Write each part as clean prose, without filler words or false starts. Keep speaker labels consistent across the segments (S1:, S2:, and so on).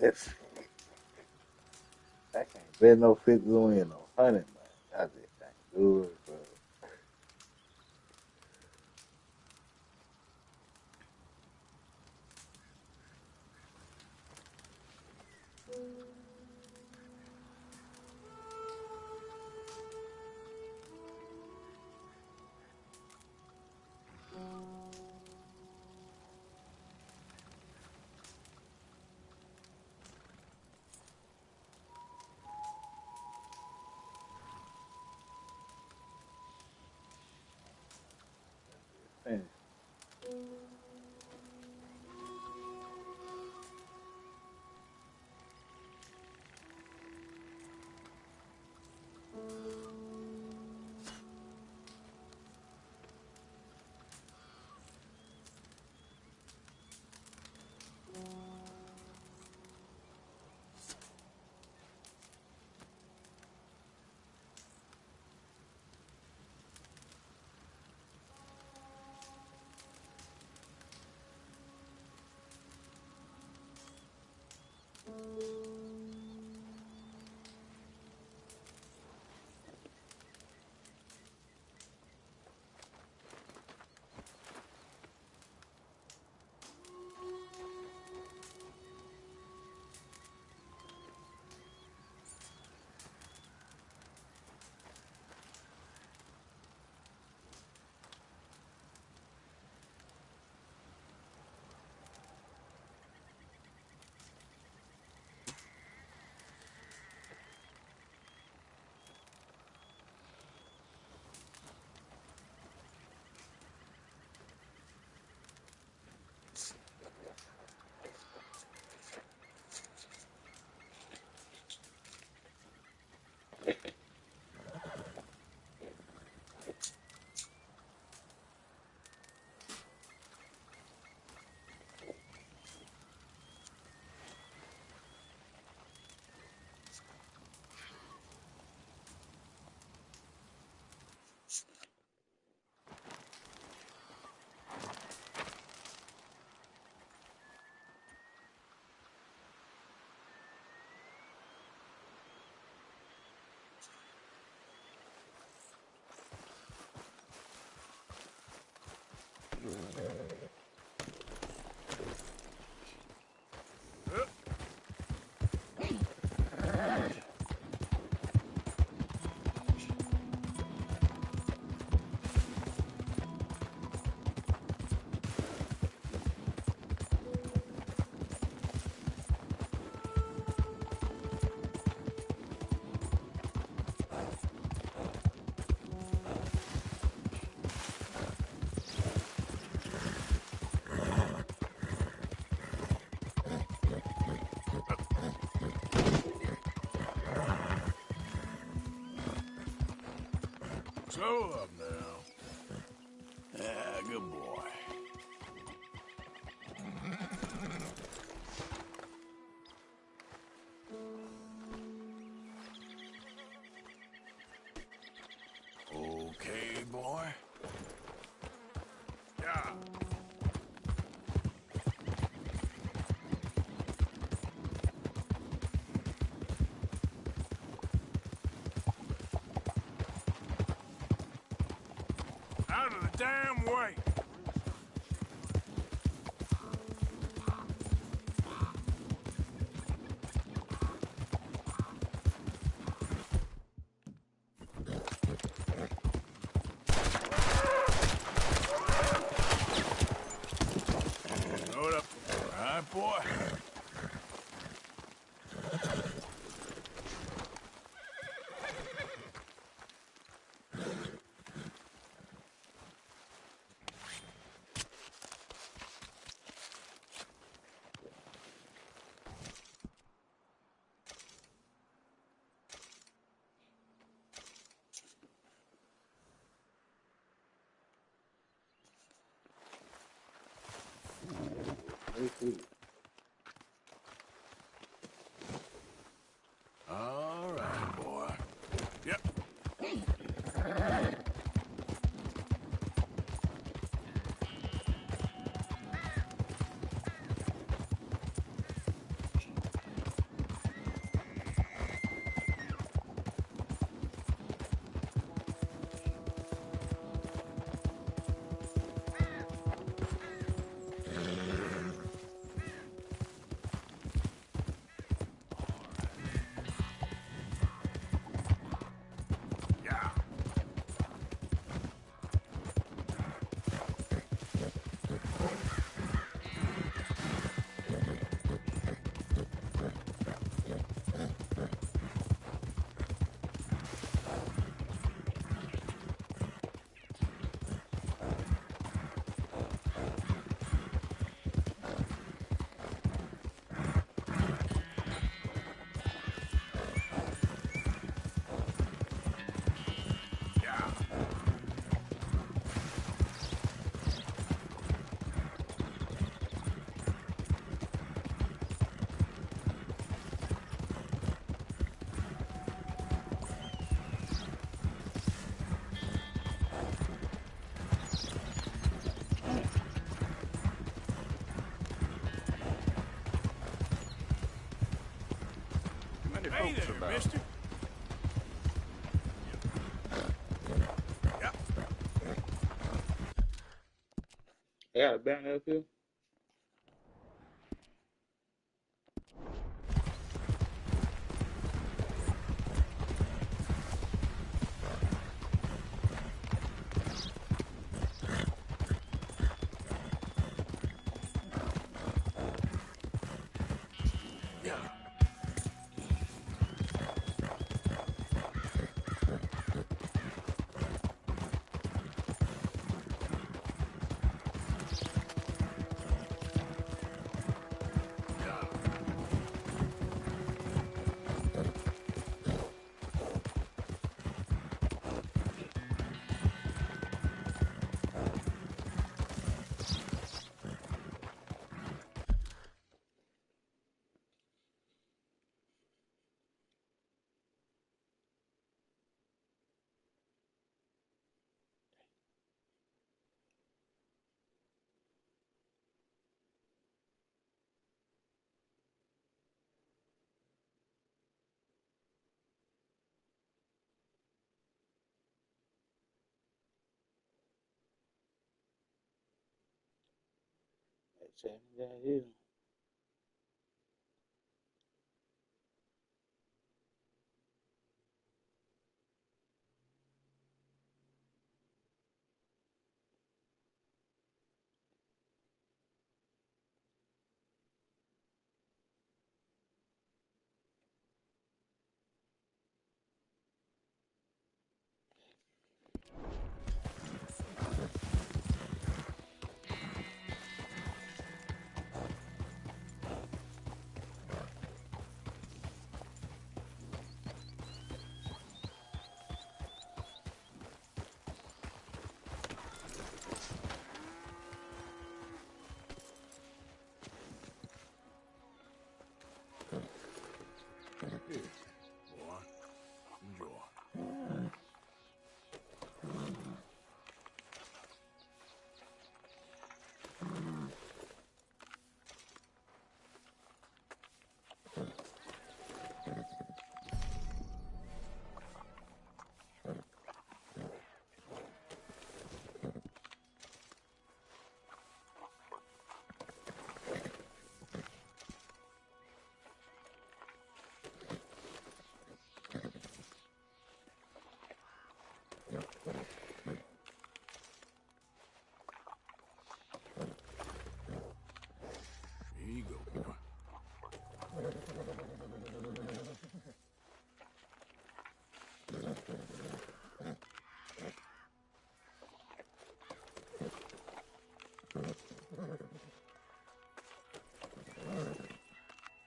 S1: That's, I can't bet no 50 to win no 100, man. I just can't do it, bro. Finish.
S2: Slow up now. Yeah, good boy. Okay, boy. Yeah. Out of the damn way. Load up. All right, boy.
S1: Let's see.
S2: All right, boy. Yep. Hey
S3: folks
S2: there,
S3: about?
S2: mister. Yep.
S4: I got a banner up here.
S2: Yeah.
S4: Check me out here.
S2: Here, boy. Enjoy. Here you go, boy.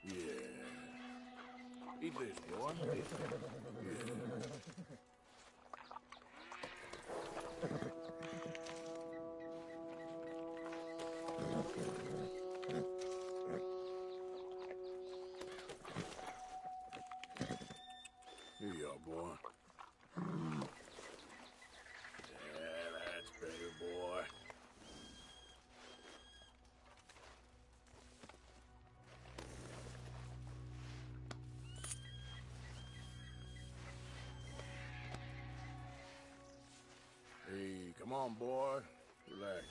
S2: Yeah. Eat this, boy. Here you are, boy. Yeah, that's better, boy. Hey, come on, boy. Relax.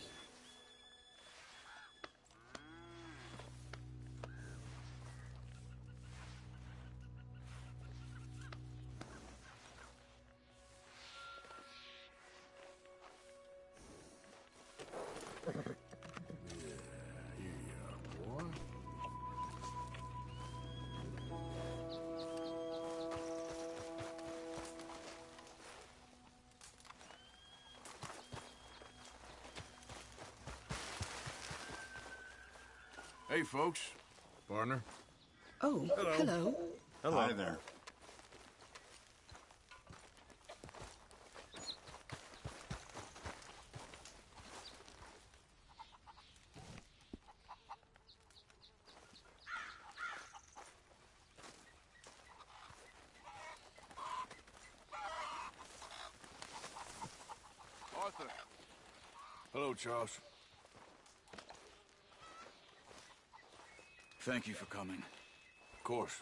S2: Yeah, here you are, boy. Hey, folks. Partner.
S5: Oh,
S2: Hello.
S5: hello.
S3: Hi there.
S2: Arthur. Hello, Charles.
S6: Thank you for coming.
S2: Of course.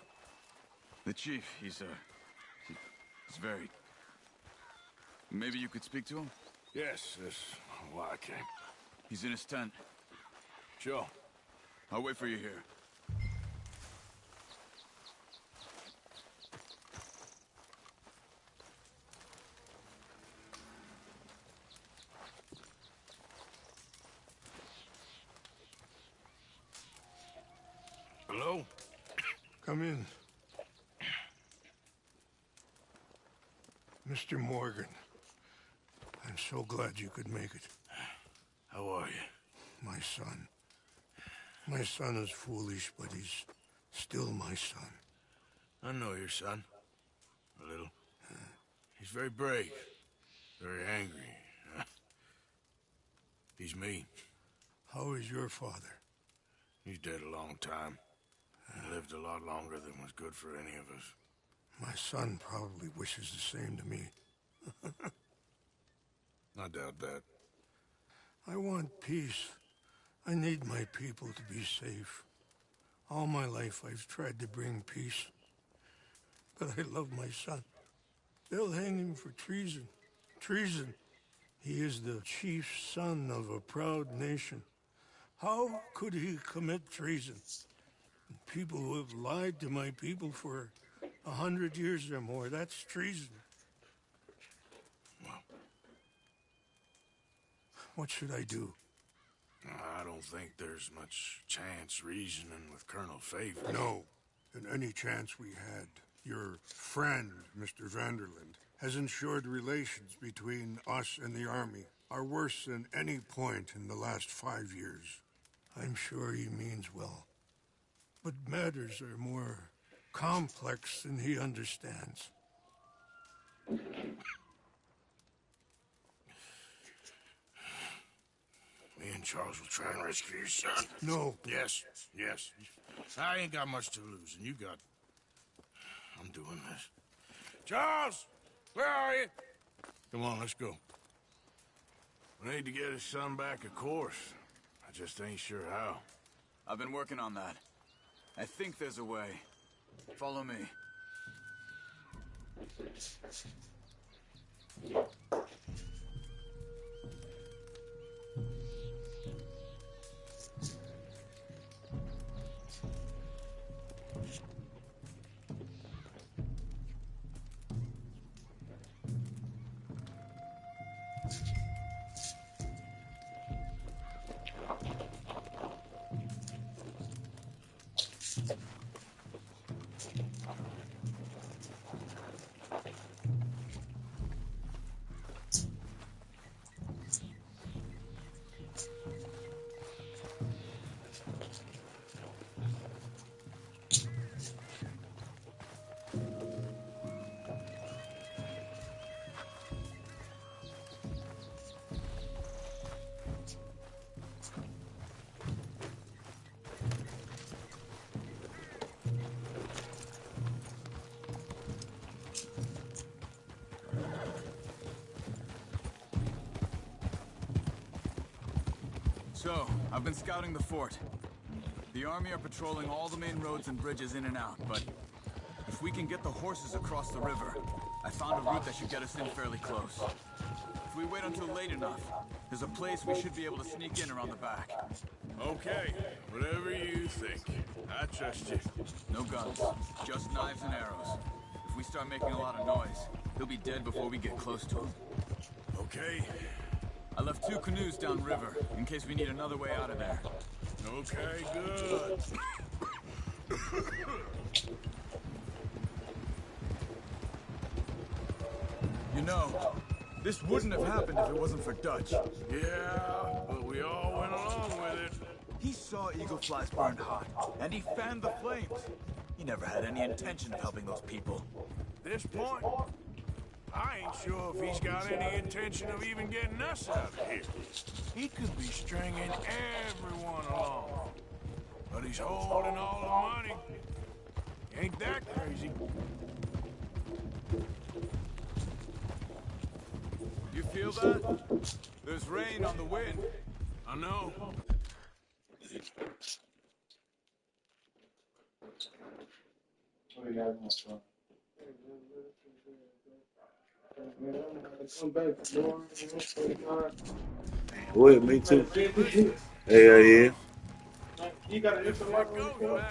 S3: The chief, he's very... Maybe you could speak to him?
S2: Yes, that's why I came.
S3: He's in his tent.
S2: Sure.
S3: I'll wait for you here.
S2: Hello?
S5: Come in. Mr. Morgan, I'm so glad you could make it.
S2: How are you?
S5: My son. My son is foolish, but he's still my son.
S2: I know your son. A little. He's very brave. Very angry. He's mean.
S5: How is your father?
S2: He's dead a long time. He lived a lot longer than was good for any of us.
S5: My son probably wishes the same to me.
S2: I doubt that.
S5: I want peace. I need my people to be safe. All my life I've tried to bring peace. But I love my son. They'll hang him for treason. Treason. He is the chief son of a proud nation. How could he commit treason? People who have lied to my people for 100 years or more, that's treason.
S2: Well,
S5: what should I do?
S2: I don't think there's much chance reasoning with Colonel Favor.
S5: No. And any chance we had, your friend, Mr. Vanderland, has ensured relations between us and the army are worse than any point in the last 5 years. I'm sure he means well. But matters are more complex than he understands.
S2: Me and Charles will try and rescue your son.
S5: No.
S2: Yes, yes. I ain't got much to lose, and you got... I'm doing this. Charles! Where are you? Come on, let's go. We need to get his son back, of course. I just ain't sure how.
S3: I've been working on that. I think there's a way. Follow me. So, I've been scouting the fort. The army are patrolling all the main roads and bridges in and out, but if we can get the horses across the river, I found a route that should get us in fairly close. If we wait until late enough, there's a place we should be able to sneak in around the back.
S2: Okay, whatever you think. I trust you.
S3: No guns, just knives and arrows. If we start making a lot of noise, he'll be dead before we get close to him.
S2: Okay.
S3: I left 2 canoes downriver, in case we need another way out of there.
S2: Okay, good.
S3: You know, this wouldn't have happened if it wasn't for Dutch.
S2: Yeah, but we all went along with it.
S3: He saw Eagle Flies burned hot, and he fanned the flames. He never had any intention of helping those people.
S2: This point, I ain't sure if he's got any intention of even getting us out of here. He could be stringing everyone along. But he's holding all the money. Ain't that crazy?
S3: You feel that? There's rain on the wind.
S2: I know.
S1: With me too.
S2: Hey, listen,
S1: Hell yeah.
S2: Charles. If it goes bad today,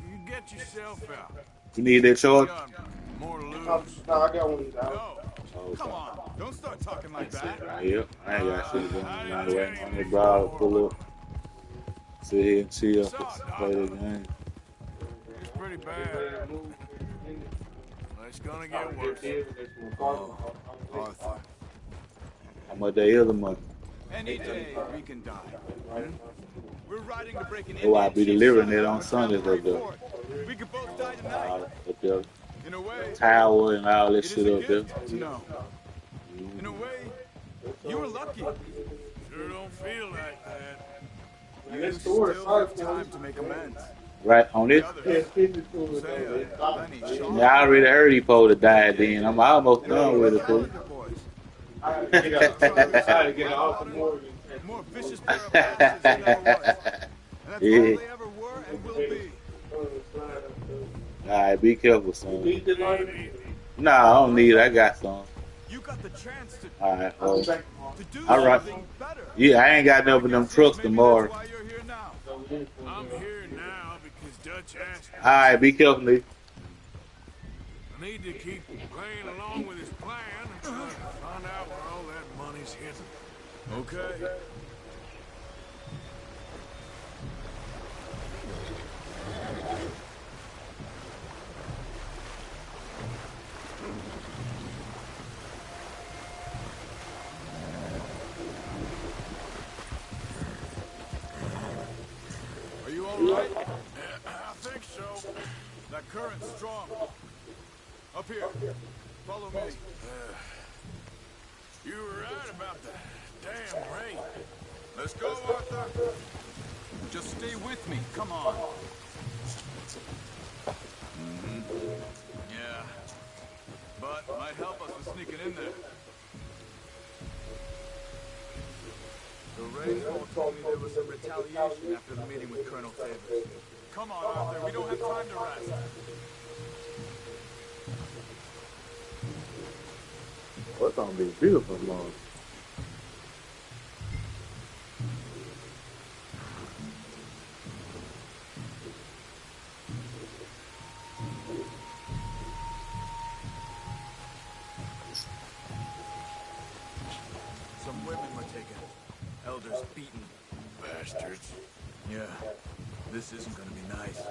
S2: you get yourself out.
S1: You need that
S2: We
S1: charge?
S2: got more to lose.
S3: No.
S1: Okay.
S3: Come on. Don't start talking like
S1: That's it
S3: that.
S1: right here. I ain't got shit going
S2: I
S1: on
S2: didn't
S1: right
S2: tell
S1: now.
S2: you
S1: I'm about to
S2: before,
S1: pull
S2: but
S1: up, sit here and
S2: you
S1: chill,
S2: saw it, Doc.
S1: play the game.
S2: It's pretty bad. It's gonna get worse.
S3: Oh, Arthur.
S1: How much that other month?
S3: Any day we can die. Hmm? We're riding to break an
S1: Oh, I'll
S3: Indian
S1: be
S3: chief's
S1: delivering it
S3: settlement
S1: on
S3: on a
S1: Sundays
S3: Cavalry
S1: up there.
S3: fort. We could both die tonight.
S1: Up there.
S3: In a way,
S1: Tower and all that
S3: it is
S1: shit
S3: a
S1: up there.
S3: gift to know. In a way, you were lucky.
S2: Sure don't feel like that.
S3: You still have time to make amends.
S1: Right on
S3: The
S1: this?
S3: others, Hosea, Lenny, Sean,
S1: Yeah, I already heard he supposed to die then. I'm almost
S3: and all
S1: done
S3: the
S1: with
S3: other
S1: it, too.
S3: Islander boys. More vicious pair of bastards than ever was. And that's all
S1: Yeah.
S3: they ever were and will be.
S1: Alright, be careful, son.
S2: Ain't easy.
S1: Nah, I don't need it. I got some.
S3: You got the chance
S1: Alright,
S3: to do
S1: alright.
S3: something better.
S1: Yeah, I ain't got
S3: I
S1: enough of them
S3: guess
S1: trucks
S3: maybe
S1: tomorrow.
S3: that's why you're here now.
S2: I'm here now because Dutch asked me.
S1: Alright, be careful, Lee.
S2: I need to keep playing along with his plan until I find out where all that money's hidden.
S3: Okay. Are you all right?
S2: I think so.
S3: That current's strong. Up here. Follow me.
S2: You were right about the damn rain.
S3: Let's go, Arthur. Just stay with me. Come on. Yeah. But might help us with sneaking in there. The rainfall told me there was some retaliation after the meeting with Colonel Favors. Come on, Arthur. We don't have time to rest.
S1: What's gonna be beautiful tomorrow?
S3: Some women were taken. Elders beaten.
S2: Bastards.
S3: Yeah. This isn't gonna be nice.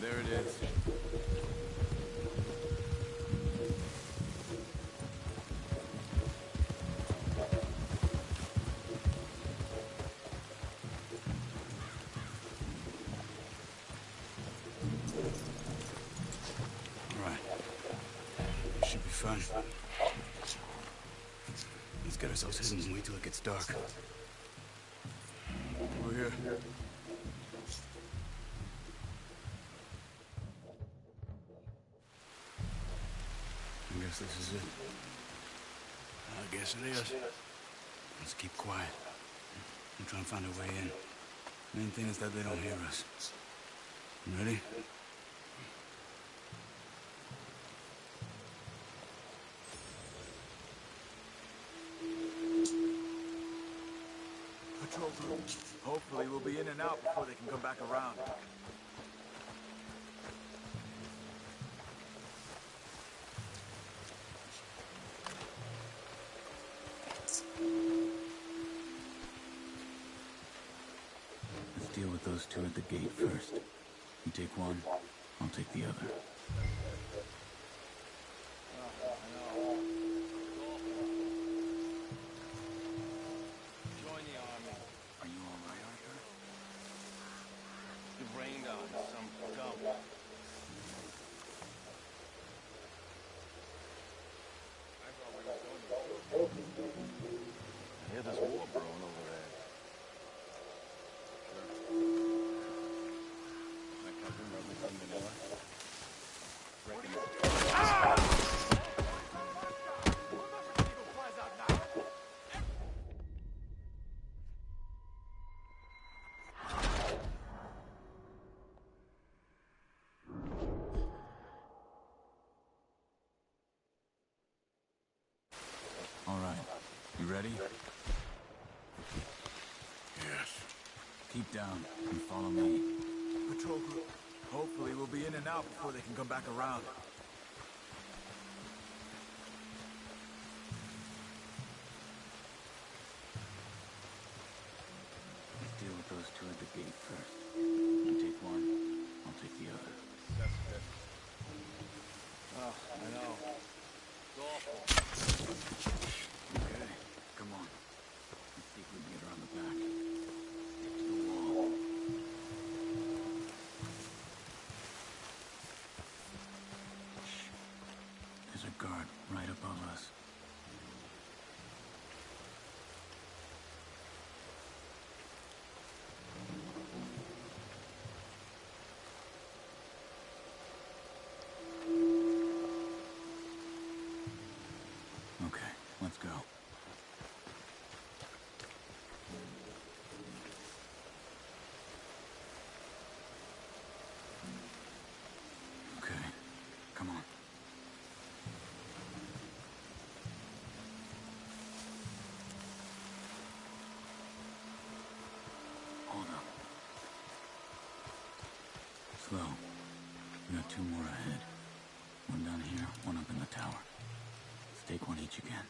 S3: There it is.
S2: All right. This should be fun. Let's get ourselves hidden and wait till it gets dark.
S3: We're here.
S2: I guess this is it. I guess it is. Let's keep quiet. I'm trying to find a way in. Main thing is that they don't hear us. You ready?
S3: Patrol group. Hopefully we'll be in and out before they can come back around.
S2: Let's deal with those two at the gate first. You take one, I'll take the other.
S6: Join the army.
S3: Are you all right, Arthur?
S6: You rained on some dump. I hear there's war brewing over there.
S3: You ready?
S2: Yes.
S3: Keep down and follow me. Patrol group. Hopefully we'll be in and out before they can come back around. Let's deal with those two at the gate first. You take one, I'll take the other.
S6: Oh, I know. It's awful.
S3: Okay, come on. Let's see if we can get around the back. Stick to the wall. Shh. There's a guard right above us. Okay, let's go. Okay, come on. Hold up. Slow. We got two more ahead. One down here, one up in the tower. Let's take one each again.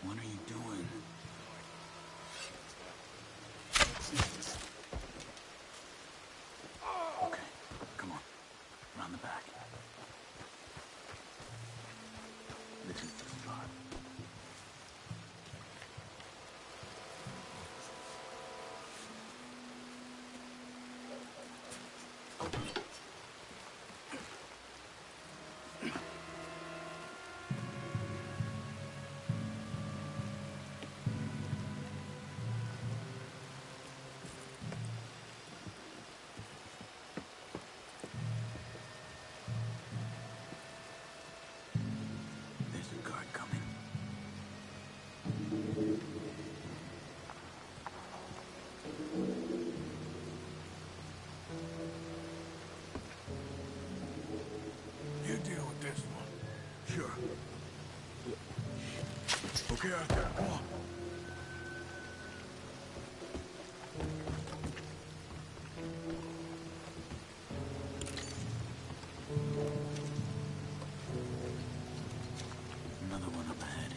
S3: What are you doing? Okay, come on. Around the back. This is the spot. There's a guard coming.
S2: You deal with this one.
S3: Sure. Okay, Arthur, come on. Another one up ahead.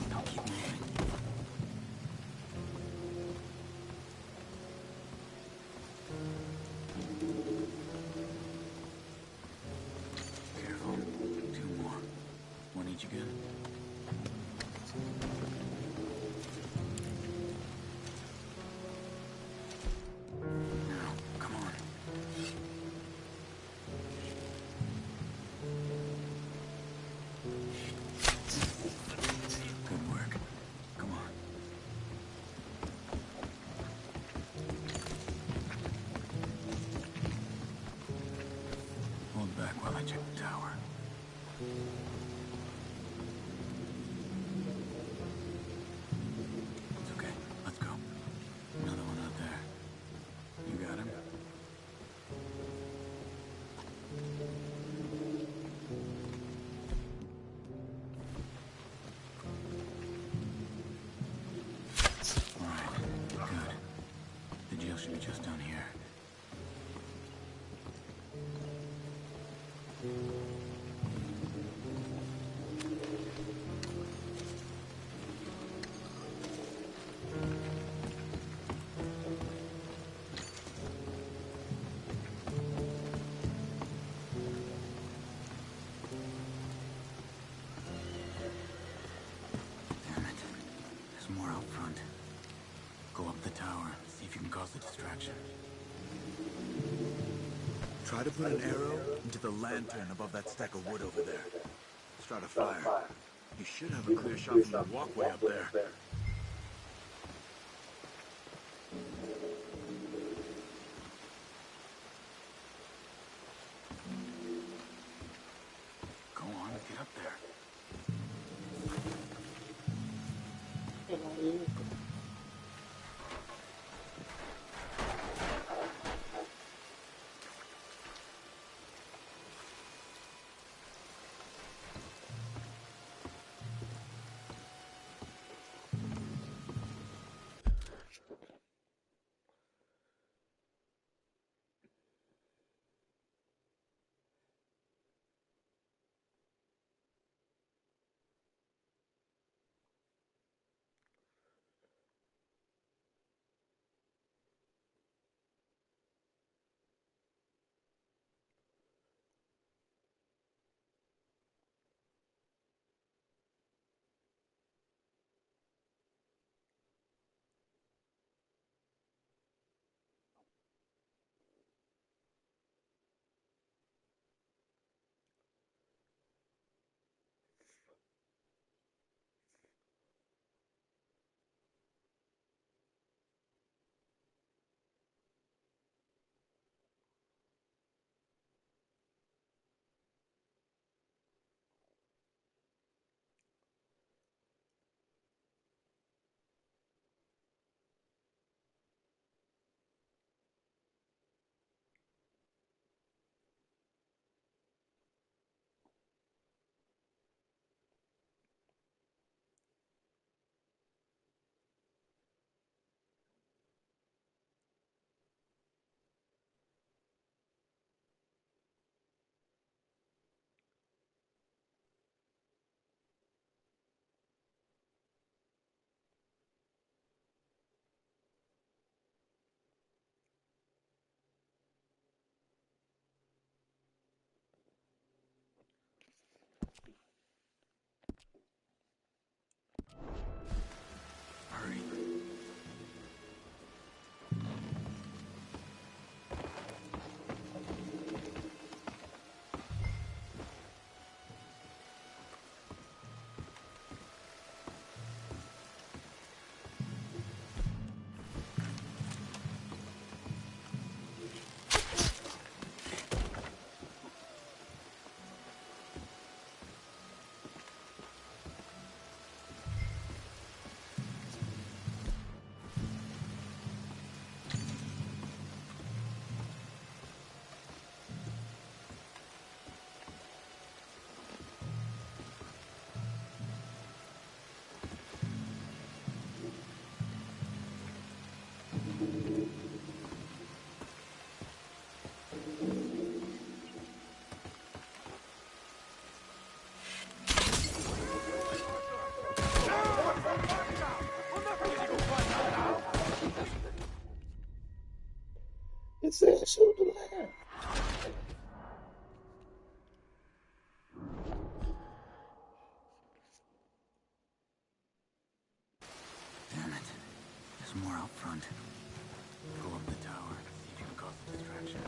S3: Now keep moving. Careful. Two more. One each again. Now, come on. Good work. Come on. Hold back while I check the tower. It's okay. Let's go. Another one out there. You got him? All right. Good. The jail should be just down here. Damn it. There's more out front. Go up the tower. See if you can cause the distraction. Try to put an arrow into the lantern above that stack of wood over there. Start a fire. You should have a clear shot from the walkway up there. Go on, get up there. Hurry.
S4: It said shoot the lamb.
S3: Damn it. There's more out front. Go up the tower. See if you can cause a distraction.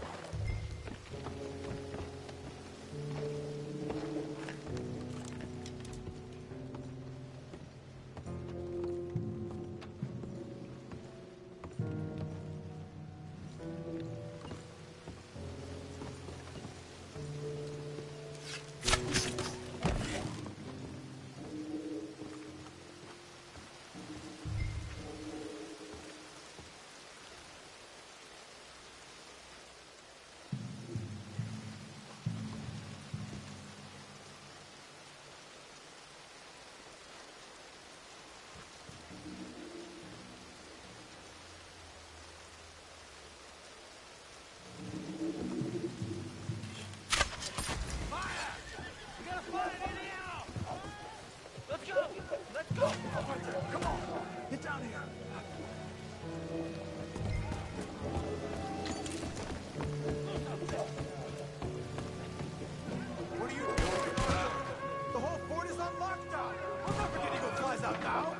S3: Get down here! What are you doing? The whole fort is on lockdown! I'm not forgetting who flies out now!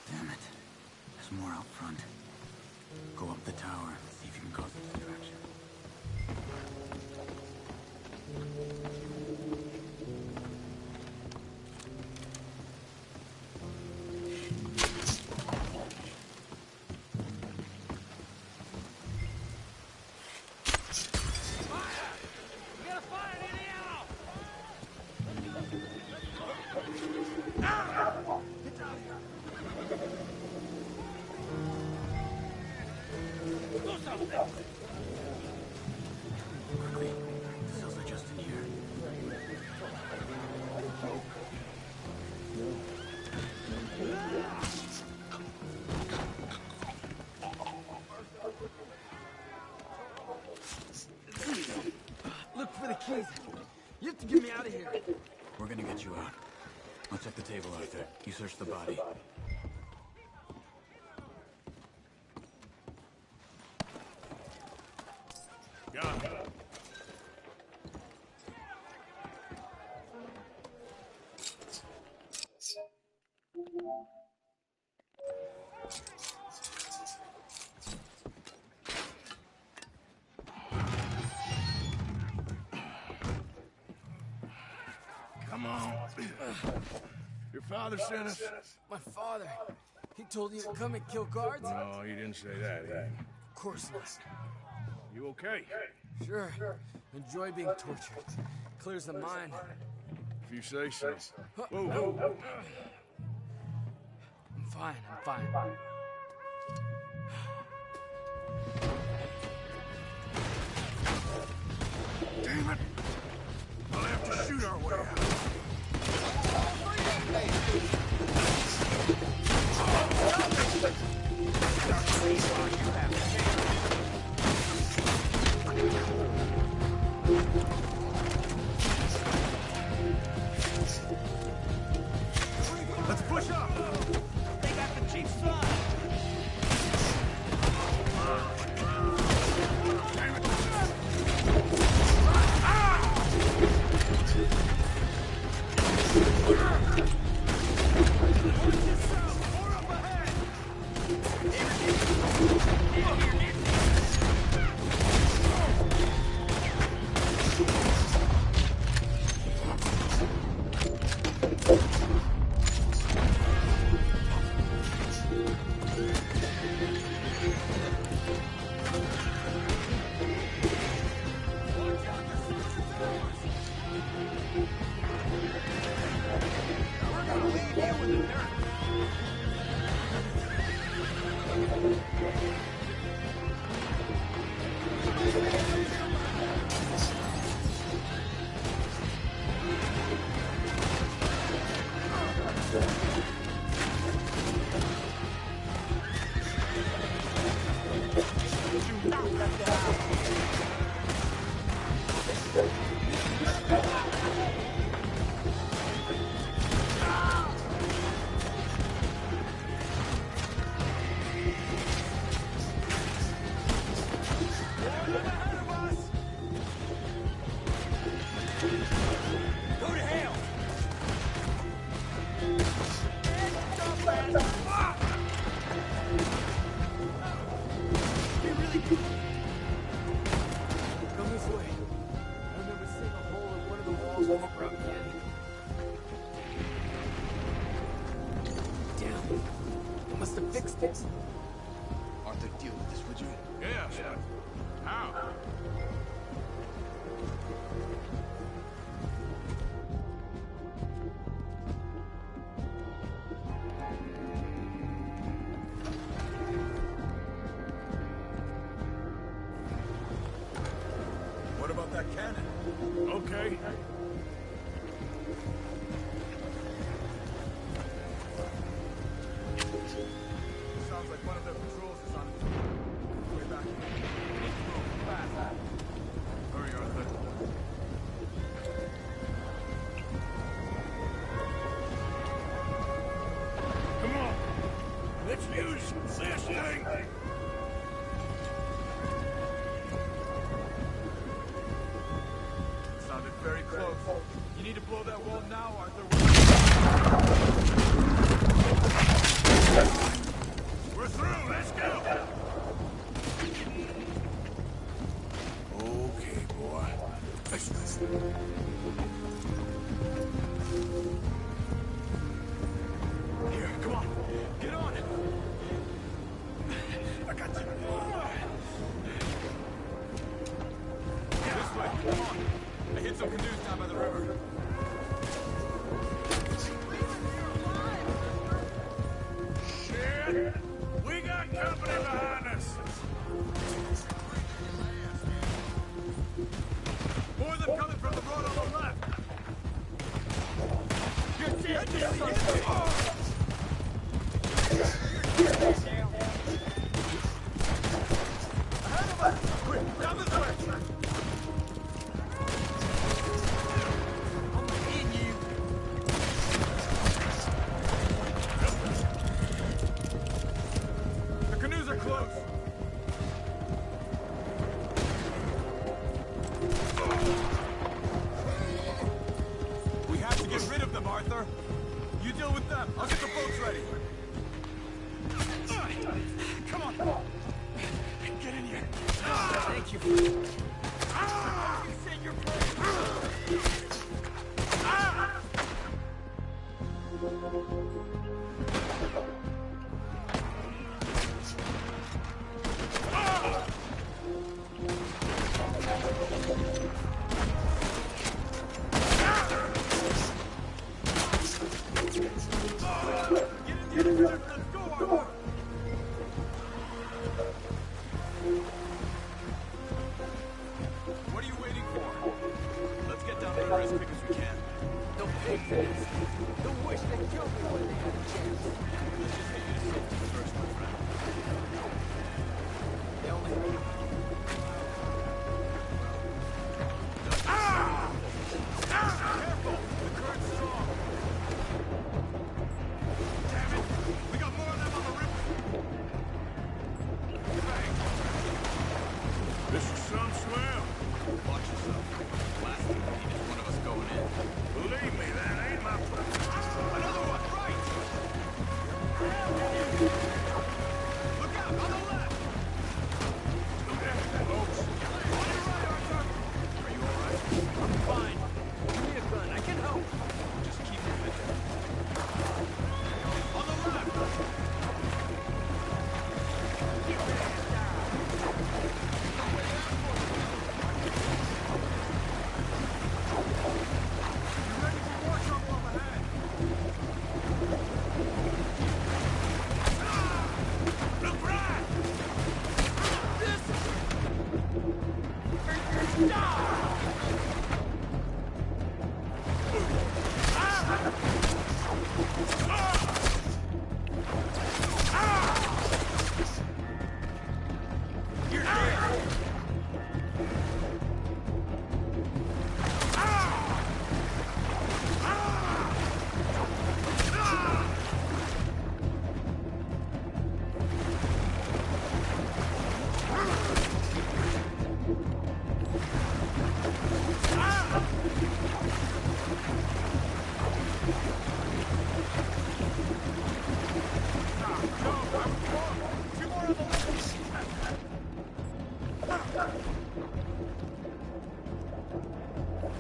S3: Damn it. There's more out front. Go up the tower. See if you can cause a distraction. Quickly. The cells are just in here.
S7: Look for the keys. You have to get me out of here.
S3: We're gonna get you out. I'll check the table, Arthur. You search the body.
S2: Got it. Come on. Your father sent us?
S7: My father. He told you to come and kill guards?
S2: No, he didn't say that.
S7: Of course not.
S2: You okay?
S7: Sure. Enjoy being tortured. Clears the mind.
S2: If you say so. Whoa, whoa.
S7: I'm fine.
S2: Damn it! We'll have to shoot our way out.
S3: Let's push up!
S6: They got the chief's son.
S7: Come this way. I remember seeing a hole in one of the walls when they brought me in. Damn. I must have fixed it.
S3: Arthur, deal with this, would you?
S2: Yeah, son. How?
S3: What about that cannon?
S2: Okay.
S3: Sounds like one of their patrols is on its way back. Let's move fast. Hurry, Arthur.
S2: Come on. Let's use this thing.
S3: Sounded very close. You need to blow that wall now, Arthur.
S2: We're through. Let's go. Okay, boy. Let's go.
S3: Here, come on. Get on it.
S2: I got you.
S3: This way, come on. I hit some canoes down by the river. The canoes are close. We have to get rid of them, Arthur. You deal with them. I'll get the boats ready. Come on. Get in here.
S7: Thank you.
S3: You say you're brave. Get in the ship. Let's go, Arthur. What are you waiting for? Let's get down there as quick as we can.
S7: Don't pay for this. Don't wish they killed me when they had a chance.
S3: Let's just get you to safety first, my friend.
S7: They only...
S3: Careful! The current's strong. Damn it! We got more of them on the river. Bang!
S2: This is some swell.
S3: Watch yourself. Last thing we need is one of us going in.
S2: Believe me, that ain't my place.
S3: Another one, right! Look out, on the left!
S2: Look at that, folks.
S3: On your right, Arthur! Are you alright?
S7: I'm fine. Give me a gun. I can help.
S3: Just keep moving. On the left! You ready for war trouble up ahead?
S2: Look right!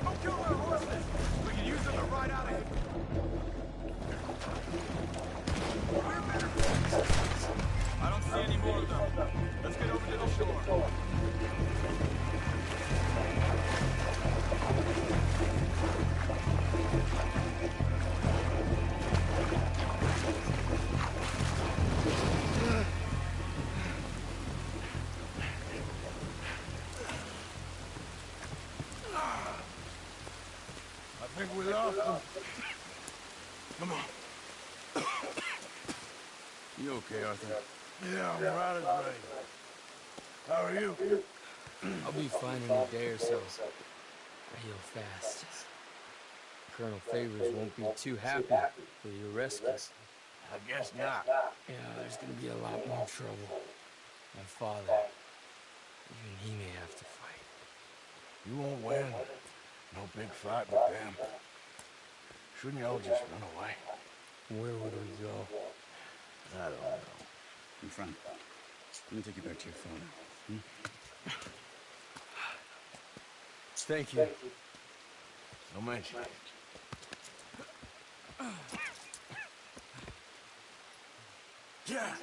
S3: Don't kill our horses! We can use them to ride out of here. I don't see any more of them. Let's get over to the shore.
S2: I think we lost them. Come on.
S3: You okay, Arthur?
S2: Yeah, I'm right as rain. How are you?
S7: I'll be fine in a day or so. I heal fast. Colonel Favors won't be too happy with your rescue.
S2: I guess not.
S7: Yeah, there's gonna be a lot more trouble. My father, even he may have to fight.
S2: You won't win. No big fight with them. Shouldn't y'all just run away?
S7: Where would we go?
S2: I don't know.
S3: My friend, let me take you back to your phone.
S7: Thank you.
S2: No mention. Yeah.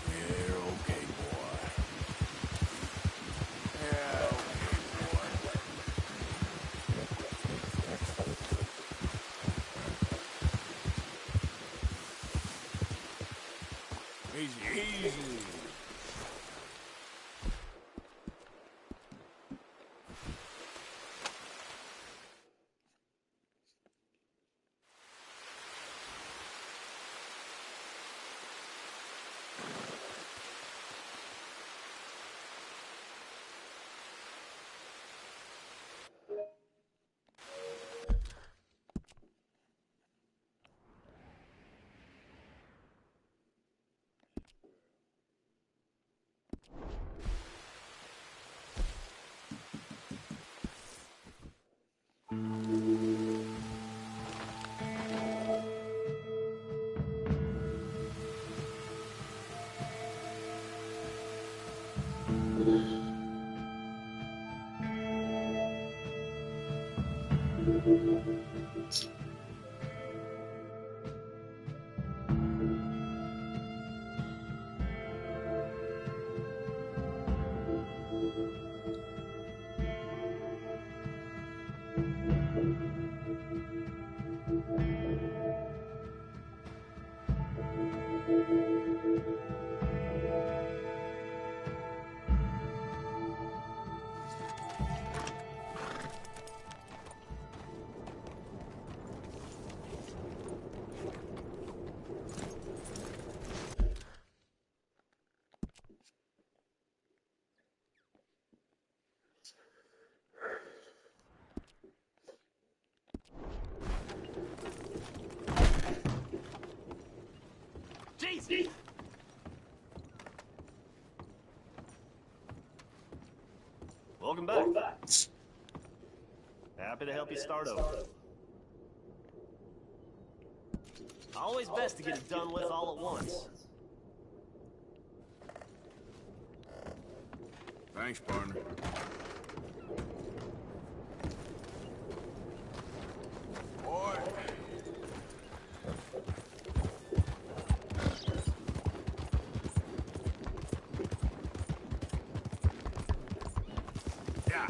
S2: You're okay, boy. Yeah, okay, boy. Easy, easy.
S6: Jesus!
S8: Welcome back. Happy to help you start over. Always best to get it done with all at once.
S2: Thanks, partner. Boy. Yeah.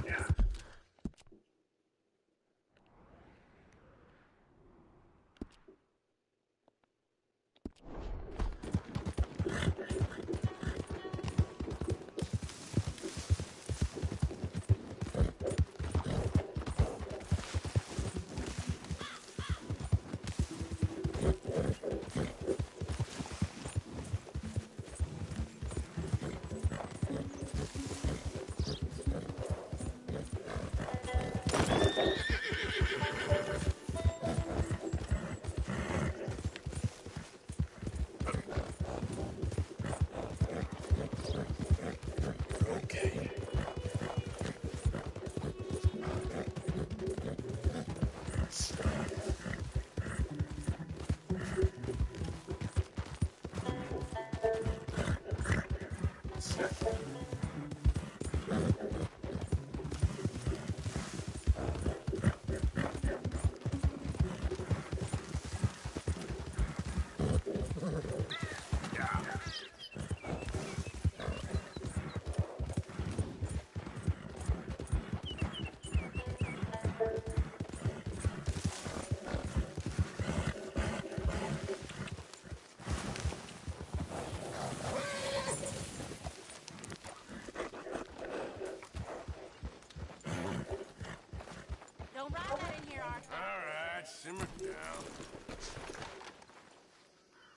S9: Don't ride that in here, Arthur.
S2: All right, simmer down.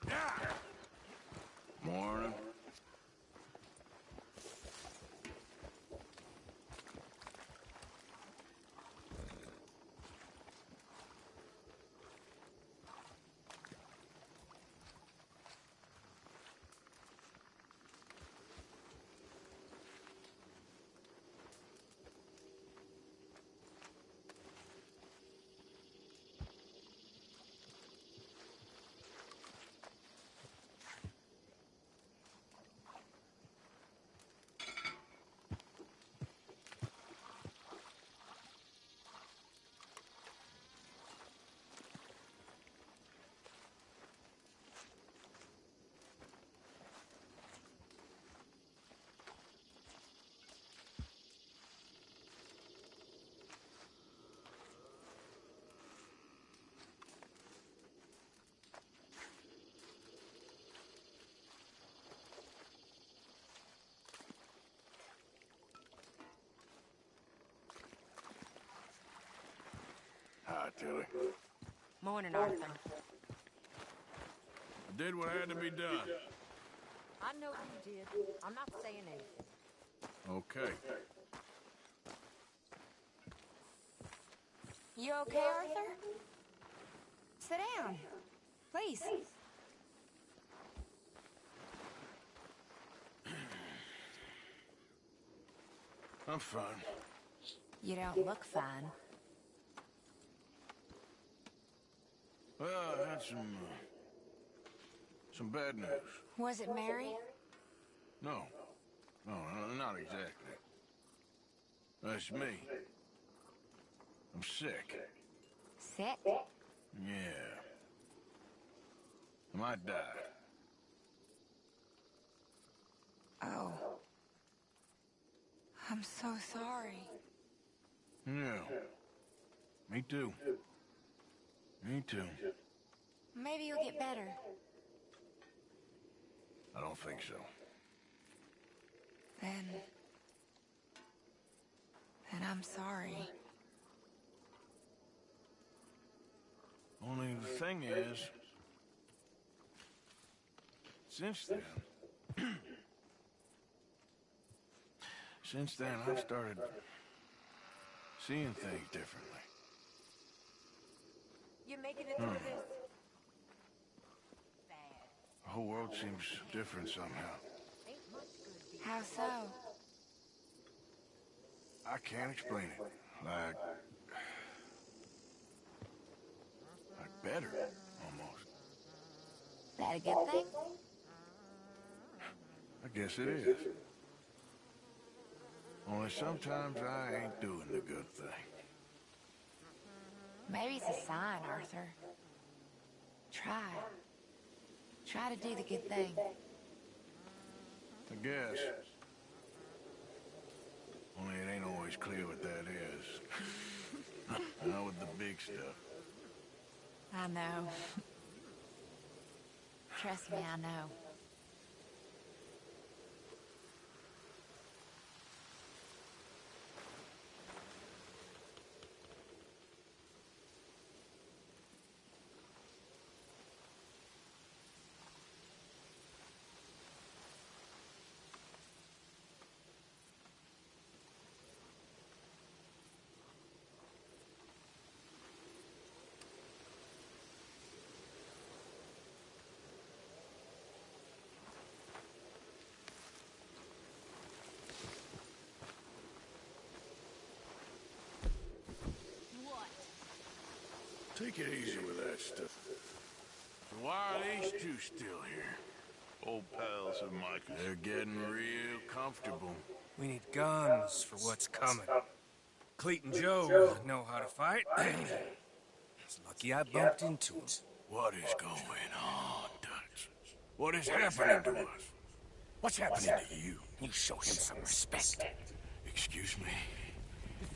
S2: Yeah. Morning. Hi, Tilly.
S9: Morning, Arthur.
S2: I did what had to be done.
S9: I know you did. I'm not saying anything.
S2: Okay.
S9: You okay, Arthur? Sit down. Please.
S2: I'm fine.
S9: You don't look fine.
S2: Well, I had some bad news.
S9: Was it Mary?
S2: No. No, not exactly. That's me. I'm sick.
S9: Sick?
S2: Yeah. I might die.
S9: Oh. I'm so sorry.
S2: Yeah. Me too. Me too.
S9: Maybe you'll get better.
S2: I don't think so.
S9: Then I'm sorry.
S2: Only the thing is, since then, I've started seeing things differently.
S9: You're making it through this? Bad.
S2: The whole world seems different somehow.
S9: Ain't much good. How so?
S2: I can't explain it. Like better, almost.
S9: That a good thing?
S2: I guess it is. Only sometimes I ain't doing the good thing.
S9: Maybe it's a sign, Arthur. Try. Try to do the good thing.
S2: I guess. Only it ain't always clear what that is. Not with the big stuff.
S9: I know. Trust me, I know.
S2: Take it easy with that stuff. So why are these two still here?
S10: Old pals of Micah's.
S2: They're getting real comfortable.
S6: We need guns for what's coming. Cleet and Joe know how to fight. It's lucky I bumped into them.
S2: What is going on, Dutch? What is happening to us? What's happening to you?
S6: You show him some respect.
S2: Excuse me?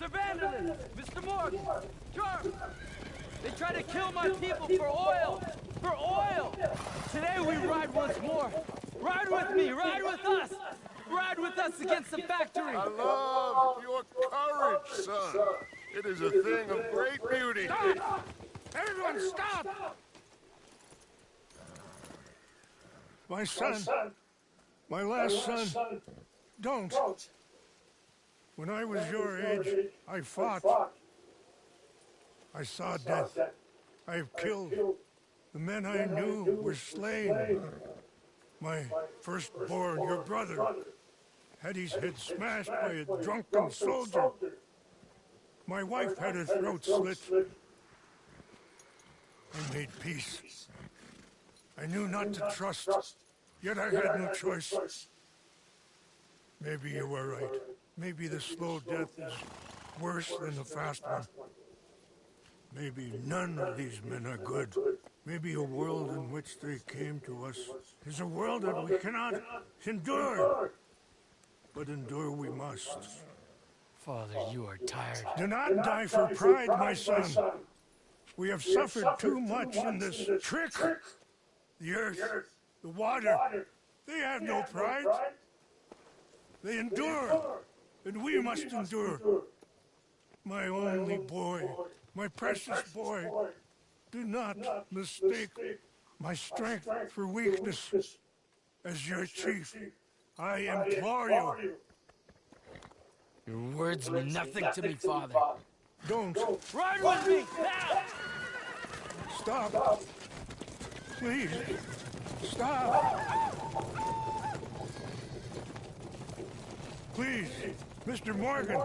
S7: Mr. Vanderlyn! Mr. Morgan! Jarv! They try to kill my people for oil! For oil! Today we ride once more! Ride with me! Ride with us! Ride with us against the factory!
S10: I love your courage, son. It is a thing of great beauty.
S2: Stop! Everyone stop!
S5: My son, my last son, don't. When I was your age, I fought. I saw death. I have killed. The men I knew were slain. My firstborn, your brother, had his head smashed by a drunken soldier. My wife had her throat slit. I made peace. I knew not to trust, yet I had no choice. Maybe you were right. Maybe the slow death is worse than the fast one. Maybe none of these men are good. Maybe a world in which they came to us is a world that we cannot endure. But endure we must.
S7: Father, you are tired.
S5: Do not die for pride, my son. We have suffered too much in this trick. The earth, the water, they have no pride. They endure, and we must endure. My only boy, My precious boy, do not mistake my strength for weakness. As your chief, I implore you.
S7: Your words mean nothing to me, Father.
S5: Don't.
S7: Ride with me, now!
S5: Stop. Please. Stop. Please, Mr. Morgan.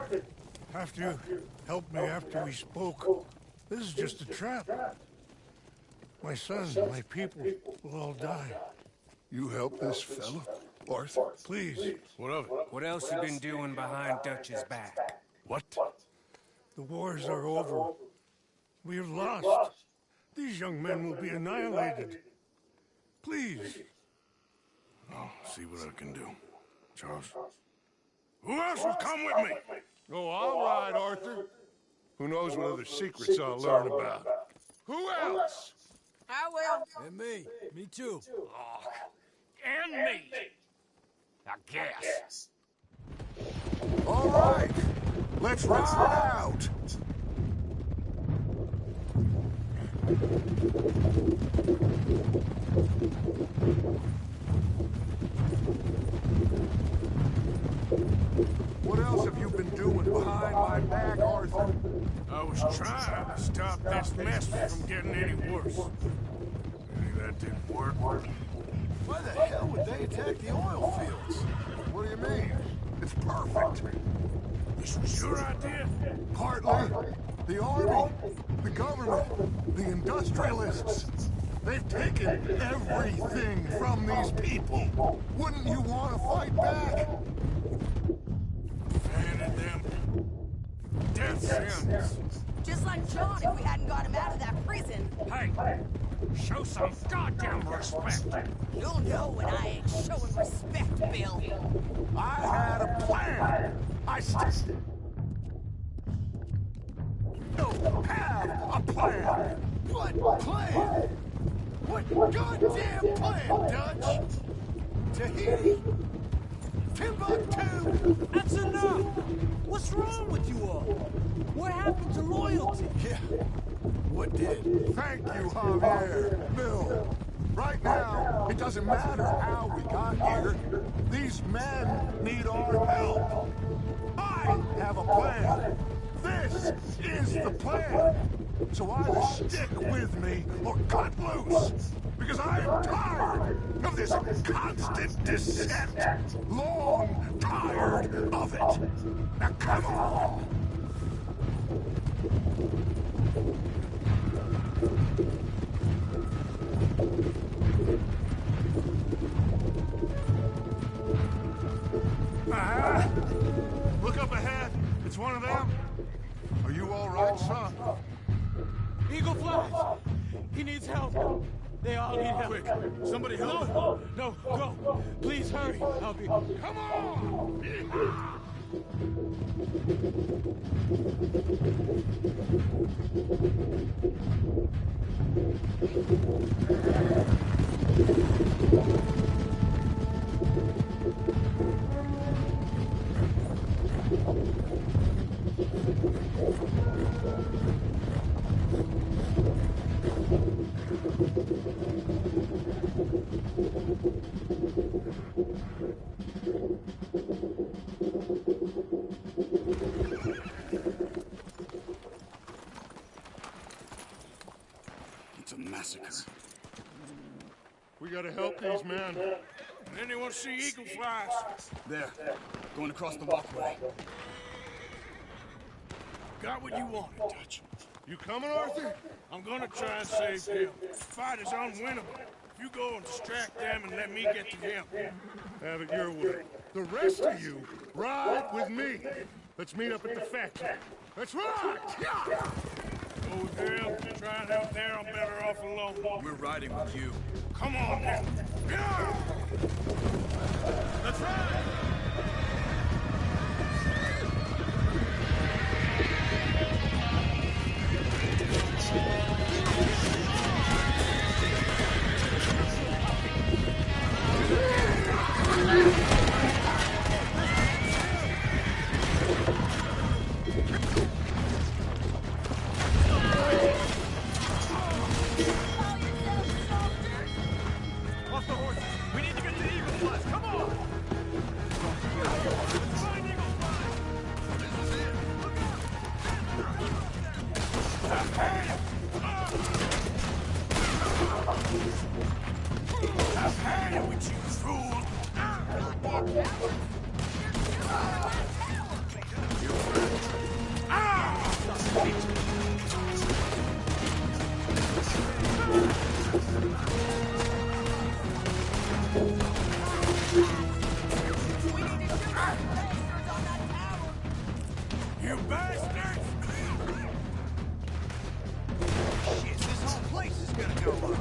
S5: Have to help me after we spoke. This is just a trap. My son, my people will all die.
S10: You help this fella, Arthur?
S5: Please.
S2: What of it?
S6: What else you been doing behind Dutch's back?
S2: What?
S5: The wars are over. We have lost. These young men will be annihilated. Please.
S2: I'll see what I can do. Charles? Who else will come with me?
S10: Oh, all right, Arthur. Who knows what other secrets I'll learn about? Who else?
S11: I will.
S6: And me. Me too.
S7: And me! I guess.
S10: All right, let's ride out. What else have you been doing behind my back, Arthur?
S2: I was trying to stop this mess from getting any worse. Maybe that didn't work.
S10: Why the hell would they attack the oil fields? What do you mean? It's perfect.
S2: This was your idea?
S10: Partly. The army, the government, the industrialists. They've taken everything from these people. Wouldn't you want to fight back?
S2: Handed them death sentence.
S11: Just like John if we hadn't got him out of that prison.
S7: Hey, show some goddamn respect.
S11: You'll know when I ain't showing respect, Bill.
S10: I had a plan. I still have a plan. What plan? What goddamn plan, Dutch? Tahiti? Timbuktu?
S7: That's enough! What's wrong with you all? What happened to loyalty?
S10: Yeah. What did? Thank you, Javier. Bill. Right now, it doesn't matter how we got here. These men need our help. I have a plan. This is the plan. So either stick with me or cut loose. Because I am tired of this constant descent. Long tired of it. Now come on. Look up ahead. It's one of them. Are you all right, son?
S7: Eagle flies! He needs help! They all need help!
S10: Quick, somebody help him.
S7: No, go! Please hurry! I'll be...
S10: Come on!
S2: It's a massacre.
S10: We gotta help these men.
S2: Anyone see eagle flies?
S3: There. Going across the walkway.
S2: Got what you wanted, Dutch.
S10: You coming, Arthur?
S2: I'm gonna try and save him. The fight is unwinnable. You go and distract them and let me get to him.
S10: Have it your way. The rest of you, ride with me. Let's meet up at the factory. Let's ride! Yeah!
S2: Go with them. Try and help there. I'm better off alone.
S3: We're riding with you.
S2: Come on, then. Yeah!
S10: Let's ride!
S2: You bastards!
S3: Shit, this whole place is gonna go up.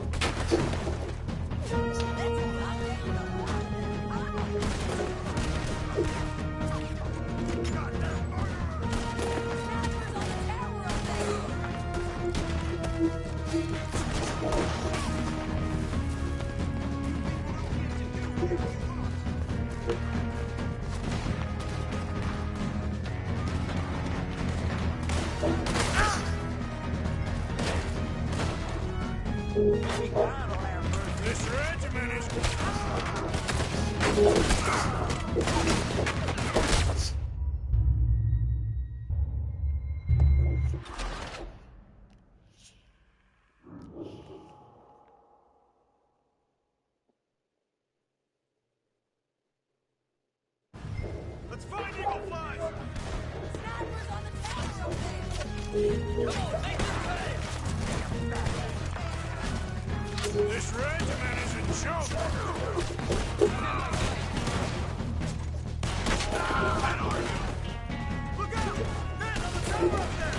S2: This regiment is...
S3: Let's find Eagle Flies!
S11: Snipers on the tower over there! Come on, make them pay!
S2: This regiment is a joke!
S3: Look out! Man on the tower up there!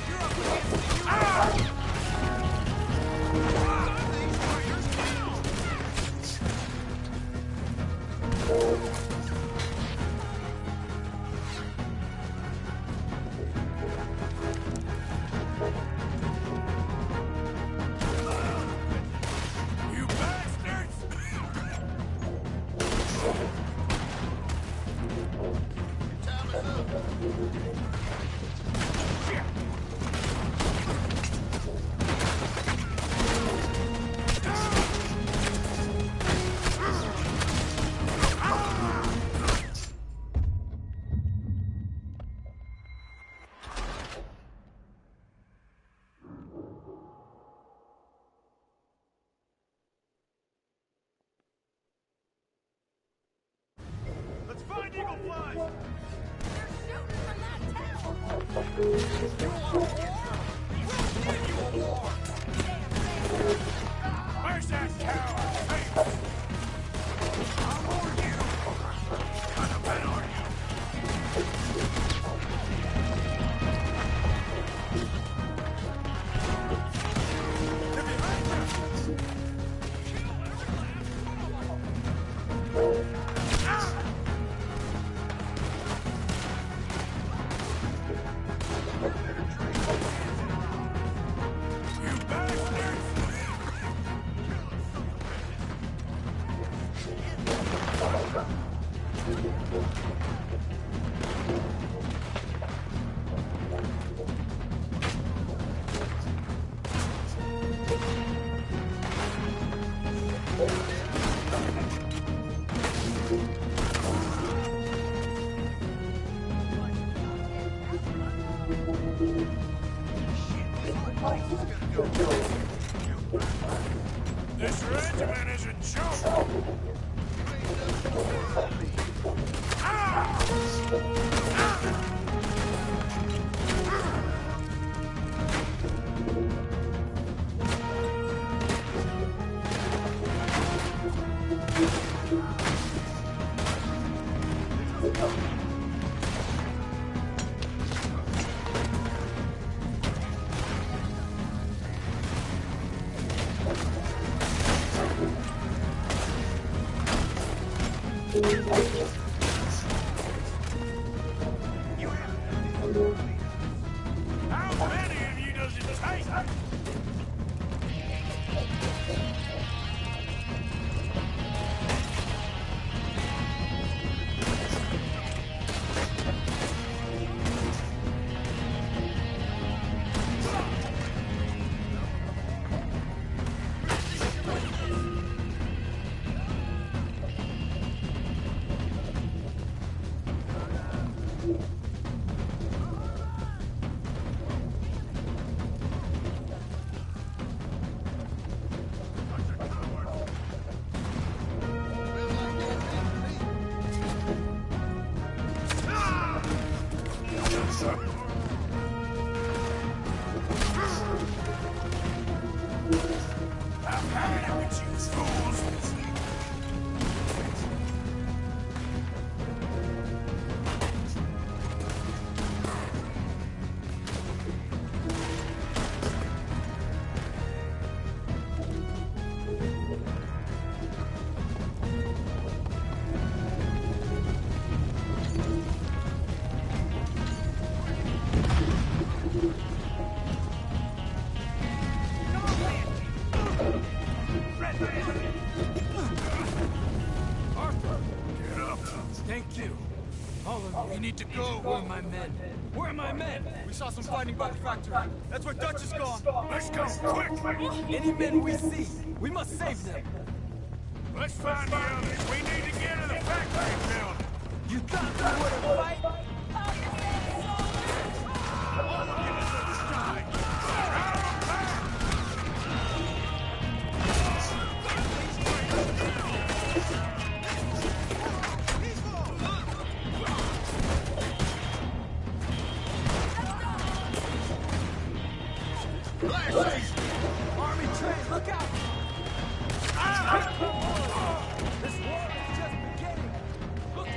S3: You're up against the U.S. These warriors down!
S2: You bastards!
S3: Let's find Eagle Flies!
S11: They're shooting from that tower!
S3: You want war? We'll give you a war!
S2: Where's that tower? Hey!
S3: I'll warn you!
S2: What the hell are you?
S3: They're behind you!
S2: You bastards! This regiment is a joke! How many of you does it take? to go.
S7: Where are my men? Where are my men?
S3: We saw some fighting by the factory. That's where Dutch is gone.
S2: Let's go, quick!
S7: Any men we see, we must save them.
S2: Let's find the others. We need to get to the factory building.
S7: You thought we wouldn't fight? Army train, look out! This war is just beginning. Look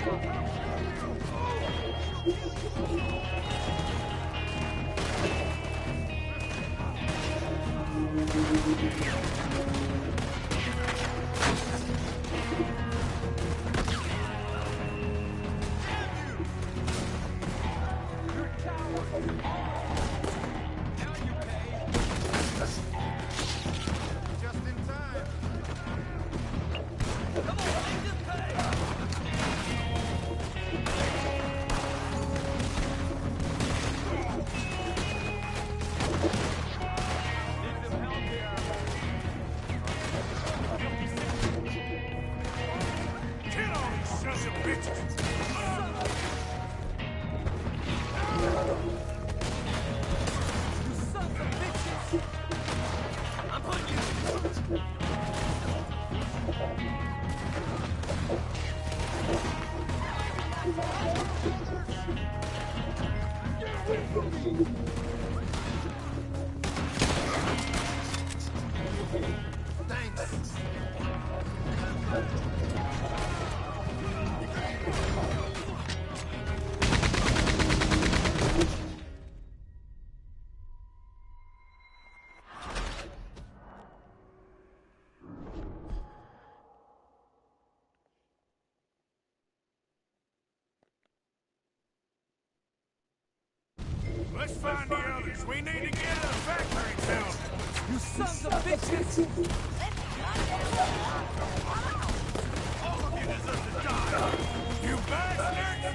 S2: Let's find the others. We need to get to the factory building.
S7: you sons of bitches!
S2: All of you deserve to die. You bastards!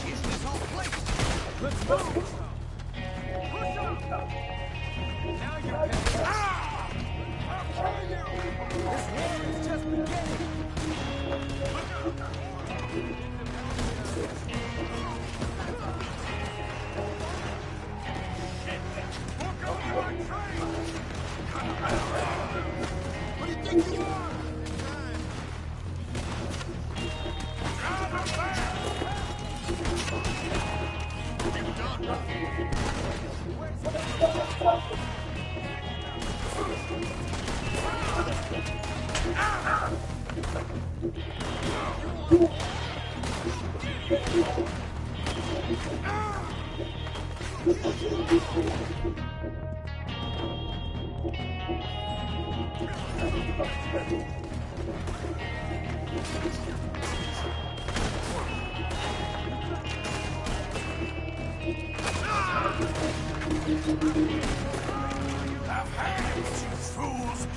S2: Is this whole place?
S7: Let's move! Push up! Now you're paying. I'll kill you! This war is just beginning!
S10: What do you think you are?
S2: I've had it, you fools!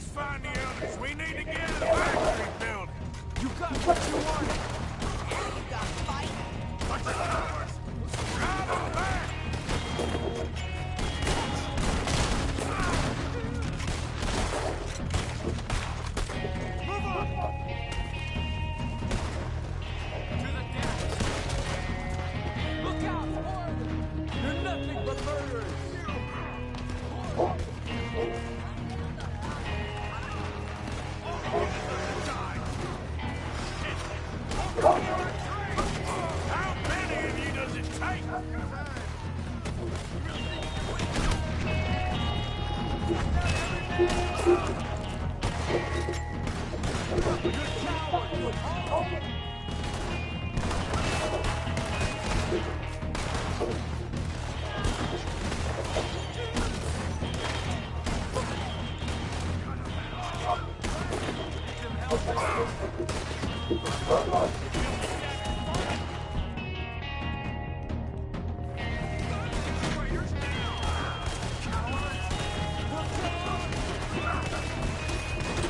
S2: Let's find the others. We need to get in the factory building.
S7: You got what you want.
S11: And you got fight.
S2: Watch the doors. Drive them back.
S7: Move on. To the death. Look out for them. They're nothing but murderers.
S2: How many of you does it take?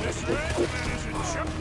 S2: This regiment is in charge.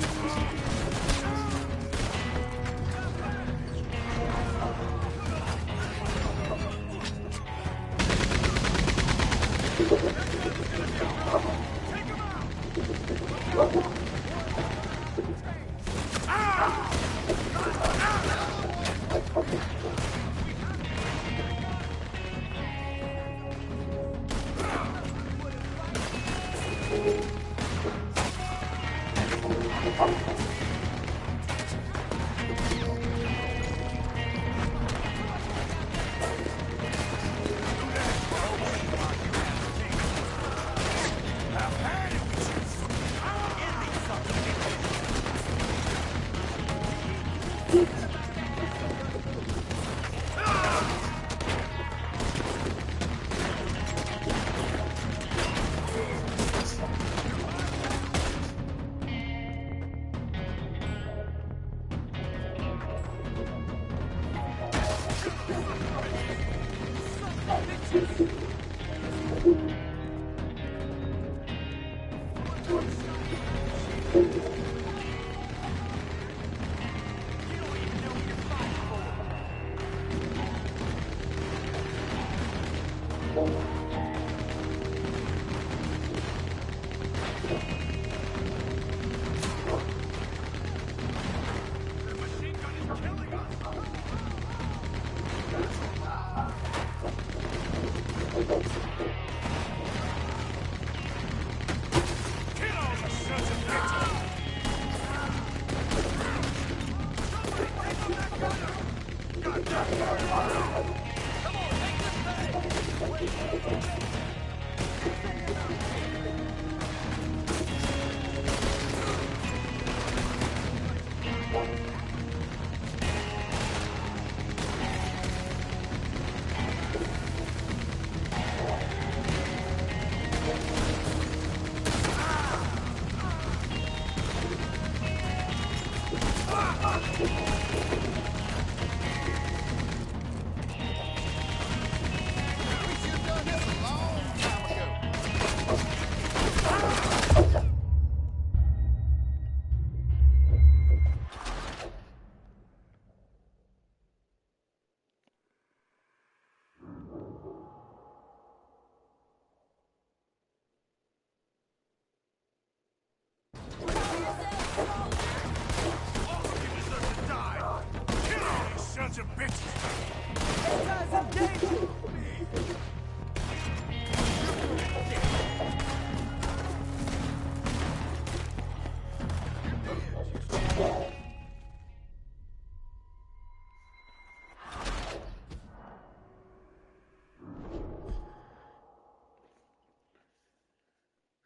S2: Sons of bitches!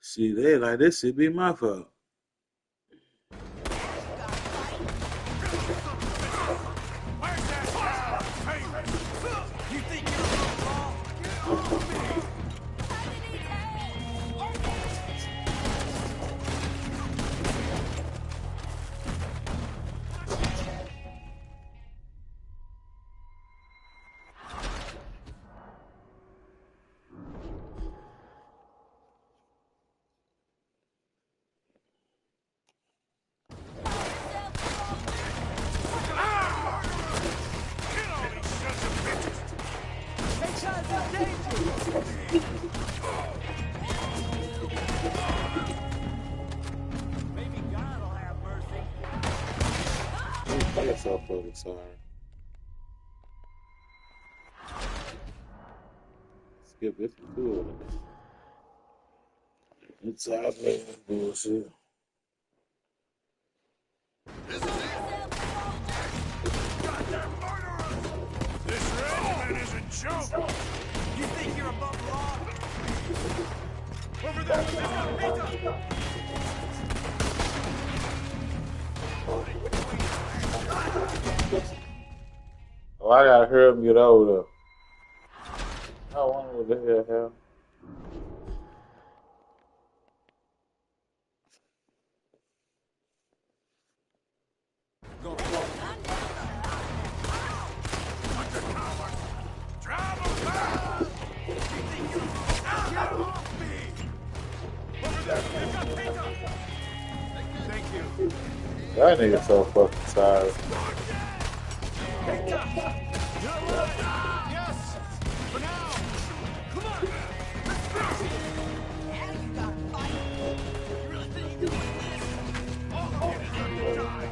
S1: See, they like this should be my fault.
S7: You think you're wrong?
S4: so fucking sorry. Skip this cool. It's all man bullshit.
S2: This regiment is a joke!
S3: You think you're above law? Over there! Pizza!
S4: Oh, I gotta hurry up and get over there. I wonder what the hell.
S2: Drive them back!
S3: Get off me! Over there! They've got pizza! Thank you.
S4: That nigga so fucking sorry.
S3: Pizza! You're alive! Yes! For now! Come on! Let's go!
S11: Now you got fight. You really think you can win this?
S3: All of you deserve to die!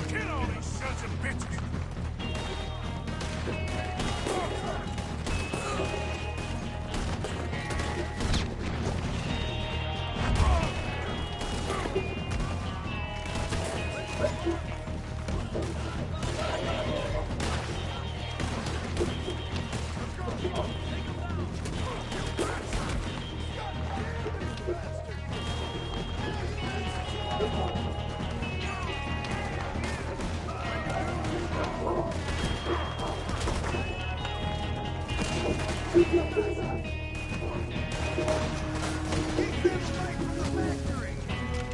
S2: Kill all these sons of bitches!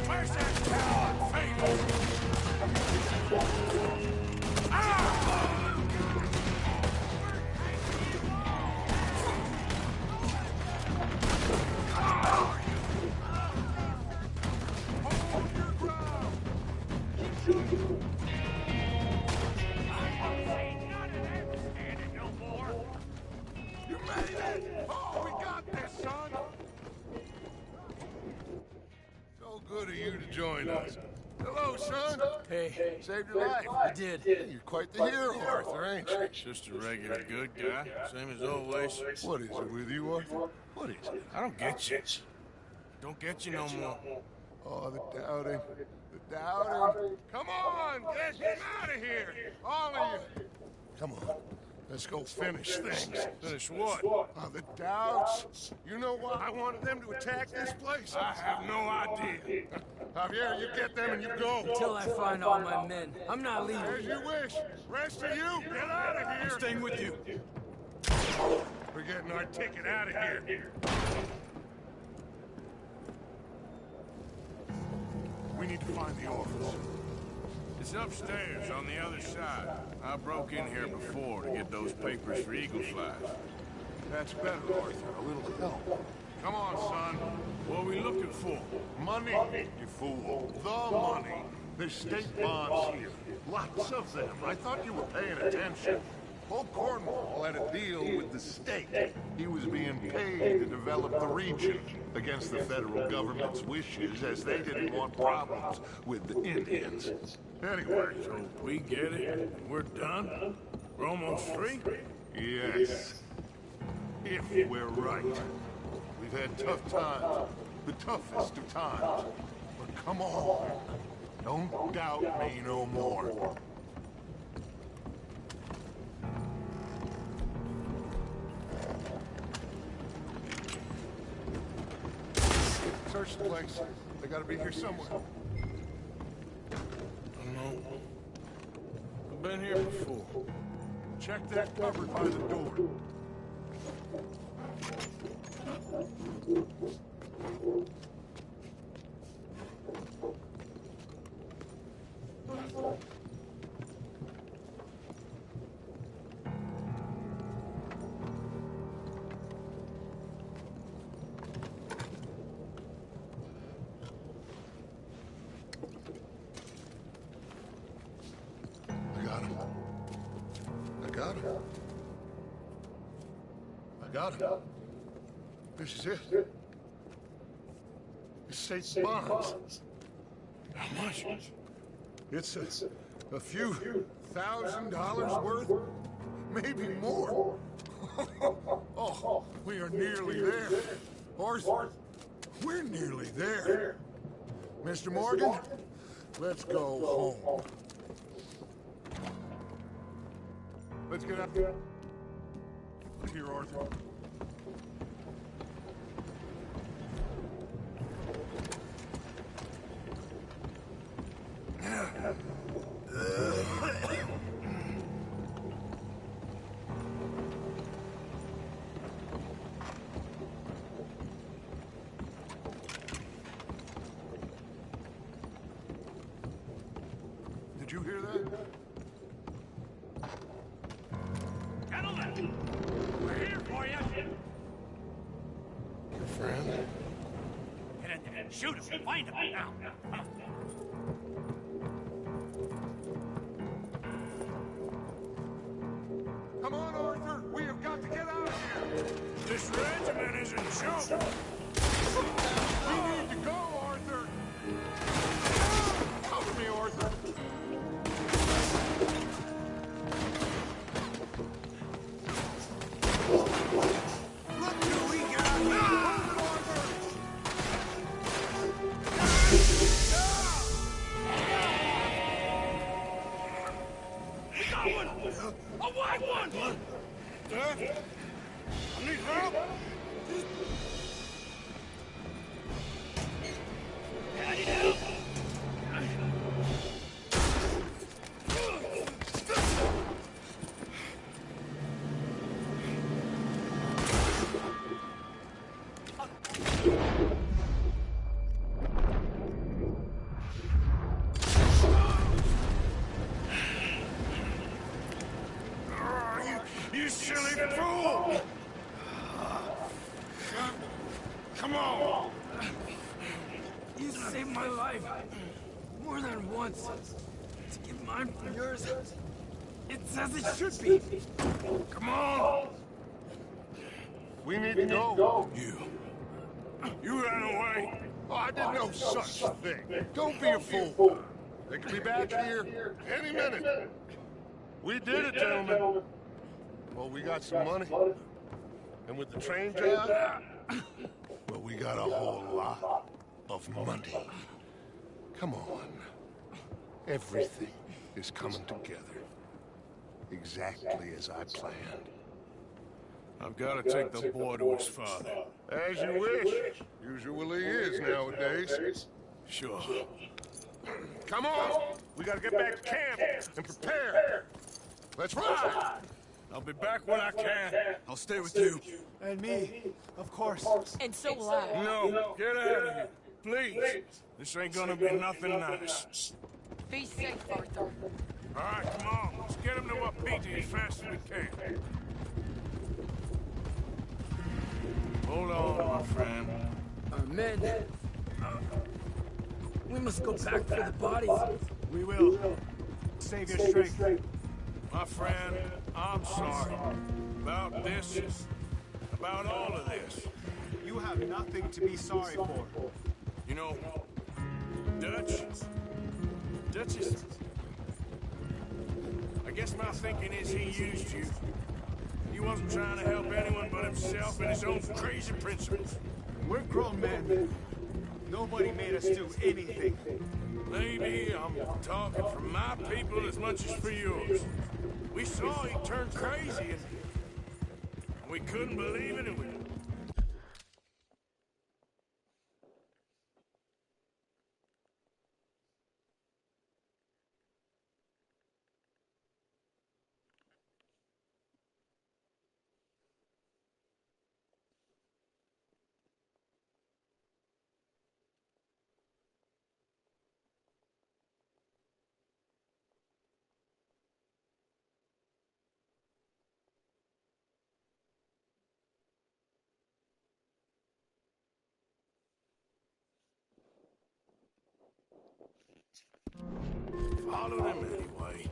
S2: Where's that coward face?
S10: You made it! Oh, we got this, son! So good of you to join us. Hello, son.
S3: Hey,
S10: Saved your life.
S3: you did.
S10: You're quite the hero, Arthur, ain't you?
S2: Just a regular good guy, same as always.
S10: What is it with you, Arthur? What is it?
S2: I don't get you. Don't get you no more.
S10: Oh, the doubting. The doubting. Come on, get him out of here. All of you. Come on. Let's go finish things.
S2: Finish what?
S10: Oh, the doubts. You know why I wanted them to attack this place?
S2: I have no idea.
S10: Javier, you get them and you go.
S7: Till I find all my men. I'm not leaving.
S10: As you wish. Rest of you, get out of here.
S3: I'm staying with you.
S10: We're getting our ticket out of here. We need to find the office.
S2: It's upstairs on the other side. I broke in here before to get those papers for Eagle Flies.
S10: That's better, Arthur. A little help. Come on, son.
S2: What are we looking for?
S10: Money, you fool. The money. There's state bonds here. Lots of them. I thought you were paying attention. Old Cornwall had a deal with the state. He was being paid to develop the region against the federal government's wishes, as they didn't want problems with the Indians. Anyway,
S2: So we get it. We're done. We're almost free.
S10: yes. If we're right. We've had tough times. The toughest of times. But come on. Don't doubt me no more. Search the place. They gotta be here somewhere.
S2: I don't know. I've been here before.
S10: Check that cupboard by the door. I got him. I got him. I got him. This is it. It's St. Bonds.
S2: How much?
S10: It's a few $1,000s worth, maybe more. Oh, we are nearly there. Arthur, we're nearly there. Mr. Morgan, let's go home. Let's get out here, Arthur. Did you hear that?
S2: Gentlemen, we're here for you.
S10: Your friend?
S2: Get in there and shoot him. Find him now.
S10: Come on, Arthur! We have got to get out of here!
S2: This regiment isn't joke.
S10: We need to go, Arthur! Cover me, Arthur! Look who we got here!
S2: We got one. A white one. I need help. I need help. You silly fool! Come on!
S6: You saved my life more than once. To give mine for yours, it's as it should be.
S2: Come on!
S10: We need to go.
S2: You ran away.
S10: Oh, I did no such thing. Don't be a fool. They could be back here any minute. We did it, gentlemen. Well, we got some money. And with the train job, well, we got a whole lot of money. Come on. Everything is coming together. Exactly as I planned.
S2: I've got to take the boy to his father.
S10: As you wish. Usually is nowadays.
S2: Sure.
S10: Come on! We gotta get back to camp and prepare. Let's ride!
S2: I'll be back when I can.
S3: I'll stay with you.
S6: And me, of course.
S9: And so will I.
S2: No, get out of here. Please. This ain't gonna be nothing nice.
S9: Be safe, Arthur.
S2: All right, come on. Let's get him to Wapiti as fast as we can. Hold on, my friend.
S6: Men, we must go back for the bodies.
S2: We will. Save your strength. My friend, I'm sorry. About this, about all of this.
S12: You have nothing to be sorry for.
S2: You know, Dutch is... I guess my thinking is he used you. He wasn't trying to help anyone but himself and his own crazy principles.
S12: We're grown men. Nobody made us do anything.
S2: Maybe I'm talking for my people as much as for yours. We saw he turned crazy and we couldn't believe it and we... Followed him anyway.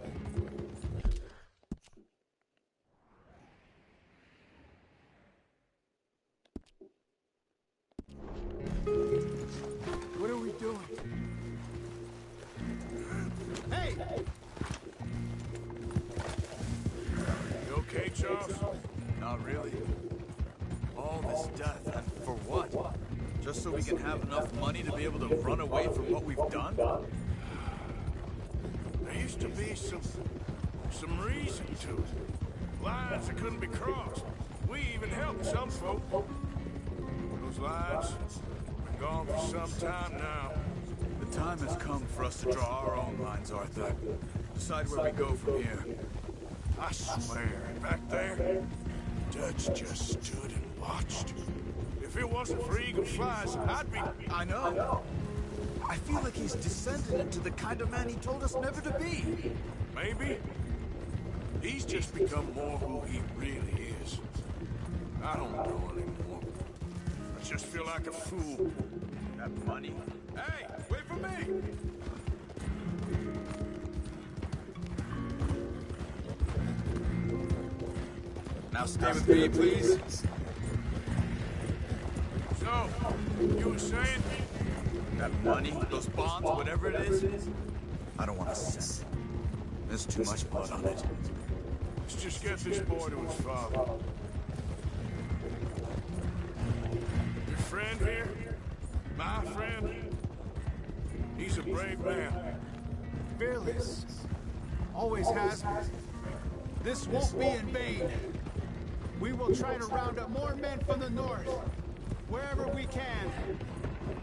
S2: Charles?
S3: Not really. All this death, and for what? Just so we can have enough money to be able to run away from what we've done?
S2: There used to be some reason to it. Lines that couldn't be crossed. We even helped some folk. Those lines have been gone for some time now.
S3: The time has come for us to draw our own lines, Arthur. Decide where we go from here.
S2: I swear, back there, Dutch just stood and watched. If it wasn't for Eagle Flies, I'd be...
S3: I know. I feel like he's descended into the kind of man he told us never to be.
S2: Maybe. He's just become more who he really is. I don't know anymore. I just feel like a fool.
S3: That money. Hey, wait for me! Now stay with me, please.
S2: So, you were saying?
S3: That money, those bonds, whatever it is, I don't want a cent. There's too much blood on it.
S2: Let's just get this boy to his father. Your friend here? My friend? He's a brave man.
S12: Fearless. Always has been. This won't be in vain. We will try to round up more men from the north, wherever we can.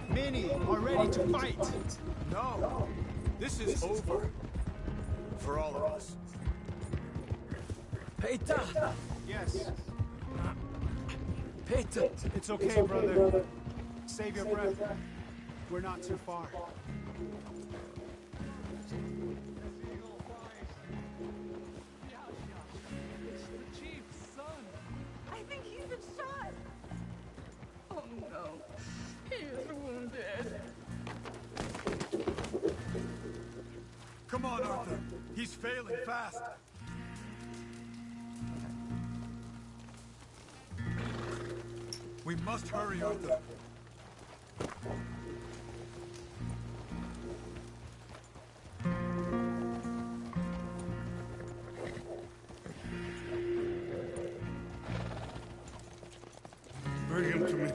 S12: Many are ready to fight.
S3: No, this is over. For all of us.
S7: Peter!
S12: Yes.
S7: Peter!
S12: It's okay, brother. Save your breath. We're not too far.
S11: I think he's been shot. Oh no, he is wounded.
S3: Come on, Arthur. He's failing fast. We must hurry, Arthur.
S5: Bring him to me.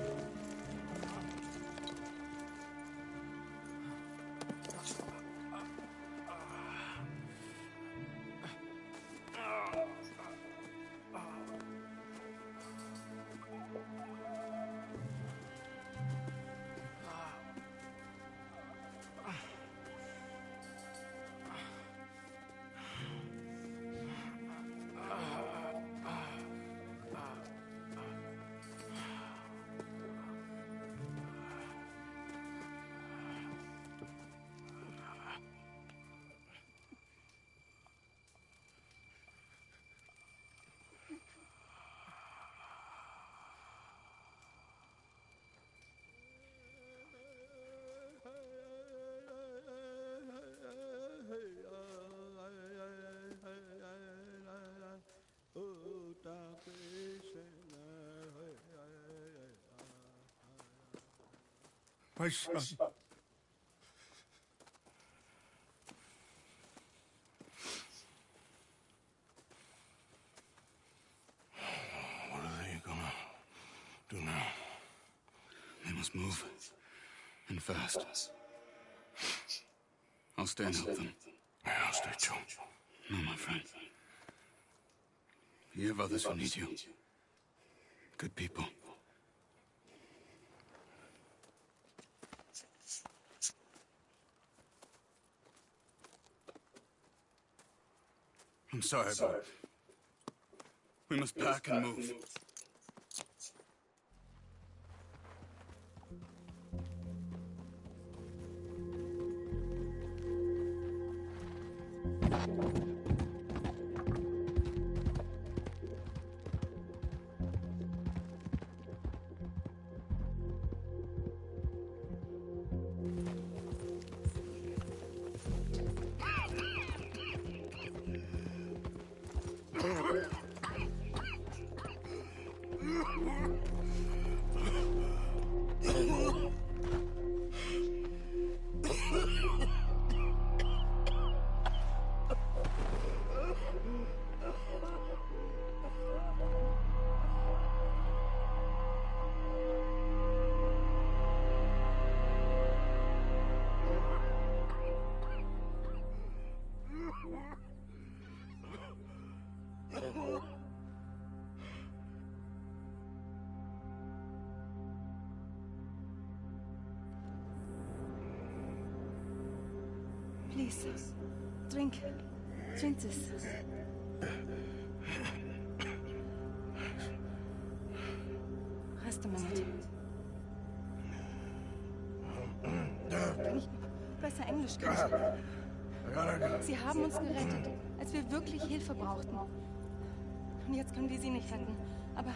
S5: My son.
S2: What are they gonna do now?
S3: They must move. And fast. I'll stay and help them.
S2: Yeah, I'll stay too.
S3: No, my friend. You have others who need you. Good people. I'm sorry, but we must pack and move.
S11: Please, drink. Drink this. Rest a minute. Wenn ich besser Englisch könnte. Sie haben uns gerettet, als wir wirklich Hilfe brauchten. Und jetzt können wir sie nicht retten. Aber...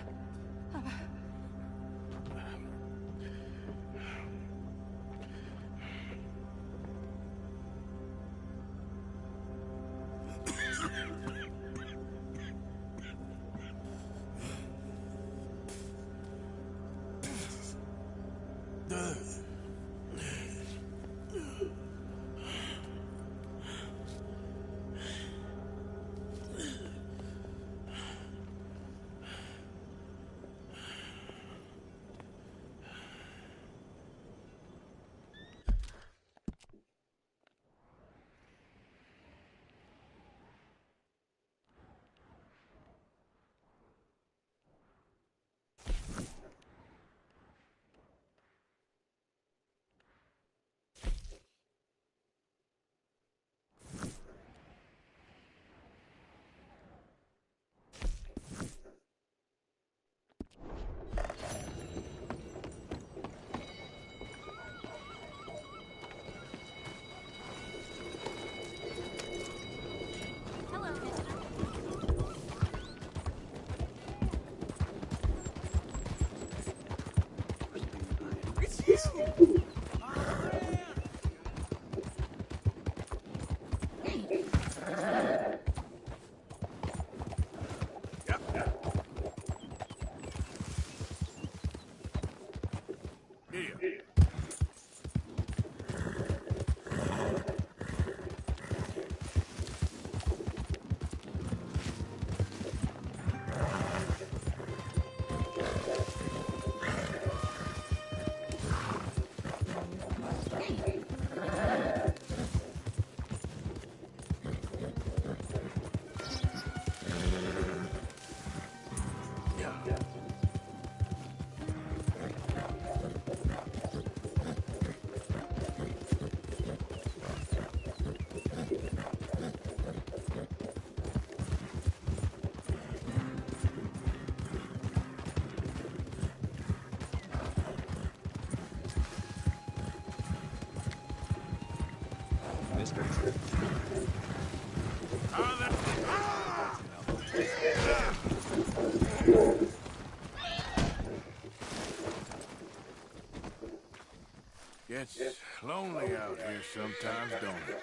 S2: Gets lonely out here sometimes, don't it?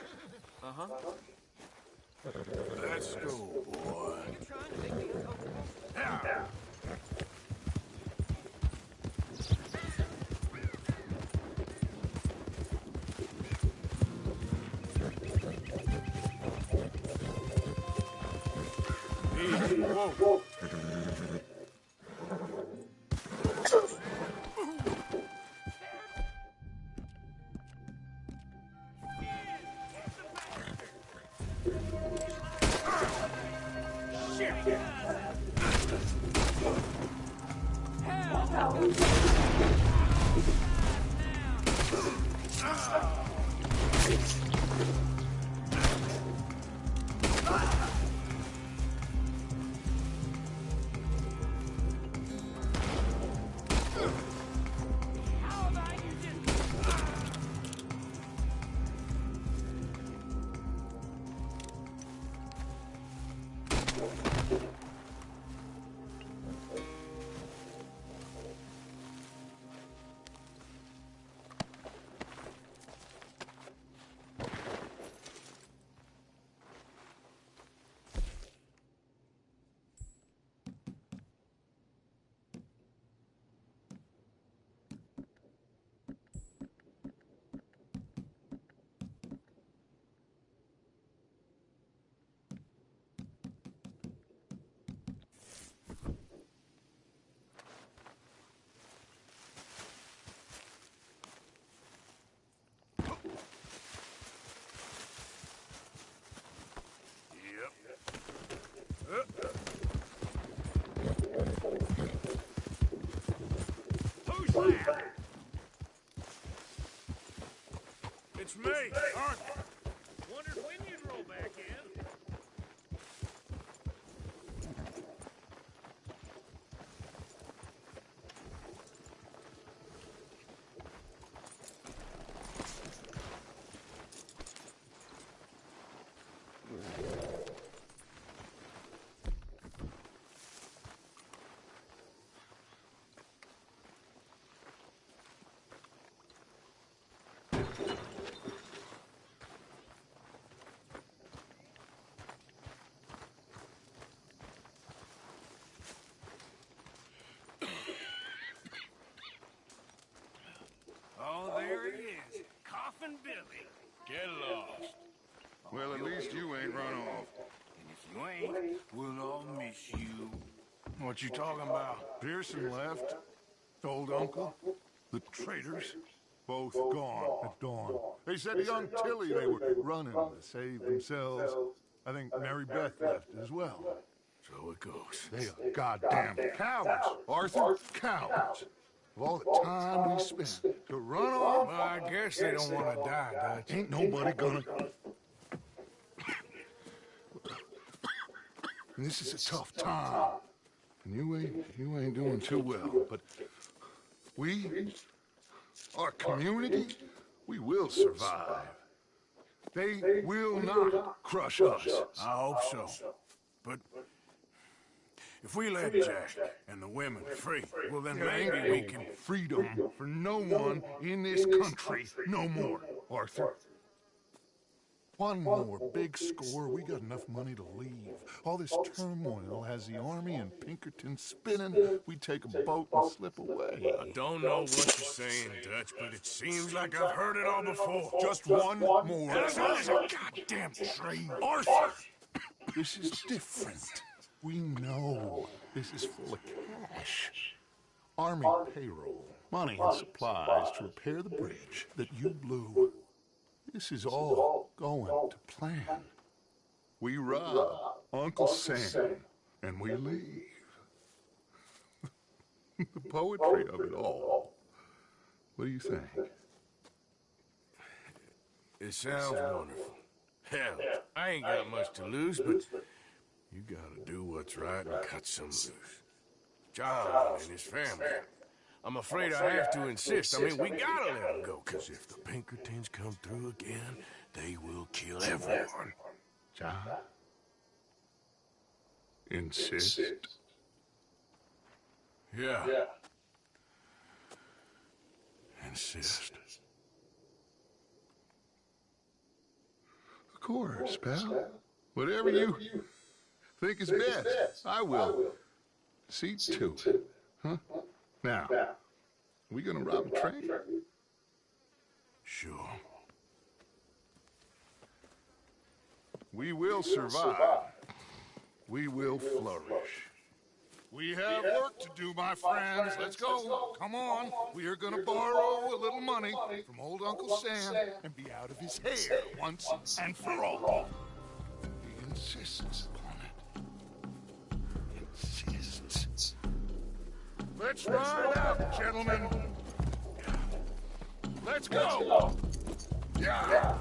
S8: Uh-huh.
S2: Let's go, boy. Yeah. Easy. Whoa. me, Arthur. Wondered when you'd roll back in. Oh, there he is. Coffin Billy. Get lost.
S10: Well, at least you ain't run off.
S2: And if you ain't, we'll all miss you. What you talking about?
S10: Pearson left. Old uncle. The traitors. Both gone at dawn. They said to young Tilly they were running to save themselves. I think Mary Beth left as well.
S2: So it goes.
S10: They are goddamn cowards, Arthur. Cowards. Of all the time we spent to run off.
S2: Well, I guess they don't want to die, Dutch.
S10: Ain't nobody gonna. And this is a tough time. And you ain't doing too well, but our community, we will survive. They will not crush us.
S2: I hope so. But if we let Jack and the women free, well then maybe we can...
S10: Freedom for no one in this country no more, Arthur. One more big score, we got enough money to leave. All this turmoil has the army and Pinkerton spinning. We take a boat and slip away.
S2: I don't know what you're saying, Dutch, but it seems like I've heard it all before.
S10: Just one more.
S2: There's a goddamn train.
S10: Arthur! This is different. We know this is full of cash. Army payroll, money and supplies to repair the bridge that you blew. This is all going to plan. We rob Uncle Sam, and we leave. The poetry of it all. What do you think?
S2: It sounds wonderful. Hell, I ain't got much to lose, but you gotta do what's right and cut some loose. John and his family. I'm afraid I have to insist. I mean, we gotta let them go, because if the Pinkertons come through again, they will kill everyone.
S10: John? Insist?
S2: Yeah. Insist.
S10: Of course, pal. Whatever you think is best, I will. See to it. Huh? Now, we gonna rob a train?
S2: Sure.
S10: We will survive. We will flourish. We have work to do, my friends. Let's go. Come on. We are gonna borrow a little money from old Uncle Sam and be out of his hair once and for all. He insists upon it. Insists. Let's ride out, gentlemen. Let's go. Yeah.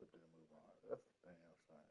S1: Put that move on. That's a damn shame.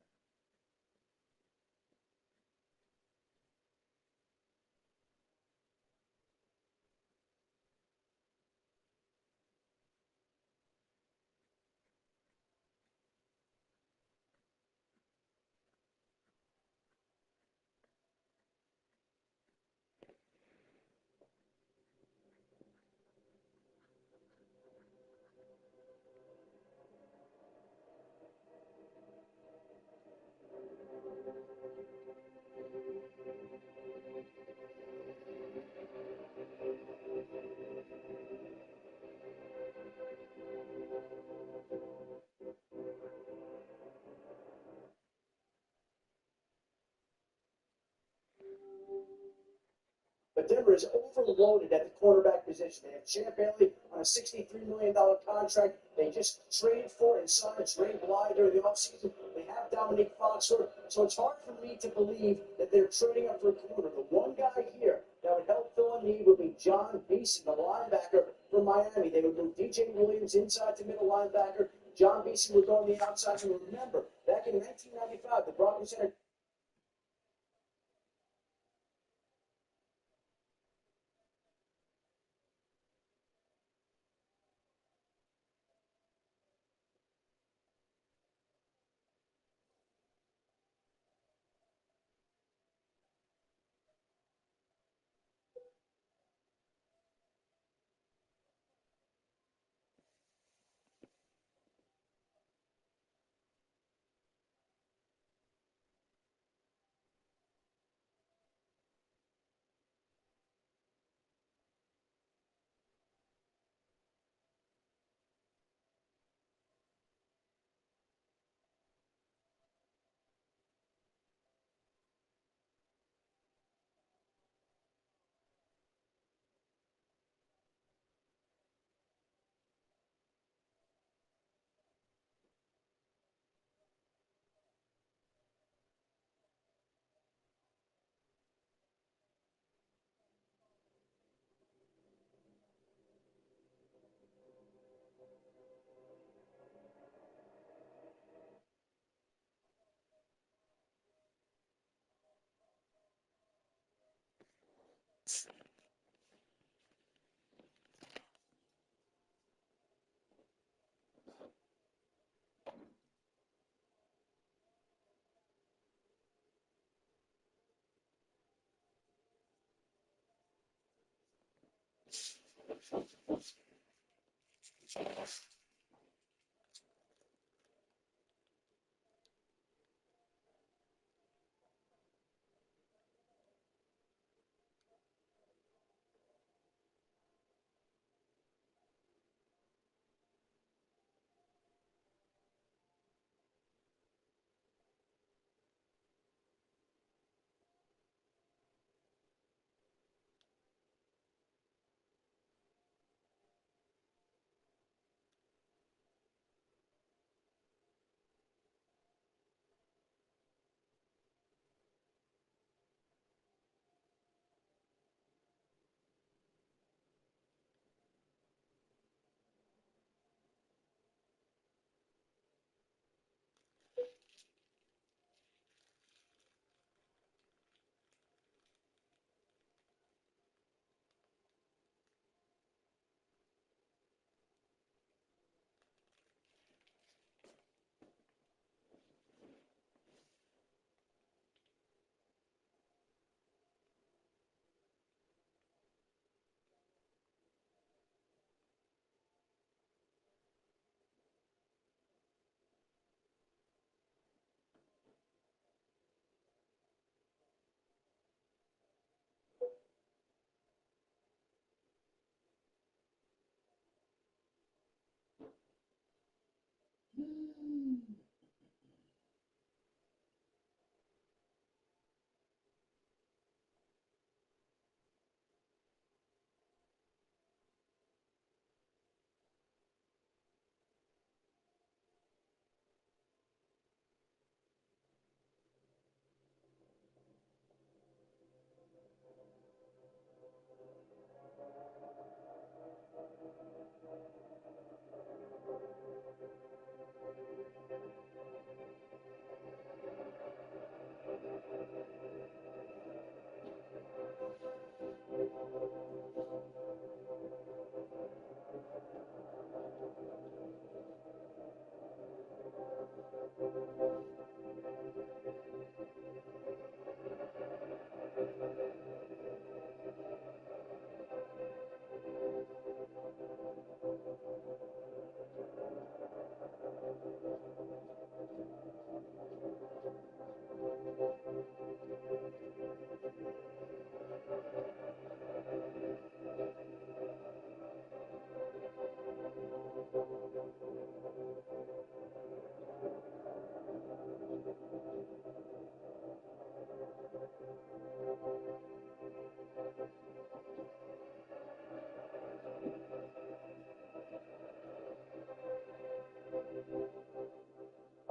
S13: But Denver is overloaded at the quarterback position. They have Champ Bailey on a $63 million contract. They just traded for and signed Trey Bly during the offseason. They have Dominique Foxworth. So it's hard for me to believe that they're trading up for a corner. The one guy here that would help fill a need would be John Beeson, the linebacker from Miami. They would move DJ Williams inside to middle linebacker. John Beeson would go on the outside. And remember, back in 1995, the Broncos had a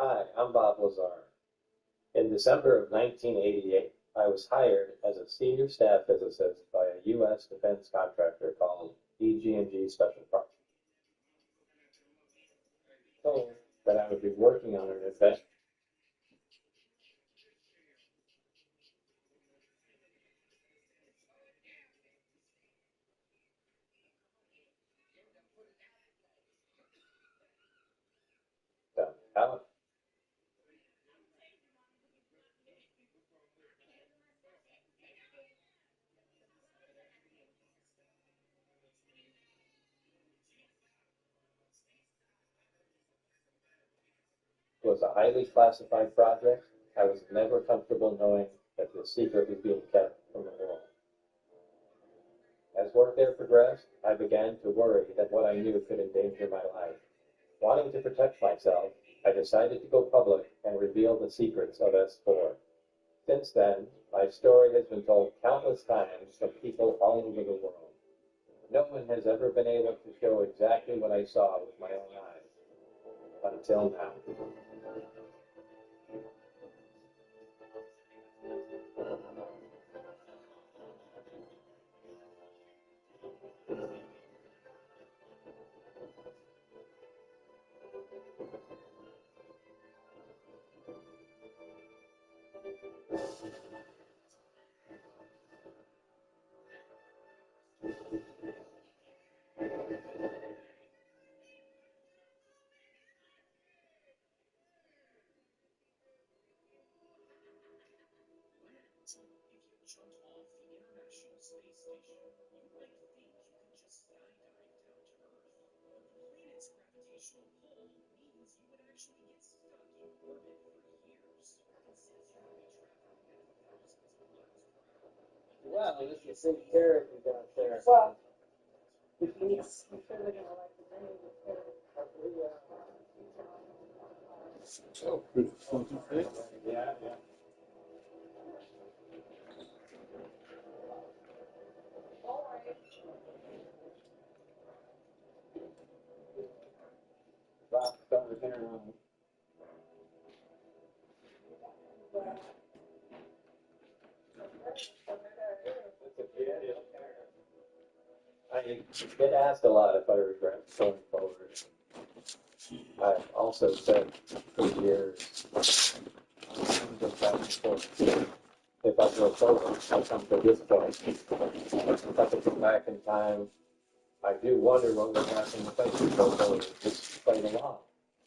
S14: Hi, I'm Bob Lazar. In December of 1988, I was hired as a senior staff physicist by a U.S. defense contractor called EG&G Special Projects. Told that I would be working on an event. Alex was a highly classified project. I was never comfortable knowing that the secret was being kept from the world. As work there progressed, I began to worry that what I knew could endanger my life. Wanting to protect myself, I decided to go public and reveal the secrets of S4. Since then, my story has been told countless times from people all over the world. No one has ever been able to show exactly what I saw with my own eyes, until now. Wow, this is some character out there. Well, if he's sure they're gonna like the name of yeah, yeah. Rock stars there on. I get asked a lot if I regret going forward. I've also said for years, if I go forward, I'll come to this point. If I could go back in time, I do wonder what would happen if I did go forward, just played along.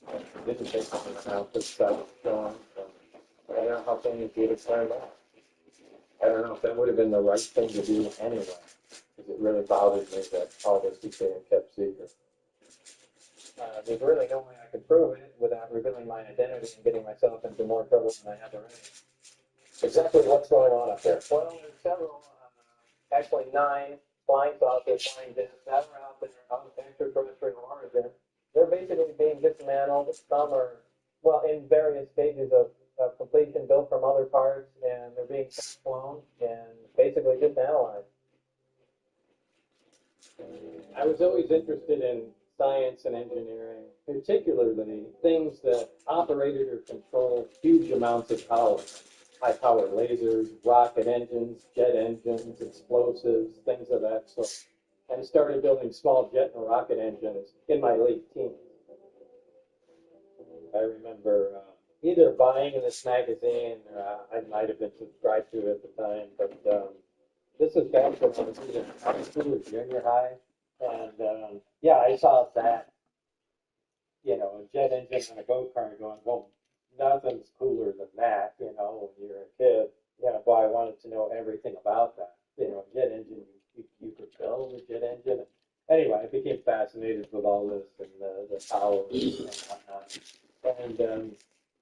S14: It didn't take anything out to start going. I don't know how things would have turned out. I don't know if that would have been the right thing to do anyway, because it really bothered me that all this became kept secret. There's really no way I could prove it without revealing my identity and getting myself into more trouble than I have already. Exactly what's going on up there? Well, there's several, actually 9 flying saucers, flying discs that are out there of extraterrestrial origin. They're basically being dismantled. Some are, well, in various stages of completion, built from other parts, and they're being flown and basically just analyzed. I was always interested in science and engineering, particularly things that operated or controlled huge amounts of power. High-power lasers, rocket engines, jet engines, explosives, things of that sort. And started building small jet and rocket engines in my late teens. I remember either buying this magazine, or I might have been subscribed to it at the time, but this is back when I was either high school or junior high. And yeah, I saw that, you know, a jet engine on a go-kart going, well, nothing's cooler than that, you know, when you're a kid. Yeah, boy, I wanted to know everything about that. You know, jet engine, you could build a jet engine. Anyway, I became fascinated with all this and the power and whatnot. And,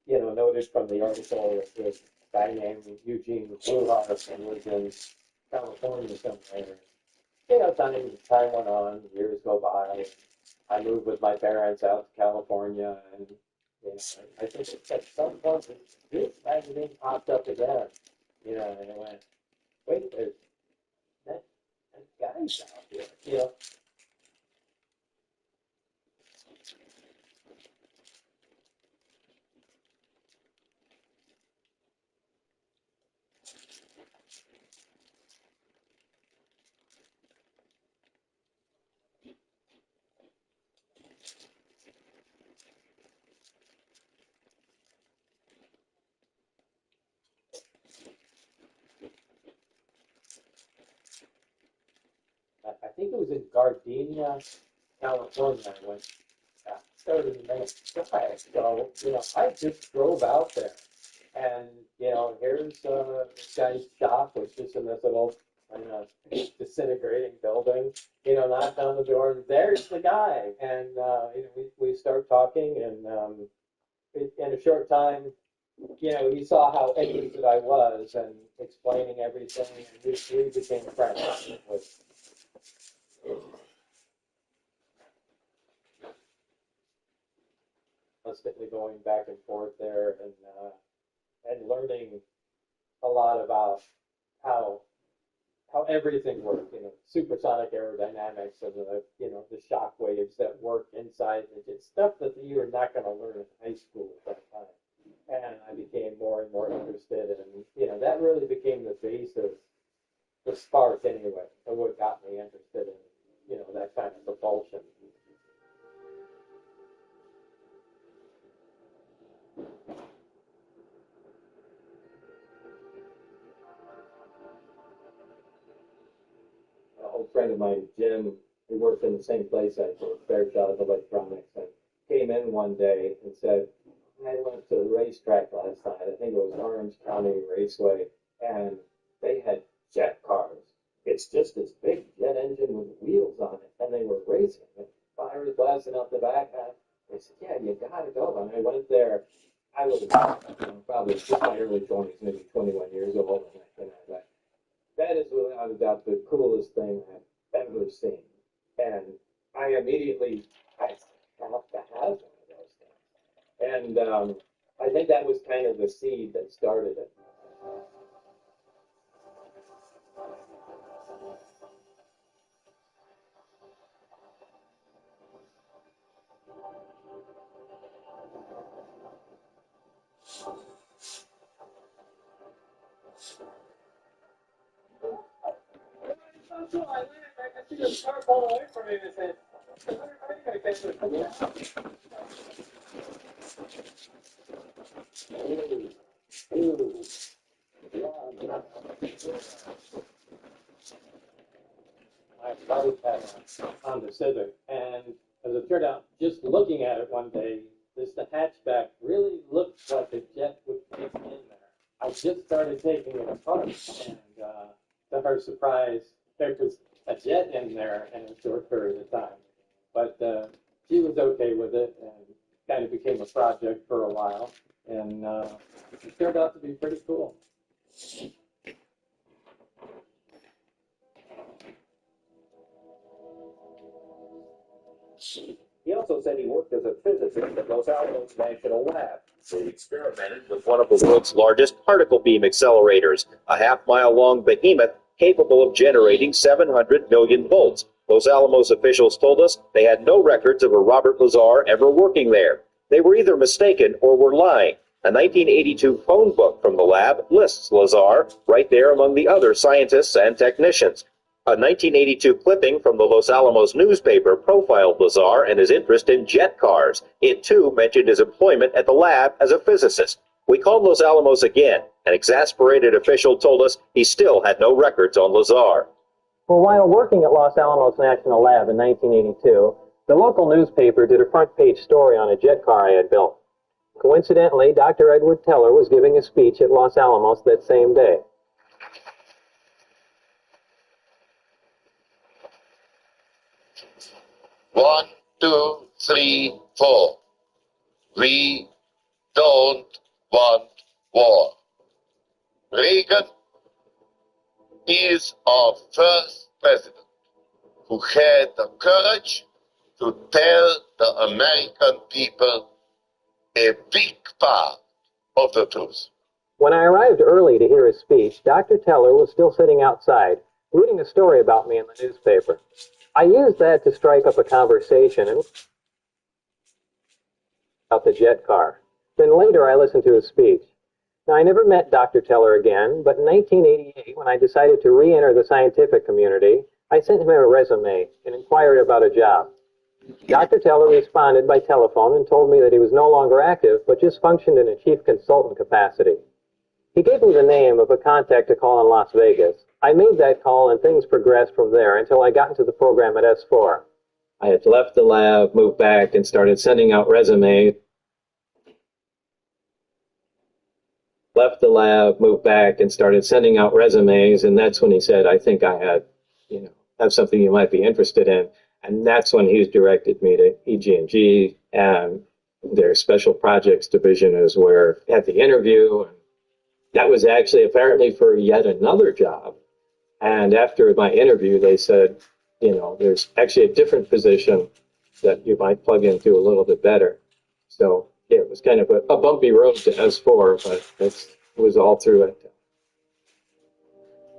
S14: you know, noted from the article that this guy named Eugene Bluehouse and was in California somewhere. You know, time went on, years go by. I moved with my parents out to California, and you know, I think at some point this magazine popped up again. You know, and I went, wait, there's that guy's out here. You know. I think it was in Gardenia, California, when I started to make skies. So, you know, I just drove out there. And, you know, here's this guy's shop, which is in this little disintegrating building. You know, knocked on the door, and there's the guy. And, you know, we start talking, and in a short time, you know, he saw how educated I was and explaining everything, and we became friends. Constantly going back and forth there, and learning a lot about how everything worked. You know, supersonic aerodynamics and the shock waves that work inside. It's stuff that you are not going to learn in high school at that time. And I became more and more interested, and you know, that really became the base of the spark anyway, of what got me interested in, you know, that kind of propulsion. An old friend of mine, Jim, who worked in the same place I did, Fairchild Electronics, and came in one day and said, I went to the racetrack last night. I think it was Orange County Raceway, and they had jet cars. It's just this big jet engine with wheels on it, and they were racing. And fires blasting out the back. They said, yeah, you gotta go. And I went there. I was probably in my early 20s, maybe 21 years old. And I thought, that is without a doubt the coolest thing I've ever seen. And I immediately, I have to have one of those things. And I think that was kind of the seed that started it. So I see this car pulling away from me, and I said, how are you going to catch it? My wife had a Honda Civic, and as it turned out, just looking at it one day, the hatchback really looked like a jet would fit in there. I just started taking it apart, and to her surprise, there was a jet in there in a short period of time. But she was okay with it, and kind of became a project for a while, and it turned out to be pretty cool.
S15: He also said he worked as a physicist at Los Alamos National Lab. He experimented with one of the world's largest particle beam accelerators, a half-mile-long behemoth capable of generating 700 million volts. Los Alamos officials told us they had no records of a Robert Lazar ever working there. They were either mistaken or were lying. A 1982 phone book from the lab lists Lazar right there among the other scientists and technicians. A 1982 clipping from the Los Alamos newspaper profiled Lazar and his interest in jet cars. It, too, mentioned his employment at the lab as a physicist. We called Los Alamos again. An exasperated official told us he still had no records on Lazar.
S14: Well, while working at Los Alamos National Lab in 1982, the local newspaper did a front-page story on a jet car I had built. Coincidentally, Dr. Edward Teller was giving a speech at Los Alamos that same day.
S16: One, two, three, four. We don't want war. Reagan is our first president who had the courage to tell the American people a big part of the truth.
S14: When I arrived early to hear his speech, Dr. Teller was still sitting outside, reading a story about me in the newspaper. I used that to strike up a conversation about the jet car. Then later I listened to his speech. Now, I never met Dr. Teller again, but in 1988, when I decided to re-enter the scientific community, I sent him a resume and inquired about a job. Dr. Teller responded by telephone and told me that he was no longer active, but just functioned in a chief consultant capacity. He gave me the name of a contact to call in Las Vegas. I made that call and things progressed from there until I got into the program at S4. I had left the lab, moved back, and started sending out resumes. And that's when he said, I think I had, have something you might be interested in. And that's when he's directed me to EG&G, and their special projects division is where I had the interview. And that was actually apparently for yet another job. And after my interview, they said, there's actually a different position that you might plug into a little bit better. So yeah, it was kind of a bumpy road to S4, but it was all through it.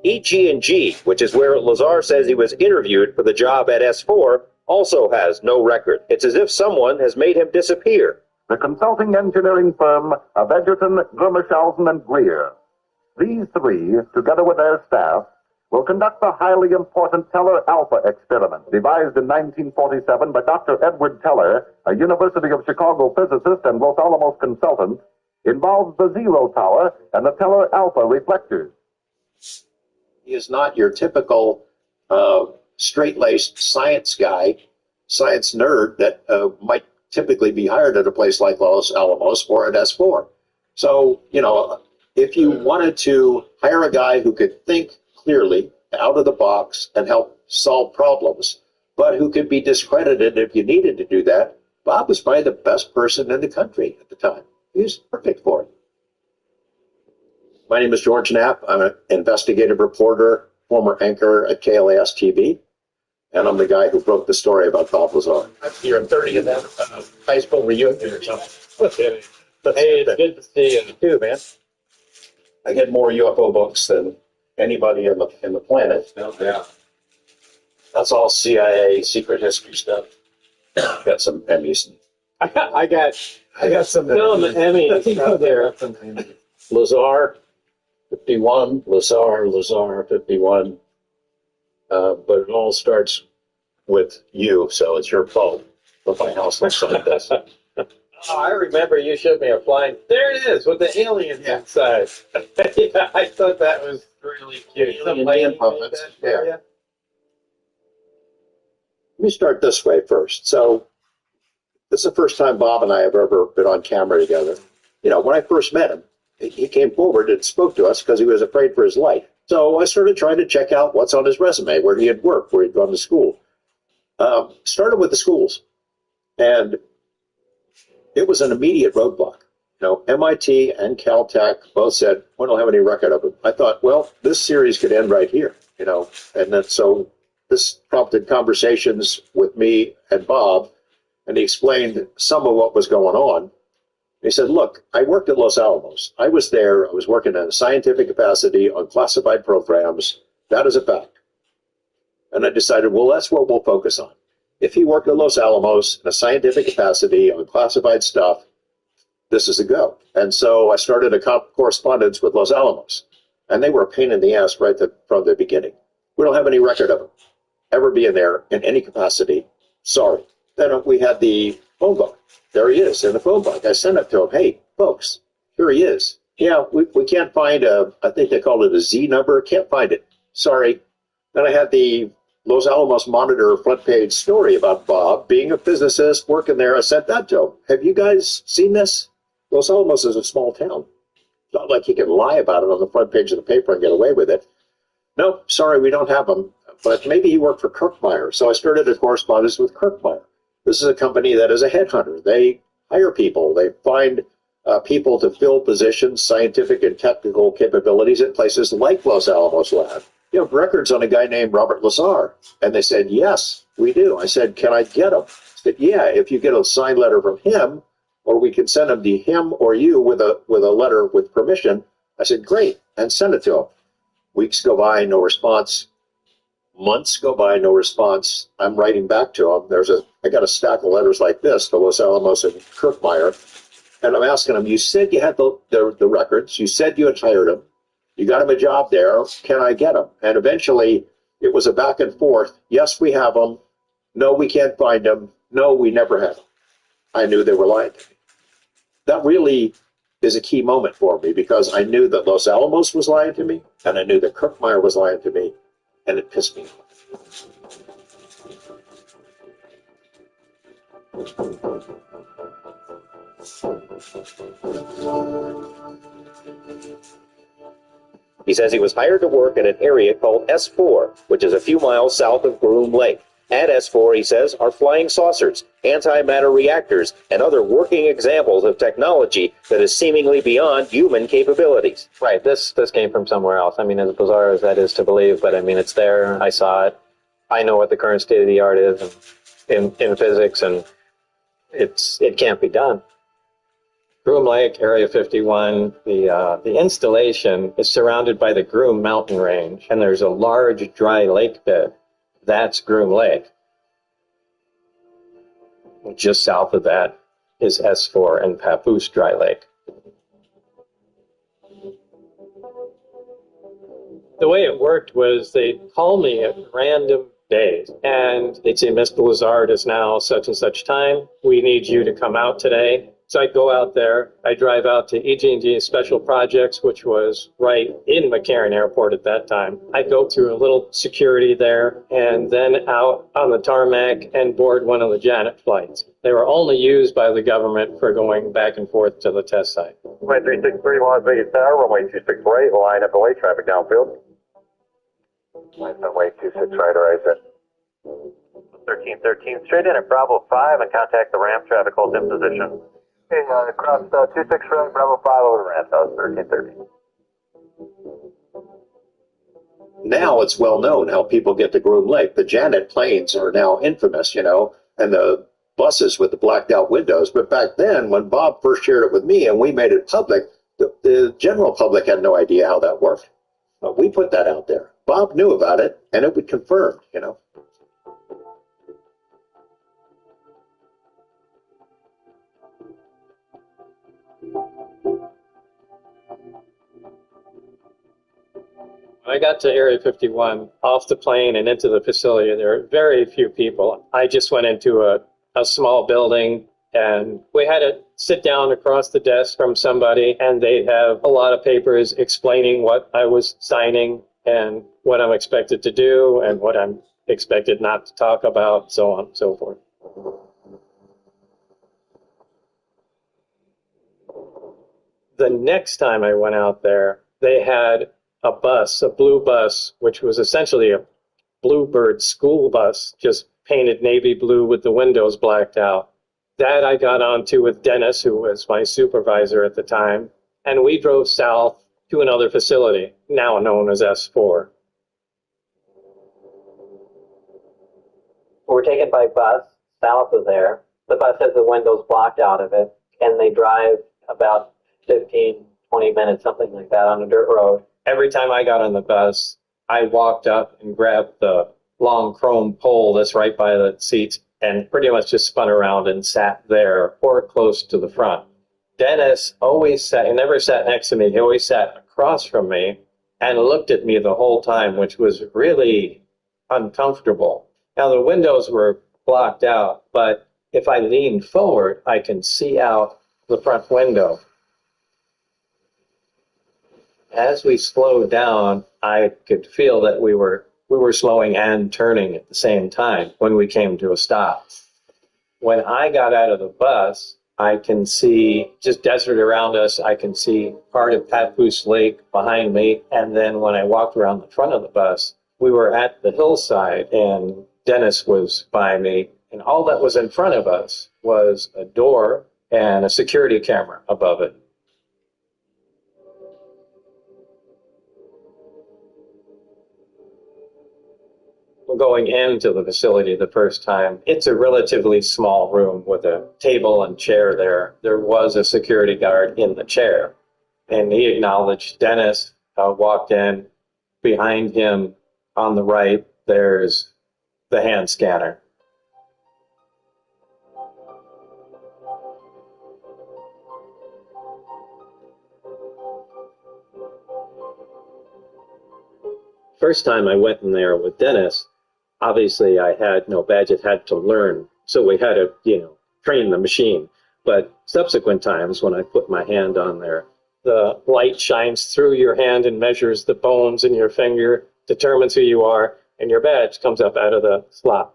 S15: EG&G, which is where Lazar says he was interviewed for the job at S4, also has no record. It's as if someone has made him disappear.
S17: The consulting engineering firm of Edgerton, Grimmershausen, and Greer. These three, together with their staff, will conduct the highly important Teller Alpha experiment, devised in 1947 by Dr. Edward Teller, a University of Chicago physicist and Los Alamos consultant, involves the Zero Tower and the Teller Alpha reflectors.
S15: He is not your typical straight-laced science guy, science nerd that might typically be hired at a place like Los Alamos or at S4. So, if you wanted to hire a guy who could think clearly, out of the box, and help solve problems, but who could be discredited if you needed to do that, Bob was probably the best person in the country at the time. He was perfect for it. My name is George Knapp. I'm an investigative reporter, former anchor at KLAS TV, and I'm the guy who broke the story about Bob Lazar. You're in 30 of them. High school reunion or something. Hey, it's good to see you too, man. I get more UFO books than anybody in the planet. Yeah. That's all CIA secret history stuff. Got some Emmys.
S14: I got some film Emmys out there.
S15: Lazar 51, Lazar 51. But it all starts with you, so it's your fault that my house looks like this.
S14: Oh, I remember you showed me a flying. There it is with the aliens inside. Yeah, I thought that was really cute.
S15: Alien puppets. Yeah. Let me start this way first. So, this is the first time Bob and I have ever been on camera together. When I first met him, he came forward and spoke to us because he was afraid for his life. So I started trying to check out what's on his resume, where he had worked, where he'd gone to school. Started with the schools. And it was an immediate roadblock. MIT and Caltech both said, we don't have any record of him. I thought, well, this series could end right here, And then so this prompted conversations with me and Bob, and he explained some of what was going on. He said, look, I worked at Los Alamos. I was there. I was working in a scientific capacity on classified programs. That is a fact. And I decided, well, that's what we'll focus on. If he worked at Los Alamos in a scientific capacity on classified stuff, this is a go. And so I started a correspondence with Los Alamos. And they were a pain in the ass right from the beginning. We don't have any record of him ever being there in any capacity. Sorry. Then we had the phone book. There he is in the phone book. I sent it to him. Hey, folks, here he is. Yeah, we can't find I think they called it a Z number. Can't find it. Sorry. Then I had the Los Alamos Monitor front page story about Bob being a physicist working there. I sent that to him. Have you guys seen this? Los Alamos is a small town. It's not like he can lie about it on the front page of the paper and get away with it. No, sorry, we don't have him. But maybe he worked for Kirkmeyer. So I started a correspondence with Kirkmeyer. This is a company that is a headhunter. They hire people. They find people to fill positions, scientific and technical capabilities at places like Los Alamos Lab. You have records on a guy named Robert Lazar. And they said, yes, we do. I said, can I get him? They said, yeah, if you get a signed letter from him, or we can send him to him or you with a letter with permission. I said, great, and send it to him. Weeks go by, no response. Months go by, no response. I'm writing back to him. I got a stack of letters like this to Los Alamos and Kirkmeyer, and I'm asking him, you said you had the records. You said you had hired him. You got him a job there. Can I get him? And eventually, it was a back and forth. Yes, we have him. No, we can't find him. No, we never had him. I knew they were lying to me. That really is a key moment for me because I knew that Los Alamos was lying to me, and I knew that Kirkmeyer was lying to me, and it pissed me off. He says he was hired to work in an area called S4, which is a few miles south of Groom Lake. At S4, he says, are flying saucers, antimatter reactors, and other working examples of technology that is seemingly beyond human capabilities.
S14: Right, this came from somewhere else. I mean, as bizarre as that is to believe, but I mean, it's there. I saw it. I know what the current state of the art is in physics, and it can't be done. Groom Lake, Area 51, the installation is surrounded by the Groom mountain range, and there's a large dry lake bed. That's Groom Lake. Just south of that is S4 and Papoose Dry Lake. The way it worked was they'd call me at random days, and they'd say, Mr. Lazard is now such and such time. We need you to come out today. So I'd go out there. I'd drive out to EG&G Special Projects, which was right in McCarran Airport at that time. I'd go through a little security there and then out on the tarmac and board one of the Janet flights. They were only used by the government for going back and forth to the test site.
S17: Runway 363, Las Vegas Tower, runway 264, line up away, traffic downfield. Runway 26 right, horizon. 1313, straight in at Bravo 5 and contact the ramp, traffic holds in position. Okay, across 26 right, Bravo 5 over the ramp, that was 1313.
S15: Now it's well known how people get to Groom Lake. The Janet planes are now infamous, and the buses with the blacked out windows. But back then, when Bob first shared it with me and we made it public, the general public had no idea how that worked. But we put that out there. Bob knew about it, and it was confirmed,
S14: When I got to Area 51, off the plane and into the facility, there were very few people. I just went into a small building, and we had to sit down across the desk from somebody, and they'd have a lot of papers explaining what I was signing and what I'm expected to do and what I'm expected not to talk about, so on and so forth. The next time I went out there, they had a bus, a blue bus, which was essentially a Bluebird school bus, just painted navy blue with the windows blacked out. That I got onto with Dennis, who was my supervisor at the time, and we drove south to another facility, now known as S4.
S18: We're taken by bus south of there. The bus has the windows blocked out of it, and they drive about 15, 20 minutes, something like that, on a dirt road.
S14: Every time I got on the bus, I walked up and grabbed the long chrome pole that's right by the seats and pretty much just spun around and sat there or close to the front. Dennis always sat, he never sat next to me, he always sat across from me and looked at me the whole time, which was really uncomfortable. Now the windows were blocked out, but if I leaned forward, I can see out the front window. As we slowed down, I could feel that we were slowing and turning at the same time when we came to a stop. When I got out of the bus, I can see just desert around us. I can see part of Papoose Lake behind me. And then when I walked around the front of the bus, we were at the hillside and Dennis was by me. And all that was in front of us was a door and a security camera above it. Going into the facility the first time, it's a relatively small room with a table and chair there. There was a security guard in the chair, and he acknowledged Dennis, walked in. Behind him on the right, there's the hand scanner. First time I went in there with Dennis, obviously, I had no badge. It had to learn. So we had to, train the machine. But subsequent times when I put my hand on there, the light shines through your hand and measures the bones in your finger, determines who you are, and your badge comes up out of the slot.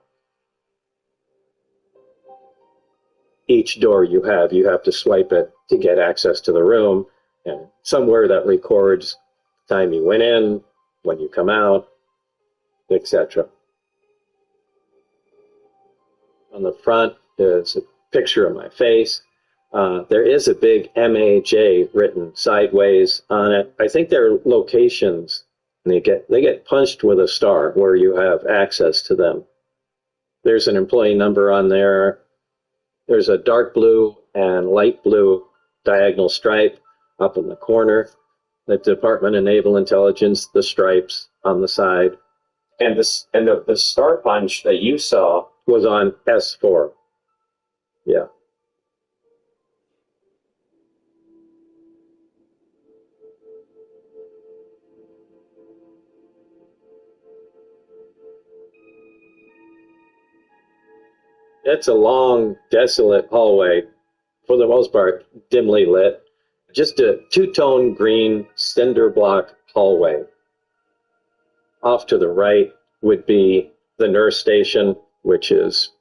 S14: Each door you have to swipe it to get access to the room. And somewhere that records the time you went in, when you come out, etc. On the front is a picture of my face. There is a big MAJ written sideways on it. I think they're locations, and they get punched with a star where you have access to them. There's an employee number on there. There's a dark blue and light blue diagonal stripe up in the corner. The Department of Naval Intelligence, the stripes on the side. And the star punch that you saw was on S4. Yeah. It's a long, desolate hallway, for the most part, dimly lit. Just a two-tone green cinder block hallway. Off to the right would be the nurse station, which is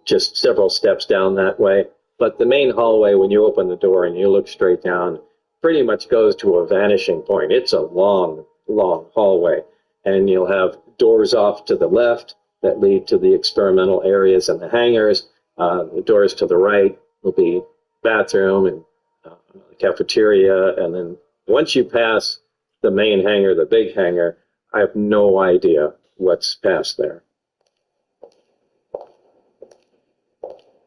S14: just several steps down that way. But the main hallway, when you open the door and you look straight down, pretty much goes to a vanishing point. It's a long, long hallway. And you'll have doors off to the left that lead to the experimental areas and the hangars. The doors to the right will be bathroom and cafeteria. And then once you pass the main hangar, the big hangar, I have no idea what's past there.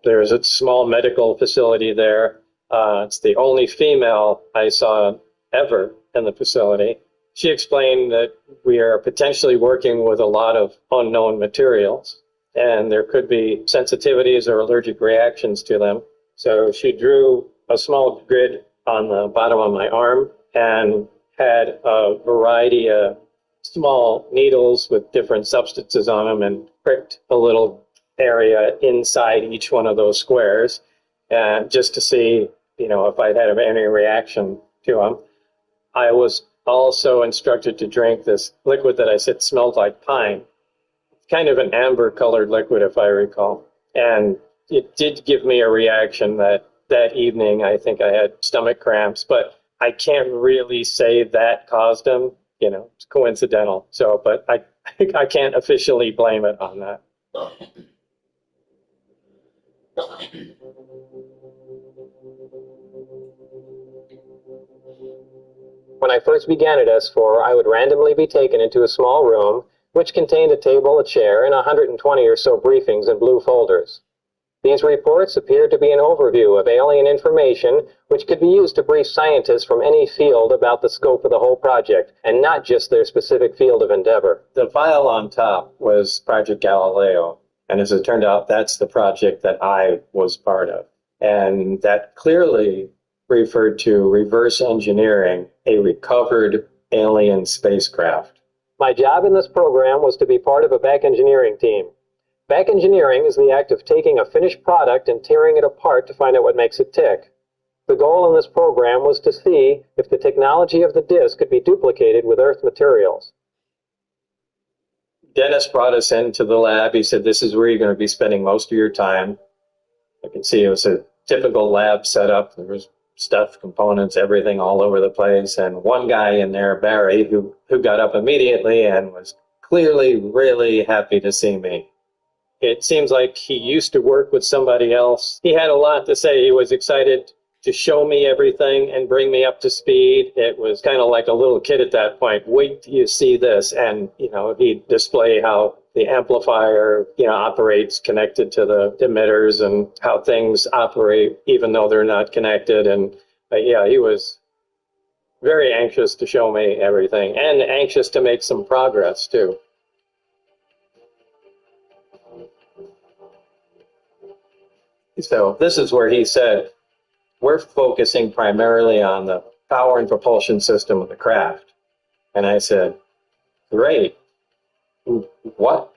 S14: There's a small medical facility there. It's the only female I saw ever in the facility. She explained that we are potentially working with a lot of unknown materials, and there could be sensitivities or allergic reactions to them. So she drew a small grid on the bottom of my arm and had a variety of small needles with different substances on them and pricked a little area inside each one of those squares, just to see, if I'd had any reaction to them. I was also instructed to drink this liquid that I said smelled like pine. Kind of an amber-colored liquid, if I recall. And it did give me a reaction that evening. I think I had stomach cramps, but I can't really say that caused them. It's coincidental. So, but I can't officially blame it on that. When I first began at S4, I would randomly be taken into a small room which contained a table, a chair, and 120 or so briefings in blue folders. These reports appeared to be an overview of alien information which could be used to brief scientists from any field about the scope of the whole project, and not just their specific field of endeavor. The file on top was Project Galileo, and as it turned out, that's the project that I was part of. And that clearly referred to reverse engineering a recovered alien spacecraft. My job in this program was to be part of a back engineering team. Back engineering is the act of taking a finished product and tearing it apart to find out what makes it tick. The goal in this program was to see if the technology of the disk could be duplicated with Earth materials. Dennis brought us into the lab. He said, this is where you're going to be spending most of your time. I can see it was a
S18: typical lab setup. There was stuff, components, everything all over the place. And one guy in there, Barry, who got up immediately and was clearly really happy to see me. It seems like he used to work with somebody else. He had a lot to say. He was excited to show me everything and bring me up to speed. It was kind of like a little kid at that point. Wait till you see this. And, he'd display how the amplifier, operates connected to the emitters and how things operate even though they're not connected. And he was very anxious to show me everything and anxious to make some progress too. So this is where he said, we're focusing primarily on the power and propulsion system of the craft. And I said, great. What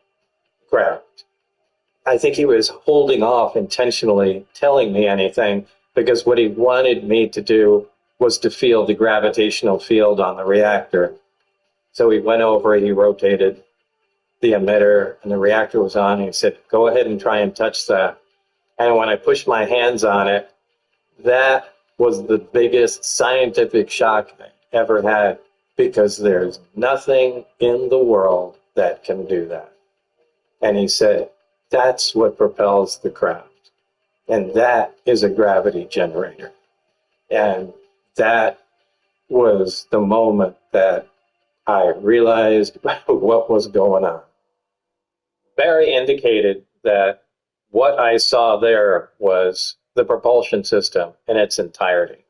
S18: craft? I think he was holding off intentionally telling me anything because what he wanted me to do was to feel the gravitational field on the reactor. So he went over, he rotated the emitter, and the reactor was on, and he said, go ahead and try and touch that. And when I pushed my hands on it, that was the biggest scientific shock I ever had, because there's nothing in the world that can do that. And he said, that's what propels the craft. And that is a gravity generator. And that was the moment that I realized what was going on. Barry indicated that what I saw there was the propulsion system in its entirety.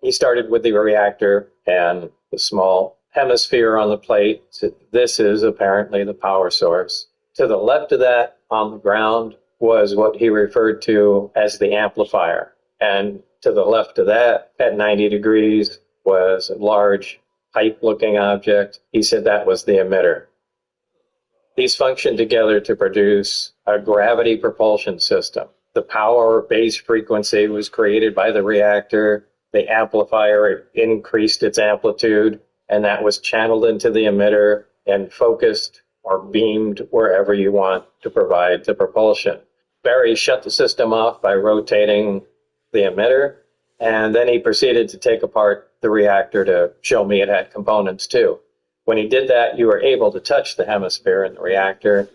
S18: He started with the reactor and the small hemisphere on the plate. So this is apparently the power source. To the left of that, on the ground, was what he referred to as the amplifier. And to the left of that, at 90 degrees, was a large pipe-looking object. He said that was the emitter. These functioned together to produce a gravity propulsion system. The power base frequency was created by the reactor. The amplifier increased its amplitude, and that was channeled into the emitter and focused or beamed wherever you want to provide the propulsion. Barry shut the system off by rotating the emitter, and then he proceeded to take apart the reactor to show me it had components too. When he did that, you were able to touch the hemisphere in the reactor,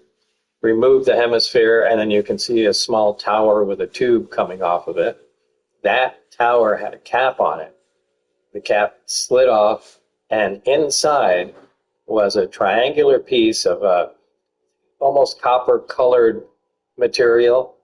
S18: remove the hemisphere, and then you can see a small tower with a tube coming off of it. That tower had a cap on it. The cap slid off, and inside was a triangular piece of a almost copper-colored material.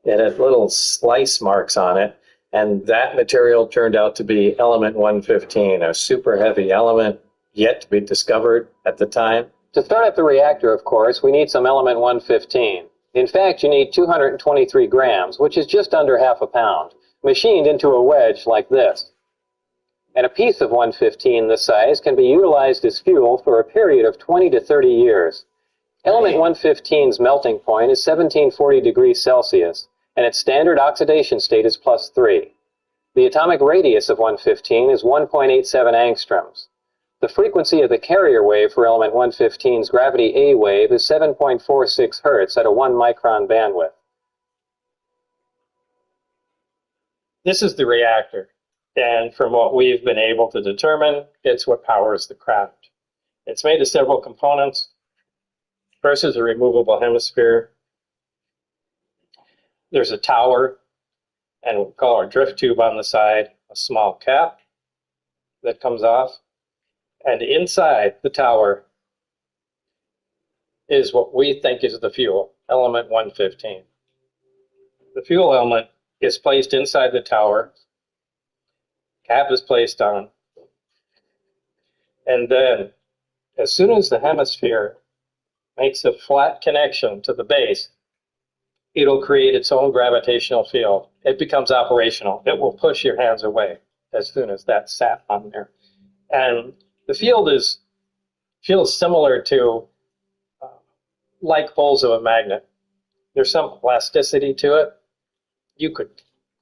S18: It had little slice marks on it, and that material turned out to be element 115, a super heavy element yet to be discovered at the time. To start up the reactor, of course, we need some element 115. In fact, you need 223 grams, which is just under half a pound, machined into a wedge like this. And a piece of 115 this size can be utilized as fuel for a period of 20 to 30 years. Element 115's melting point is 1740 degrees Celsius, and its standard oxidation state is +3. The atomic radius of 115 is 1.87 angstroms. The frequency of the carrier wave for element 115's gravity A wave is 7.46 hertz at a 1 micron bandwidth. This is the reactor, and from what we've been able to determine, it's what powers the craft. It's made of several components. First is a removable hemisphere. There's a tower, and we'll call our drift tube on the side, a small cap that comes off. And inside the tower is what we think is the fuel, element 115. The fuel element is placed inside the tower, cap is placed on, and then as soon as the hemisphere makes a flat connection to the base, it'll create its own gravitational field. It becomes operational. It will push your hands away as soon as that's sat on there. And the field feels similar to like poles of a magnet. There's some elasticity to it. You could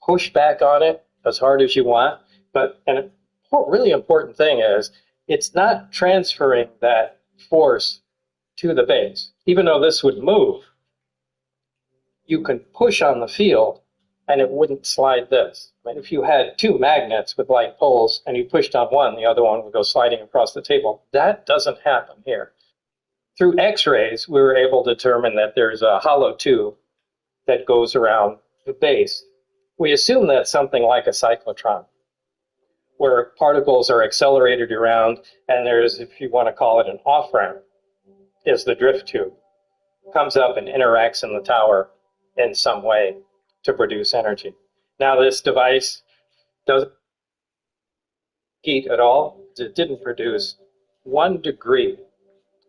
S18: push back on it as hard as you want, but a really important thing is it's not transferring that force to the base. Even though this would move, you can push on the field and it wouldn't slide this. I mean, if you had two magnets with like poles and you pushed on one, the other one would go sliding across the table. That doesn't happen here. Through X-rays, we were able to determine that there's a hollow tube that goes around the base. We assume that's something like a cyclotron, where particles are accelerated around, and there's, if you want to call it an off-ramp, is the drift tube. Comes up and interacts in the tower in some way to produce energy. Now this device doesn't heat at all. It didn't produce 1 degree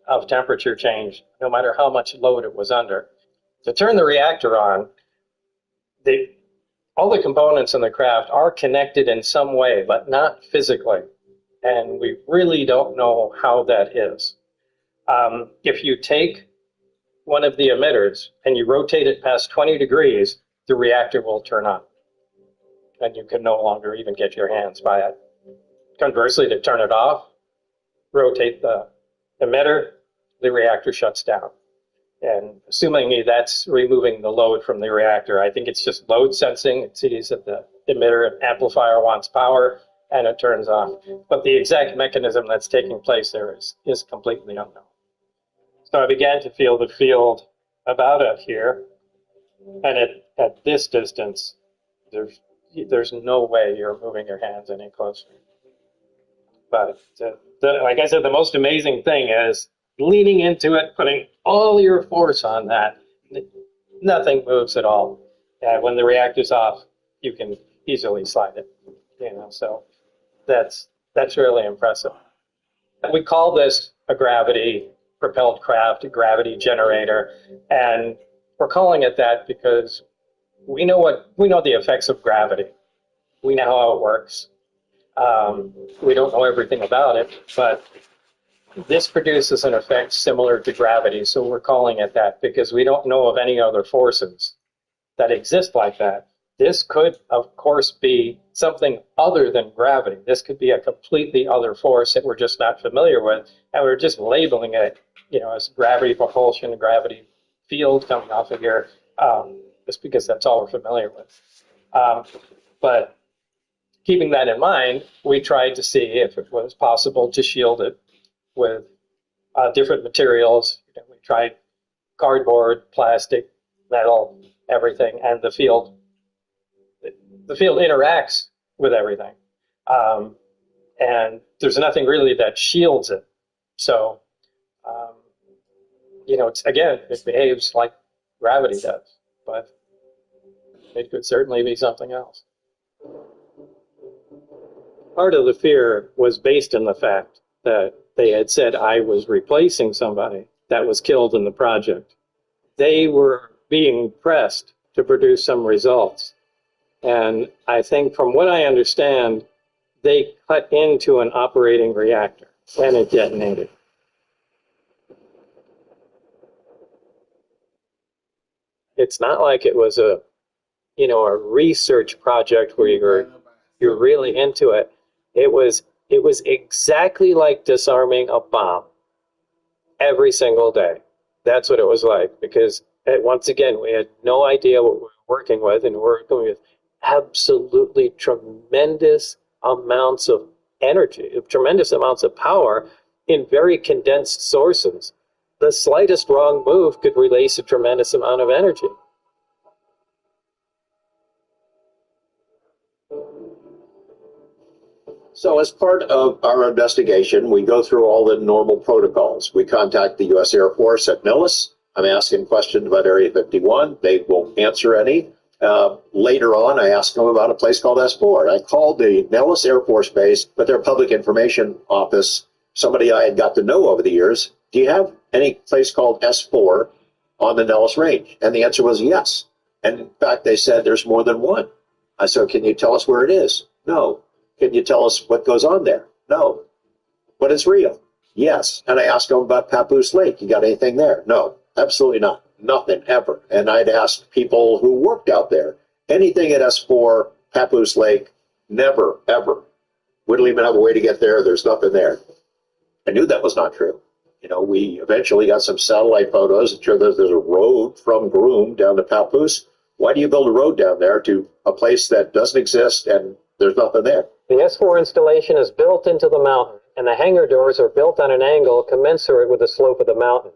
S18: of temperature change, no matter how much load it was under. To turn the reactor on, all the components in the craft are connected in some way, but not physically. And we really don't know how that is. If you take one of the emitters and you rotate it past 20 degrees, the reactor will turn on. And you can no longer even get your hands by it. Conversely, to turn it off, rotate the emitter, the reactor shuts down. And assuming that's removing the load from the reactor, I think it's just load sensing. It sees that the emitter and amplifier wants power, and it turns on. But the exact mechanism that's taking place there is completely unknown. So I began to feel the field about it here, and at this distance, there's no way you're moving your hands any closer. But like I said, the most amazing thing is leaning into it, putting all your force on that. Nothing moves at all. And when the reactor's off, you can easily slide it. So that's really impressive. We call this a gravity-propelled craft, a gravity generator, and we're calling it that because we know the effects of gravity. We know how it works. We don't know everything about it, but this produces an effect similar to gravity, so we're calling it that because we don't know of any other forces that exist like that. This could, of course, be something other than gravity. This could be a completely other force that we're just not familiar with, and we're just labeling it, as gravity propulsion, gravity field coming off of here, just because that's all we're familiar with. But keeping that in mind, we tried to see if it was possible to shield it with different materials. We tried cardboard, plastic, metal, everything, and the field interacts with everything. And there's nothing really that shields it. So, it behaves like gravity does, but it could certainly be something else. Part of the fear was based in the fact that they had said I was replacing somebody that was killed in the project. They were being pressed to produce some results. And I think from what I understand, they cut into an operating reactor and it detonated. It's not like it was a research project where you're really into it. It was exactly like disarming a bomb every single day. That's what it was like, because once again, we had no idea what we were working with, and we were working with absolutely tremendous amounts of energy, tremendous amounts of power in very condensed sources. The slightest wrong move could release a tremendous amount of energy.
S15: So as part of our investigation, we go through all the normal protocols. We contact the U.S. Air Force at Nellis. I'm asking questions about Area 51. They won't answer any. Later on, I asked them about a place called S4. I called the Nellis Air Force Base, but their public information office, somebody I had got to know over the years, do you have any place called S4 on the Nellis Range? And the answer was yes. And in fact, they said there's more than one. I said, can you tell us where it is? No. Can you tell us what goes on there? No. But it's real? Yes. And I asked them about Papoose Lake. You got anything there? No, absolutely not. Nothing, ever. And I'd asked people who worked out there, anything at S4, Papoose Lake, never, ever. We don't even have a way to get there. There's nothing there. I knew that was not true. You know, we eventually got some satellite photos that show there's a road from Groom down to Papoose. Why do you build a road down there to a place that doesn't exist and there's nothing there?
S18: The S4 installation is built into the mountain, and the hangar doors are built on an angle commensurate with the slope of the mountain.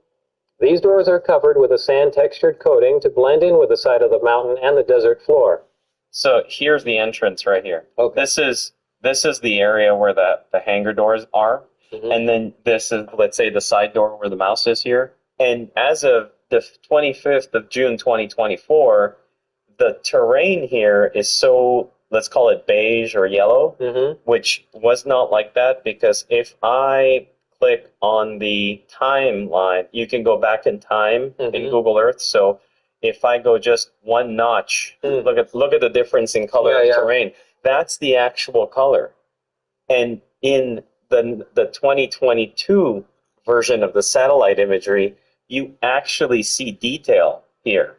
S18: These doors are covered with a sand-textured coating to blend in with the side of the mountain and the desert floor.
S19: So here's the entrance right here. Okay. This is the area where the hangar doors are. Mm-hmm. And then this is, let's say, the side door where the mouse is here. And as of the 25th of June 2024, the terrain here is so, let's call it beige or yellow, which was not like that, because if I click on the timeline, you can go back in time in Google Earth. So if I go just one notch, look at the difference in color of terrain. That's the actual color. And in the 2022 version of the satellite imagery, you actually see detail here.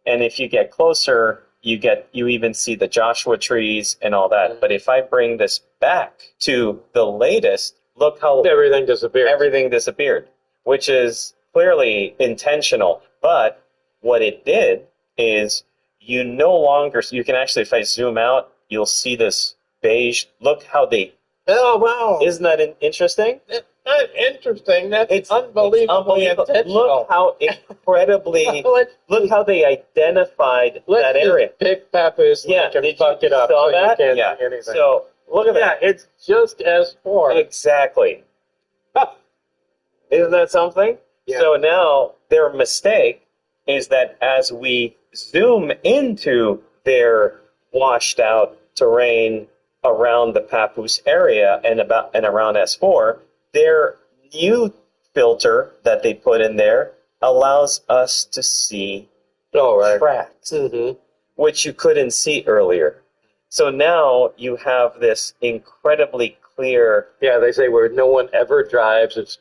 S19: And if you get closer, you even see the Joshua trees and all that. But if I bring this back to the latest, look how
S18: everything disappeared.
S19: Everything disappeared, which is clearly intentional. But what it did is you no longer, you can actually, if I zoom out, you'll see this beige. Look how they,
S18: oh, wow.
S19: Isn't that interesting?
S18: That's interesting. It's unbelievably intentional.
S19: Look how incredibly, look how they identified that area.
S18: Pick Papoose.
S19: Yeah,
S18: did you fuck it up?
S19: Saw that?
S18: You can't
S19: Yeah.
S18: see anything.
S19: So look at that.
S18: Yeah, it's just S4.
S19: Exactly. Isn't that something? Yeah. So now their mistake is that as we zoom into their washed out terrain around the Papoose area and around S4, their new filter that they put in there allows us to see tracks, which you couldn't see earlier. So now you have this incredibly clear.
S18: Yeah, they say where no one ever drives. It's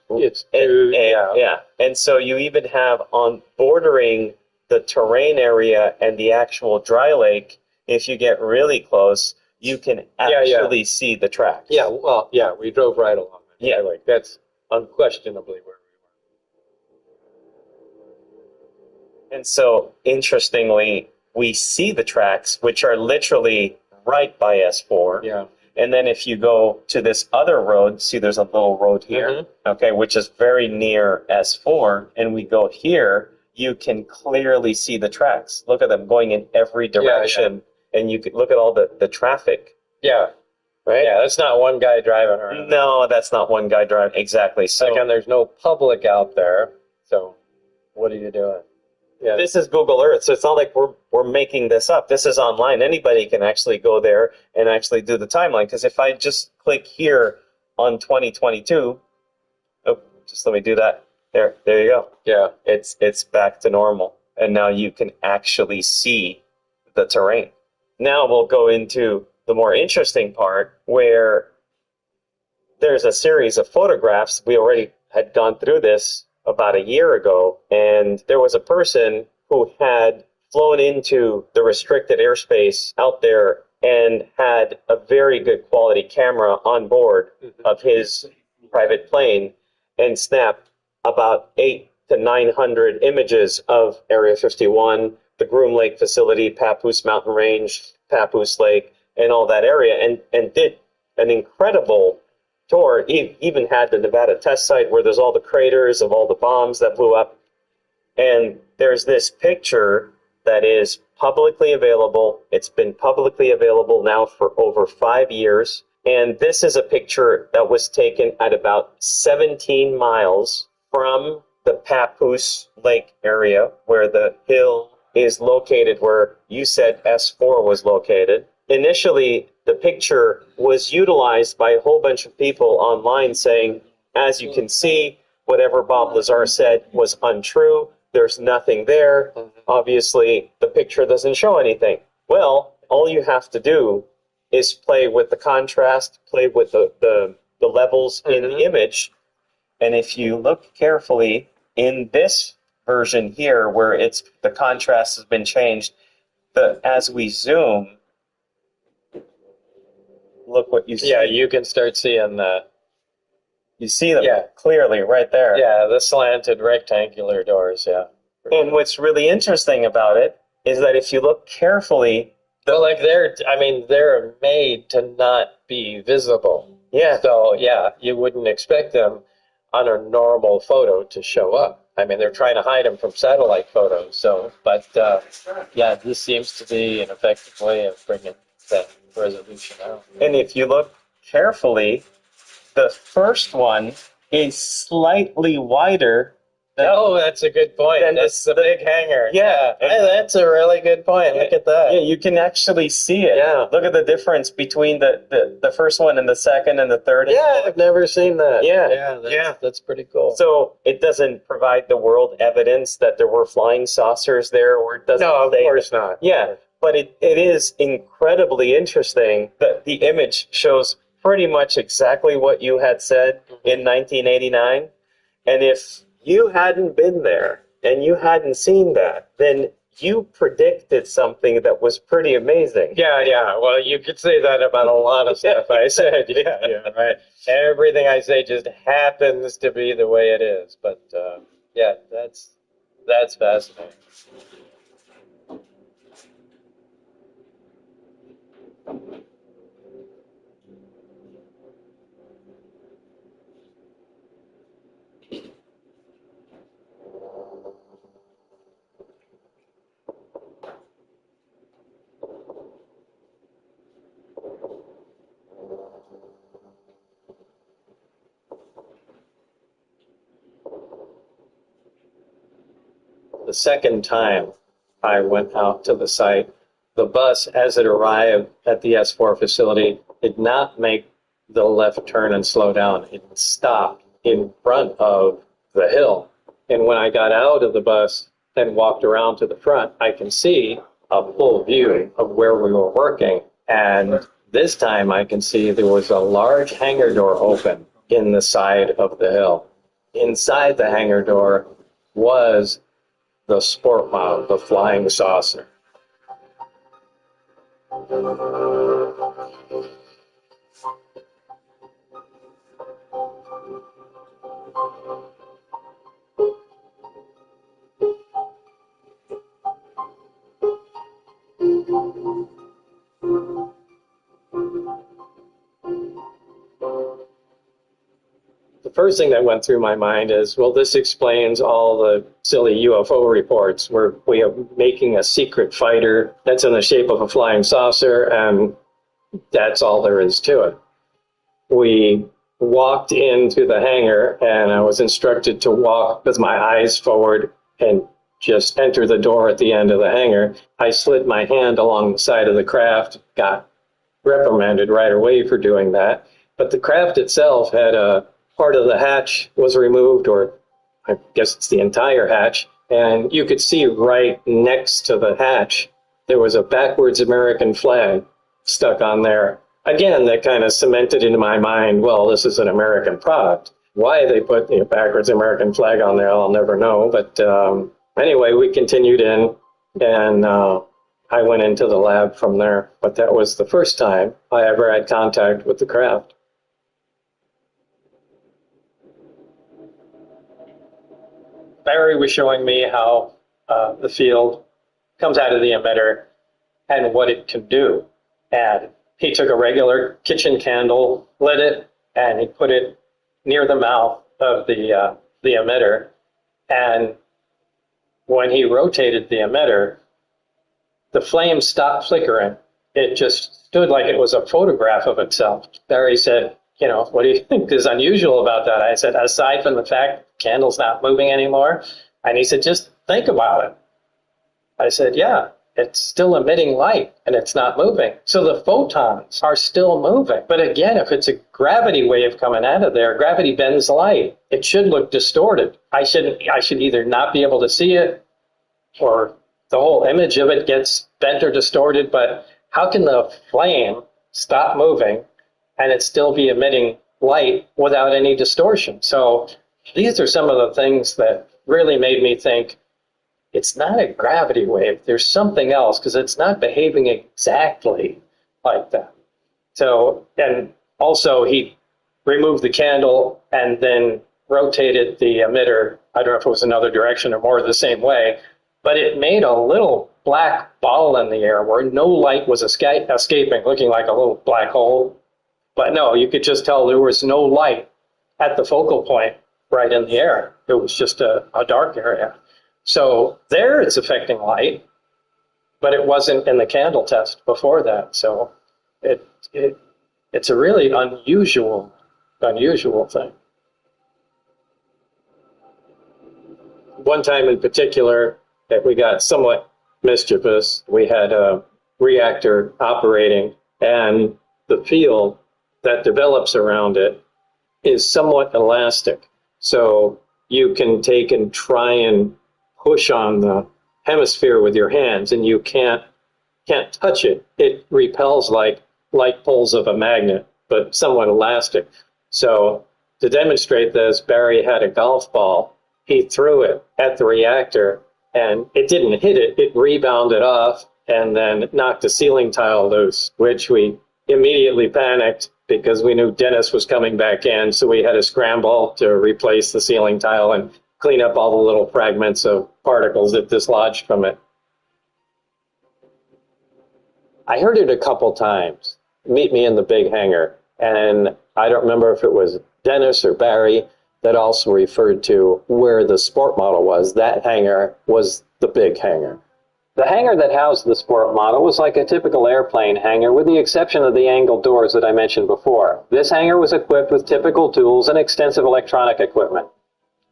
S19: yeah. And so you even have on bordering the terrain area and the actual dry lake. If you get really close, you can actually see the tracks.
S18: Yeah, well, yeah, we drove right along. Yeah, like that's unquestionably where we were.
S19: And so, interestingly, we see the tracks, which are literally right by S4.
S18: Yeah.
S19: And then if you go to this other road, see there's a little road here, okay, which is very near S4, and we go here, you can clearly see the tracks. Look at them going in every direction, and you can look at all the traffic.
S18: Yeah.
S19: Right?
S18: Yeah, that's not one guy driving around.
S19: No, that's not one guy driving. Exactly. So
S18: again, there's no public out there. So what are you doing?
S19: Yeah. This is Google Earth, so it's not like we're making this up. This is online. Anybody can actually go there and actually do the timeline. Because if I just click here on 2022, just let me do that. There you go.
S18: Yeah.
S19: It's back to normal. And now you can actually see the terrain. Now we'll go into the more interesting part where there's a series of photographs. We already had gone through this about a year ago, and there was a person who had flown into the restricted airspace out there and had a very good quality camera on board of his private plane and snapped about 800 to 900 images of Area 51, the Groom Lake facility, Papoose Mountain Range, Papoose Lake, and all that area, and did an incredible tour. He even had the Nevada test site where there's all the craters of all the bombs that blew up. And there's this picture that is publicly available. It's been publicly available now for over 5 years. And this is a picture that was taken at about 17 miles from the Papoose Lake area where the hill is located, where you said S4 was located. Initially, the picture was utilized by a whole bunch of people online saying, as you can see, whatever Bob Lazar said was untrue. There's nothing there. Obviously, the picture doesn't show anything. Well, all you have to do is play with the contrast, play with the levels in the image. And if you look carefully in this version here, where the contrast has been changed, as we zoom, look what you see.
S18: Yeah, you can start seeing
S19: You see them clearly right there.
S18: Yeah, the slanted rectangular doors, yeah.
S19: And what's really interesting about it is that if you look carefully,
S18: they're made to not be visible.
S19: Yeah.
S18: So, yeah, you wouldn't expect them on a normal photo to show up. I mean, they're trying to hide them from satellite photos. So, but this seems to be an effective way of bringing that resolution out.
S19: And if you look carefully, the first one is slightly wider.
S18: That's a good point. That's the big hangar.
S19: Yeah.
S18: That's a really good point. Look at that.
S19: Yeah, you can actually see it.
S18: Yeah.
S19: Look at the difference between the first one and the second and the third.
S18: Yeah, I've never seen that.
S19: Yeah.
S18: That's pretty cool.
S19: So it doesn't provide the world evidence that there were flying saucers there, or it doesn't.
S18: No, of course not.
S19: Yeah, but it is incredibly interesting that the image shows pretty much exactly what you had said in 1989. And if you hadn't been there and you hadn't seen that, then you predicted something that was pretty amazing.
S18: Yeah. Well, you could say that about a lot of stuff I said. Yeah, right. Everything I say just happens to be the way it is. But that's fascinating.
S19: The second time I went out to the site, the bus, as it arrived at the S4 facility, did not make the left turn and slow down. It stopped in front of the hill. And when I got out of the bus and walked around to the front, I can see a full view of where we were working. And this time I can see there was a large hangar door open in the side of the hill. Inside the hangar door was the sport model, the flying saucer. The first thing that went through my mind is, well, this explains all the silly UFO reports where we are making a secret fighter that's in the shape of a flying saucer, and that's all there is to it. We walked into the hangar, and I was instructed to walk with my eyes forward and just enter the door at the end of the hangar. I slid my hand along the side of the craft, got reprimanded right away for doing that. But the craft itself had a part of the hatch was removed, or I guess it's the entire hatch, and you could see right next to the hatch, there was a backwards American flag stuck on there. Again, that kind of cemented into my mind, well, this is an American product. Why they put the backwards American flag on there, I'll never know. But anyway, we continued in, and I went into the lab from there. But that was the first time I ever had contact with the craft. Barry was showing me how the field comes out of the emitter and what it can do. And he took a regular kitchen candle, lit it, and he put it near the mouth of the emitter. And when he rotated the emitter, the flame stopped flickering. It just stood like it was a photograph of itself. Barry said, you know, what do you think is unusual about that? I said, aside from the fact the candle's not moving anymore. And he said, just think about it. I said, yeah, it's still emitting light and it's not moving. So the photons are still moving. But again, if it's a gravity wave coming out of there, gravity bends light. It should look distorted. I should either not be able to see it, or the whole image of it gets bent or distorted. But how can the flame stop moving and it still be emitting light without any distortion? So these are some of the things that really made me think, it's not a gravity wave. There's something else, because it's not behaving exactly like that. So, and also he
S18: removed the candle and then rotated the emitter, I don't know if it was another direction or more the same way, but it made a little black ball in the air where no light was escaping, looking like a little black hole. But no, you could just tell there was no light at the focal point right in the air. It was just a dark area. So there it's affecting light, but it wasn't in the candle test before that. So it's a really unusual thing. One time in particular that we got somewhat mischievous, we had a reactor operating, and the field that develops around it is somewhat elastic. So you can take and try and push on the hemisphere with your hands, and you can't touch it. It repels like poles of a magnet, but somewhat elastic. So to demonstrate this, Barry had a golf ball. He threw it at the reactor, and it didn't hit it. It rebounded off and then knocked the ceiling tile loose, which we immediately panicked because we knew Dennis was coming back in, so we had to scramble to replace the ceiling tile and clean up all the little fragments of particles that dislodged from it. I heard it a couple times, meet me in the big hangar, and I don't remember if it was Dennis or Barry that also referred to where the sport model was. That hangar was the big hangar. The hangar that housed the sport model was like a typical airplane hangar with the exception of the angled doors that I mentioned before. This hangar was equipped with typical tools and extensive electronic equipment.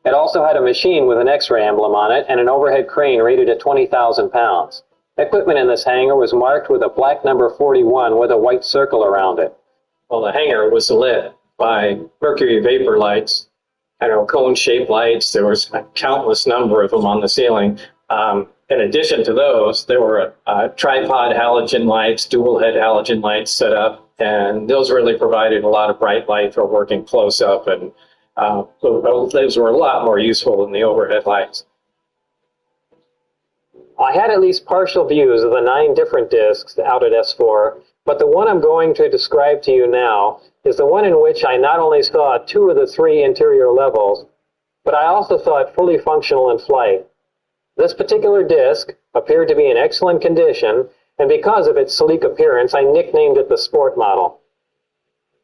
S18: It also had a machine with an X-ray emblem on it and an overhead crane rated at 20,000 pounds. Equipment in this hangar was marked with a black number 41 with a white circle around it. Well, the hangar was lit by mercury vapor lights, cone-shaped lights. There was a countless number of them on the ceiling. In addition to those, there were tripod halogen lights, dual-head halogen lights set up, and those really provided a lot of bright light for working close-up, and those were a lot more useful than the overhead lights. I had at least partial views of the 9 different discs out at S4, but the one I'm going to describe to you now is the one in which I not only saw 2 of the 3 interior levels, but I also saw it fully functional in flight. This particular disc appeared to be in excellent condition, and because of its sleek appearance, I nicknamed it the Sport Model.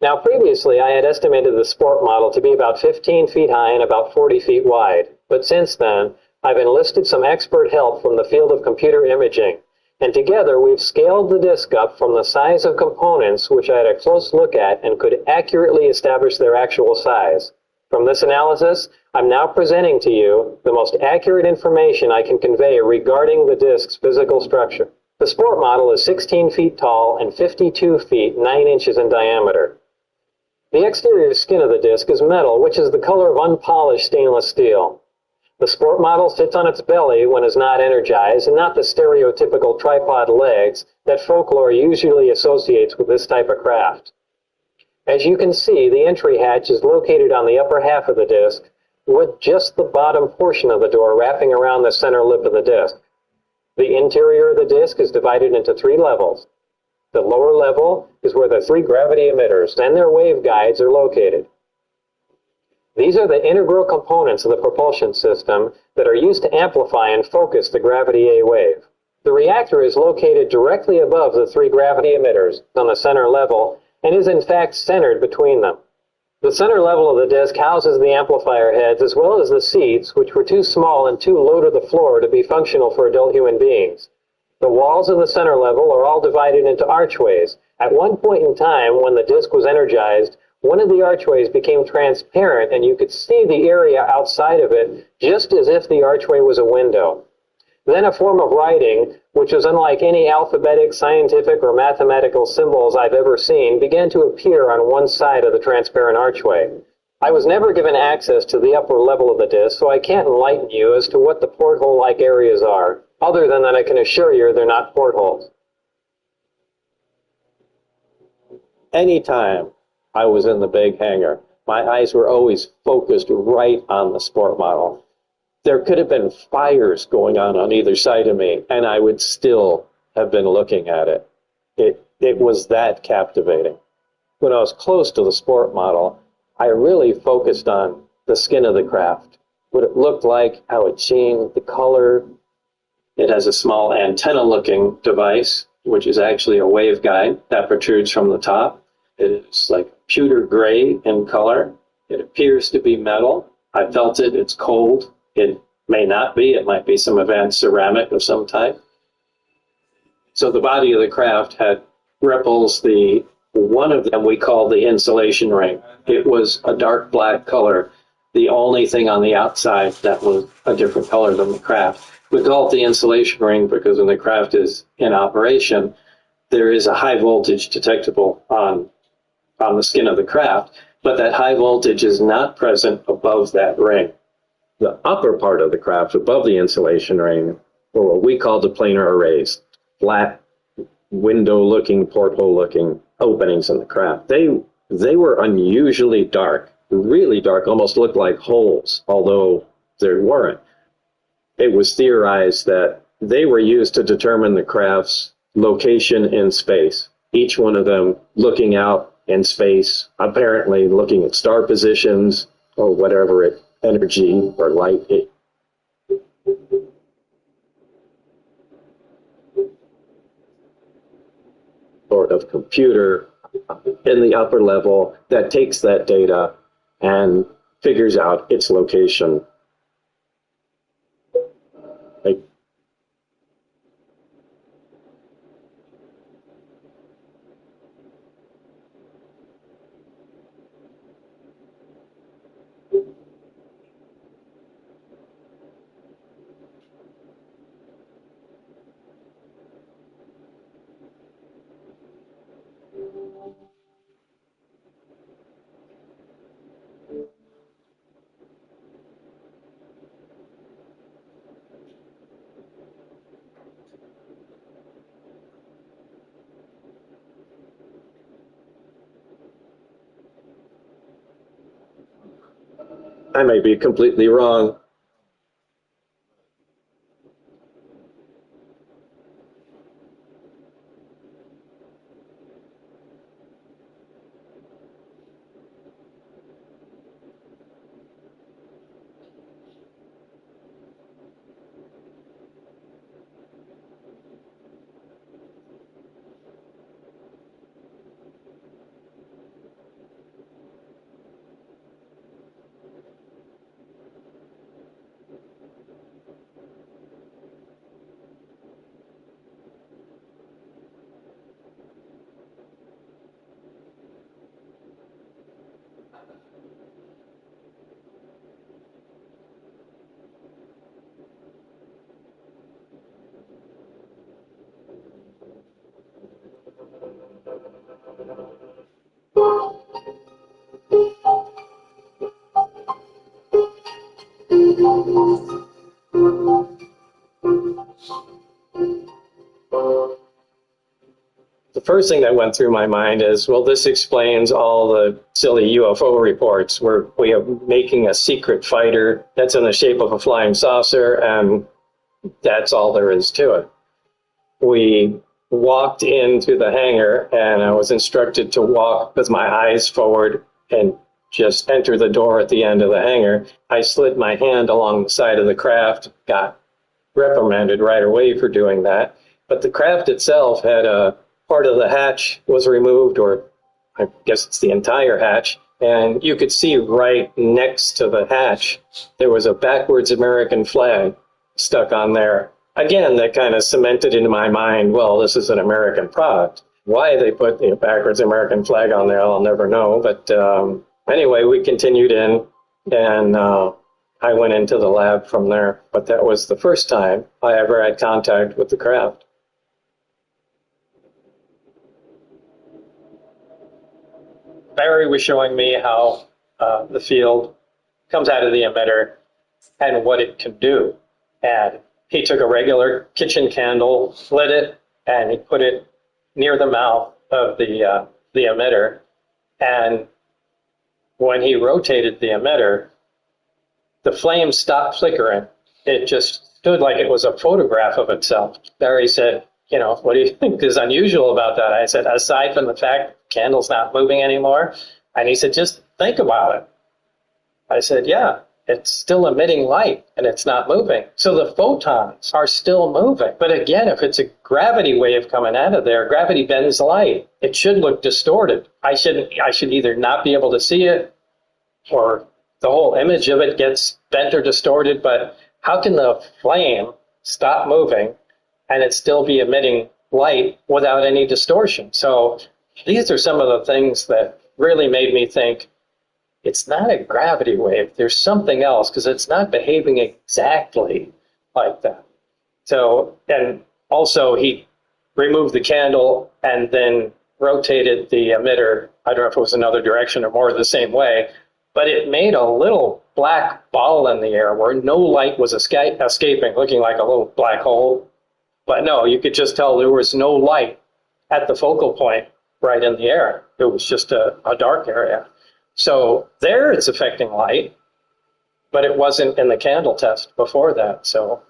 S18: Now, previously, I had estimated the Sport Model to be about 15 feet high and about 40 feet wide, but since then, I've enlisted some expert help from the field of computer imaging, and together we've scaled the disc up from the size of components which I had a close look at and could accurately establish their actual size. From this analysis, I'm now presenting to you the most accurate information I can convey regarding the disc's physical structure. The Sport Model is 16 feet tall and 52 feet 9 inches in diameter. The exterior skin of the disc is metal, which is the color of unpolished stainless steel. The Sport Model sits on its belly when it's not energized, and not the stereotypical tripod legs that folklore usually associates with this type of craft. As you can see, the entry hatch is located on the upper half of the disc, with just the bottom portion of the door wrapping around the center lip of the disc. The interior of the disc is divided into 3 levels. The lower level is where the 3 gravity emitters and their waveguides are located. These are the integral components of the propulsion system that are used to amplify and focus the gravity A wave. The reactor is located directly above the 3 gravity emitters on the center level and is in fact centered between them. The center level of the disc houses the amplifier heads as well as the seats, which were too small and too low to the floor to be functional for adult human beings. The walls of the center level are all divided into archways. At one point in time, when the disc was energized, one of the archways became transparent and you could see the area outside of it just as if the archway was a window. Then a form of writing, which was unlike any alphabetic, scientific, or mathematical symbols I've ever seen, began to appear on one side of the transparent archway. I was never given access to the upper level of the disc, so I can't enlighten you as to what the porthole-like areas are, other than that I can assure you they're not portholes. Anytime I was in the big hangar, my eyes were always focused right on the Sport Model. There could have been fires going on either side of me, and I would still have been looking at it. It was that captivating. When I was close to the Sport Model, I really focused on the skin of the craft, what it looked like, how it changed, the color. It has a small antenna-looking device, which is actually a waveguide that protrudes from the top. It is like pewter gray in color. It appears to be metal. I felt it. It's cold. It may not be. It might be some advanced ceramic of some type. So the body of the craft had ripples. One of them we called the insulation ring. It was a dark black color. The only thing on the outside that was a different color than the craft. We call it the insulation ring because when the craft is in operation, there is a high voltage detectable on the skin of the craft, but that high voltage is not present above that ring. The upper part of the craft, above the insulation ring, were what we call the planar arrays, flat window-looking, porthole-looking openings in the craft. They were unusually dark, really dark, almost looked like holes, although there weren't. It was theorized that they were used to determine the craft's location in space, each one of them looking out in space, apparently looking at star positions or whatever energy or light it. Sort of computer in the upper level that takes that data and figures out its location. I may be completely wrong. The first thing that went through my mind is, well, this explains all the silly UFO reports where we are making a secret fighter that's in the shape of a flying saucer, and that's all there is to it. We walked into the hangar, and I was instructed to walk with my eyes forward and just enter the door at the end of the hangar. I slid my hand along the side of the craft, got reprimanded right away for doing that. But the craft itself had a part of the hatch was removed, or I guess it's the entire hatch, and you could see right next to the hatch, there was a backwards American flag stuck on there. Again, that kind of cemented into my mind, well, this is an American product. Why they put the backwards American flag on there, I'll never know. But anyway, we continued in, and I went into the lab from there. But that was the first time I ever had contact with the craft. Barry was showing me how the field comes out of the emitter and what it can do. And he took a regular kitchen candle, lit it, and he put it near the mouth of the emitter. And when he rotated the emitter, the flame stopped flickering. It just stood like it was a photograph of itself. Barry said, you know, what do you think is unusual about that? I said, aside from the fact the candle's not moving anymore. And he said, just think about it. I said, yeah, it's still emitting light and it's not moving. So the photons are still moving. But again, if it's a gravity wave coming out of there, gravity bends light. It should look distorted. I should either not be able to see it or the whole image of it gets bent or distorted. But how can the flame stop moving and it still be emitting light without any distortion? So these are some of the things that really made me think it's not a gravity wave. There's something else because it's not behaving exactly like that. So, and also he removed the candle and then rotated the emitter. I don't know if it was another direction or more the same way, but it made a little black ball in the air where no light was escaping, looking like a little black hole. But no, you could just tell there was no light at the focal point right in the air. It was just a dark area. So there it's affecting light, but it wasn't in the candle test before that. So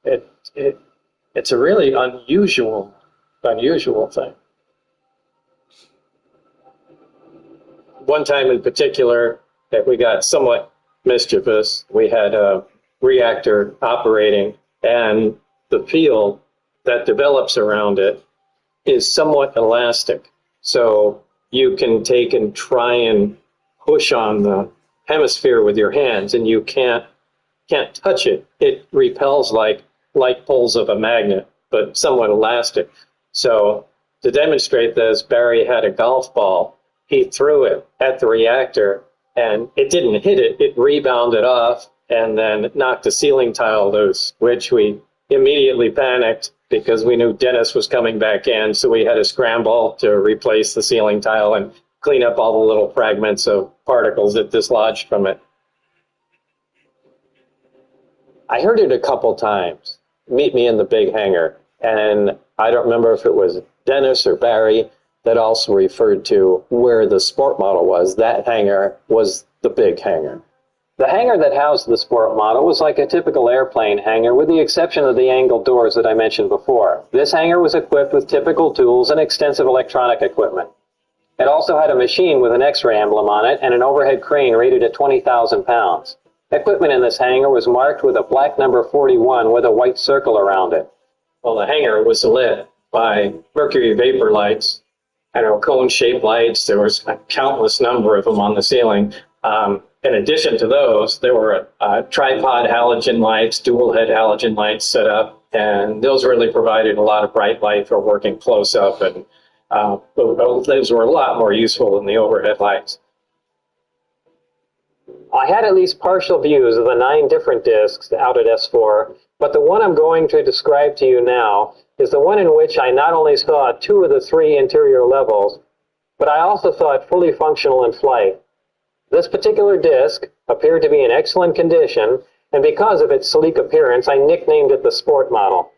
S18: it's a really unusual thing. One time in particular that we got somewhat mischievous, we had a reactor operating and the field that develops around it is somewhat elastic. So you can take and try and push on the hemisphere with your hands and you can't touch it. It repels like light poles of a magnet, but somewhat elastic. So to demonstrate this, Barry had a golf ball. He threw it at the reactor and it didn't hit it. It rebounded off and then knocked the ceiling tile loose, which we immediately panicked because we knew Dennis was coming back in. So we had to scramble to replace the ceiling tile and clean up all the little fragments of particles that dislodged from it. I heard it a couple times, meet me in the big hangar. And I don't remember if it was Dennis or Barry that also referred to where the sport model was. That hangar was the big hangar. The hangar that housed the sport model was like a typical airplane hangar with the exception of the angled doors that I mentioned before. This hangar was equipped with typical tools and extensive electronic equipment. It also had a machine with an X-ray emblem on it and an overhead crane rated at 20,000 pounds. Equipment in this hangar was marked with a black number 41 with a white circle around it. Well, the hangar was lit by mercury vapor lights, cone-shaped lights. There was a countless number of them on the ceiling. In addition to those, there were tripod halogen lights, dual-head halogen lights set up, and those really provided a lot of bright light for working close-up and those were a lot more useful than the overhead lights. I had at least partial views of the 9 different discs out at S4, but the one I'm going to describe to you now is the one in which I not only saw 2 of the 3 interior levels, but I also saw it fully functional in flight. This particular disc appeared to be in excellent condition, and because of its sleek appearance, I nicknamed it the Sport Model.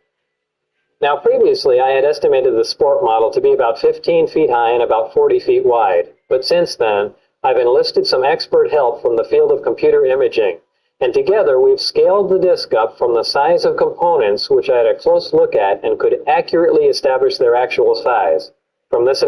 S18: Now, previously, I had estimated the Sport Model to be about 15 feet high and about 40 feet wide. But since then, I've enlisted some expert help from the field of computer imaging. And together, we've scaled the disc up from the size of components which I had a close look at and could accurately establish their actual size. From this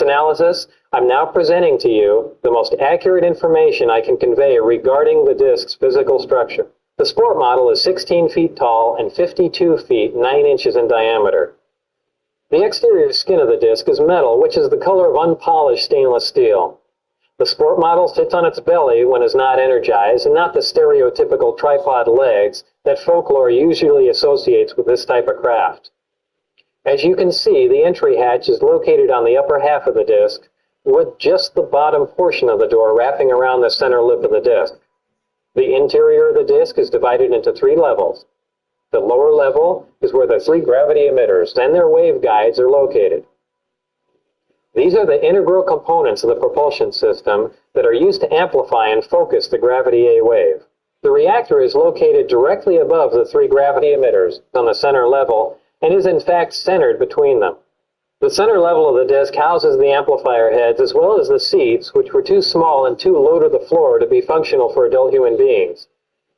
S18: analysis, I'm now presenting to you the most accurate information I can convey regarding the disc's physical structure. The Sport Model is 16 feet tall and 52 feet 9 inches in diameter. The exterior skin of the disc is metal, which is the color of unpolished stainless steel. The Sport Model sits on its belly when it's not energized, and not the stereotypical tripod legs that folklore usually associates with this type of craft. As you can see, the entry hatch is located on the upper half of the disc, with just the bottom portion of the door wrapping around the center lip of the disc. The interior of the disc is divided into 3 levels. The lower level is where the 3 gravity emitters and their waveguides are located. These are the integral components of the propulsion system that are used to amplify and focus the gravity A wave. The reactor is located directly above the 3 gravity emitters on the center level and is in fact centered between them. The center level of the disc houses the amplifier heads as well as the seats, which were too small and too low to the floor to be functional for adult human beings.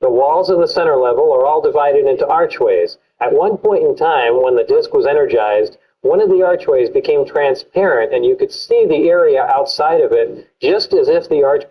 S18: The walls of the center level are all divided into archways. At one point in time, when the disc was energized, one of the archways became transparent, and you could see the area outside of it, just as if the arch.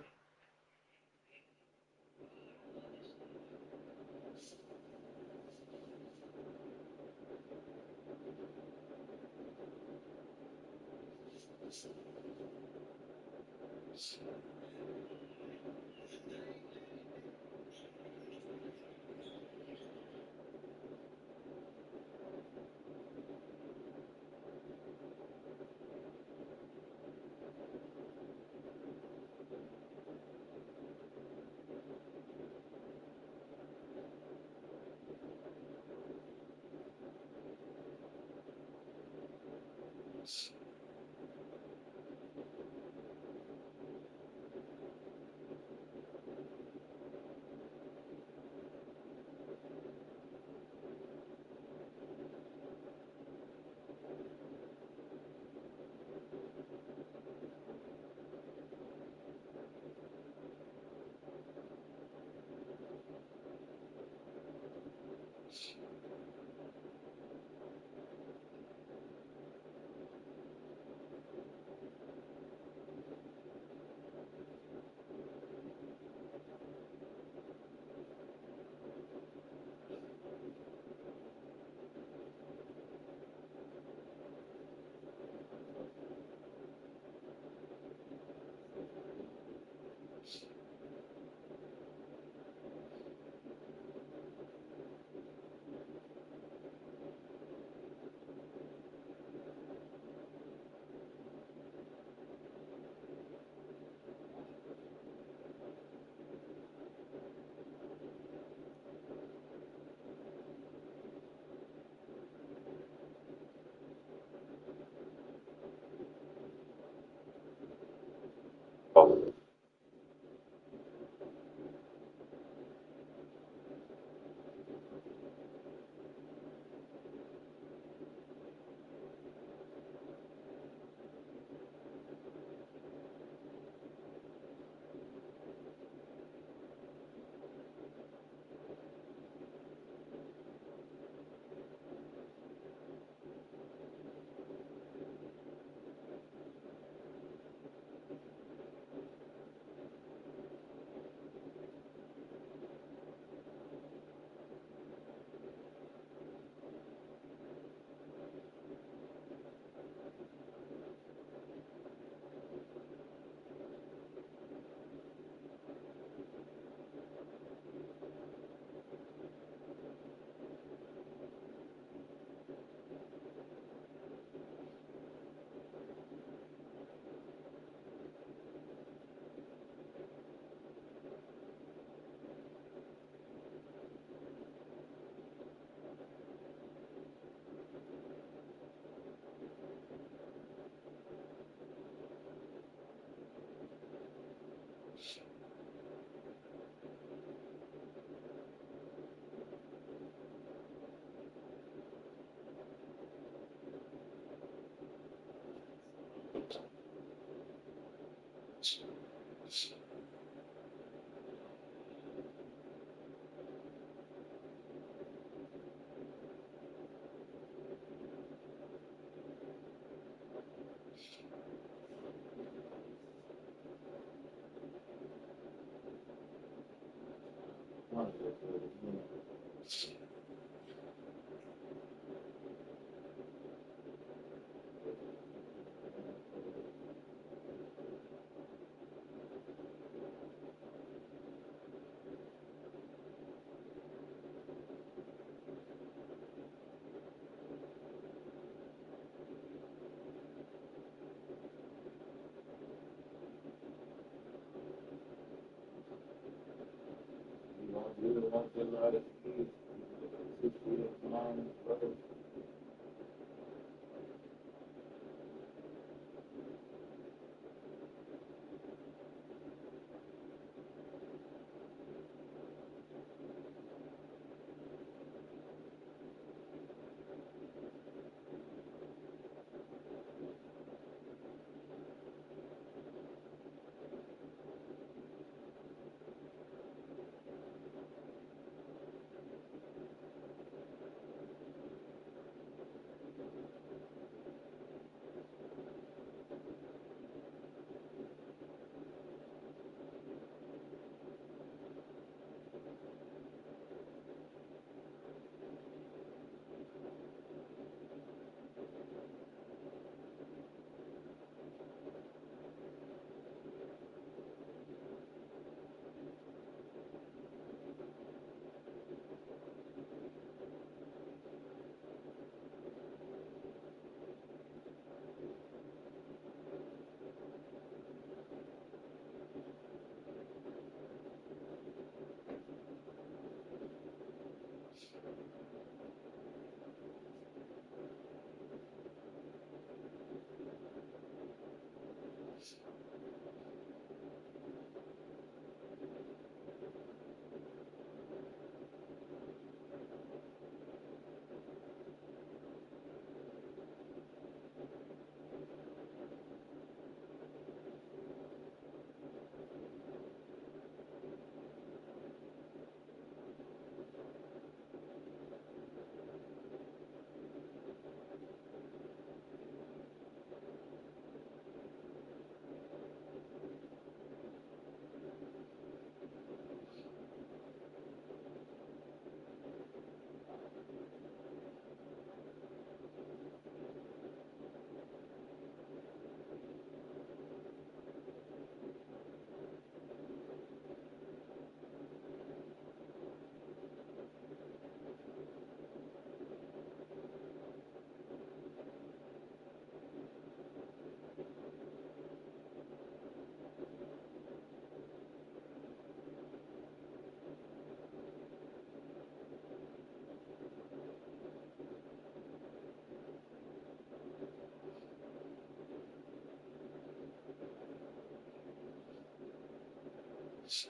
S16: Shh.